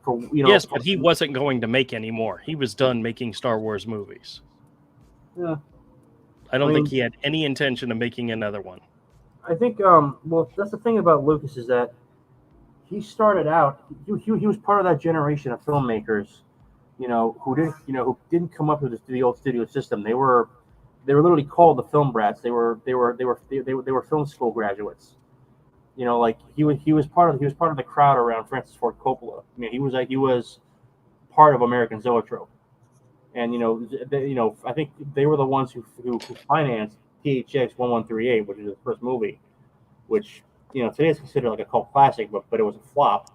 for, Yes, but he wasn't going to make any more. He was done making Star Wars movies. Yeah. I don't think he had any intention of making another one. I think, that's the thing about Lucas is that he started out, he was part of that generation of filmmakers, who didn't come up with the old studio system. They were literally called the film brats. They were film school graduates. Like he was part of the crowd around Francis Ford Coppola. I mean, he was part of American Zoetrope, and I think they were the ones who financed THX 1138, which is his first movie, which today is considered like a cult classic, but it was a flop.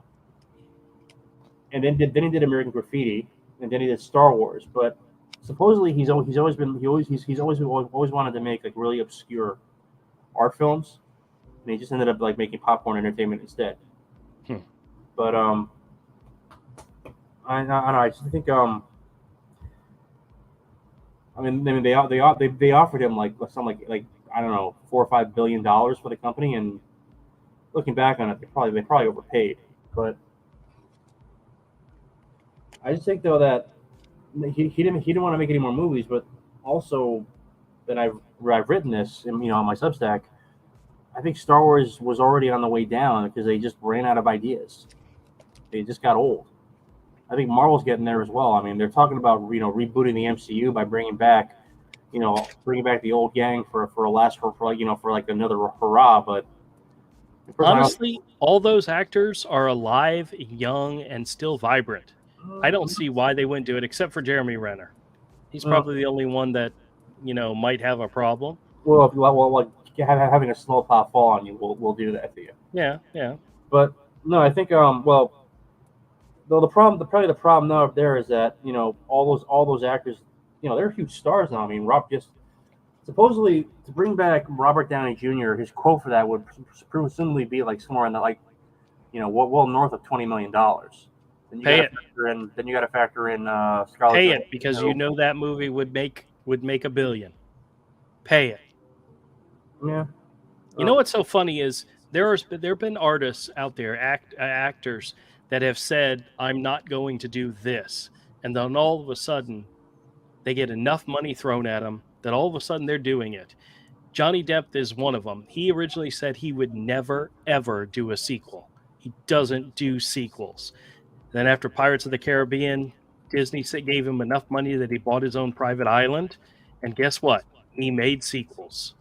And then he did American Graffiti, and then he did Star Wars. But supposedly he's always wanted to make like really obscure art films, and he just ended up like making popcorn entertainment instead. But I don't know. I just think they offered him like I don't know, $4 or $5 billion for the company, and looking back on it, they probably overpaid. But I just think though that he didn't want to make any more movies, but also that I've written this, on my Substack. I think Star Wars was already on the way down because they just ran out of ideas. They just got old. I think Marvel's getting there as well. I mean, they're talking about rebooting the MCU by bringing back the old gang for another hurrah. But honestly, all those actors are alive, young, and still vibrant. I don't see why they wouldn't do it, except for Jeremy Renner. He's probably the only one that might have a problem. Well, having a snowplow fall on you will do that to you. Yeah. But no, I think though the problem now up there is that all those actors, they're huge stars now. I mean, Rob just supposedly to bring back Robert Downey Jr. His quote for that would presumably be like somewhere in the well north of $20 million. Then you got to factor in Scarlett. Pay it, because that movie would make $1 billion. Pay it. Yeah. You know what's so funny is there have been artists out there, actors that have said, I'm not going to do this. And then all of a sudden, they get enough money thrown at them that all of a sudden they're doing it. Johnny Depp is one of them. He originally said he would never, ever do a sequel. He doesn't do sequels. Then after Pirates of the Caribbean, Disney gave him enough money that he bought his own private island. And guess what? He made sequels.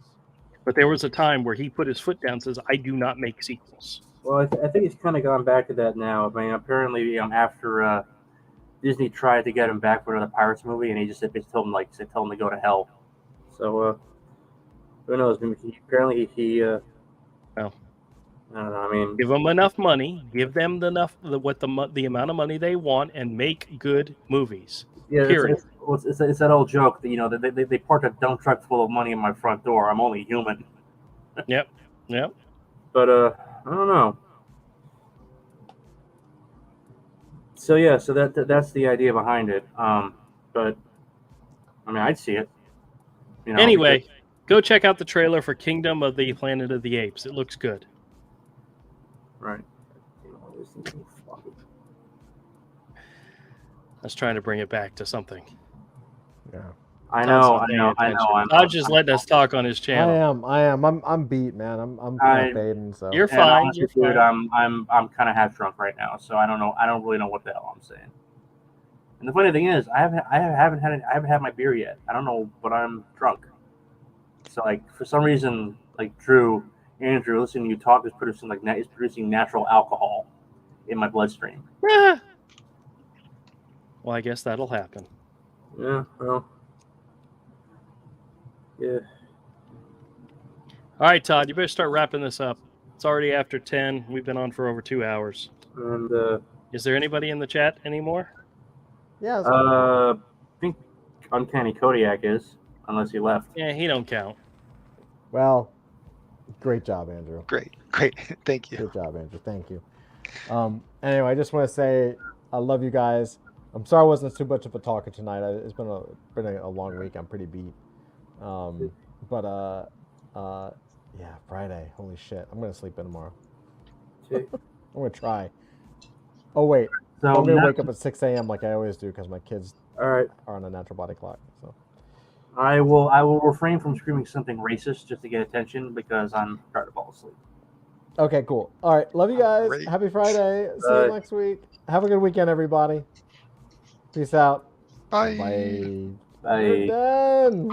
But there was a time where he put his foot down and says, I do not make sequels. Well, I think he's kind of gone back to that now. I mean, apparently after Disney tried to get him back for another Pirates movie, and he just told him to go to hell. So who knows? Apparently he well, I don't know. I mean, give them enough money, give them the amount of money they want, and make good movies. Yeah, period. It's that old joke that they parked a dump truck full of money in my front door. I'm only human. Yep. But I don't know. So yeah, that's the idea behind it. But I mean, I'd see it. Anyway, go check out the trailer for Kingdom of the Planet of the Apes. It looks good. Right. I was trying to bring it back to something. Yeah. I know. I'm just letting us talk on his channel. I am. I'm beat, man. I'm kind of fading. So you're fine. Honestly, dude, I'm kind of half drunk right now, so I don't know. I don't really know what the hell I'm saying. And the funny thing is, I haven't had my beer yet. I don't know, but I'm drunk. So like for some reason, like Drew, Andrew, listening to you talk is producing natural alcohol in my bloodstream. Well, I guess that'll happen. Yeah, well, yeah. All right, Todd, you better start wrapping this up. It's already after 10. We've been on for over 2 hours. And is there anybody in the chat anymore? Yeah. I think Uncanny Kodiak is, unless he left. Yeah, he don't count. Well, great job, Andrew. Great. Thank you. Good job, Andrew. Thank you. Anyway, I just want to say I love you guys. I'm sorry I wasn't too much of a talker tonight. It's been a long week. I'm pretty beat. Yeah, Friday. Holy shit. I'm gonna sleep in tomorrow. I'm gonna try. Oh wait. So I'm gonna wake up at 6 a.m. like I always do because my kids are on a natural body clock. So I will refrain from screaming something racist just to get attention because I'm trying to fall asleep. Okay, cool. All right, love you guys. Great. Happy Friday. See you next week. Have a good weekend, everybody. Peace out. Bye. Bye. Bye. We're done.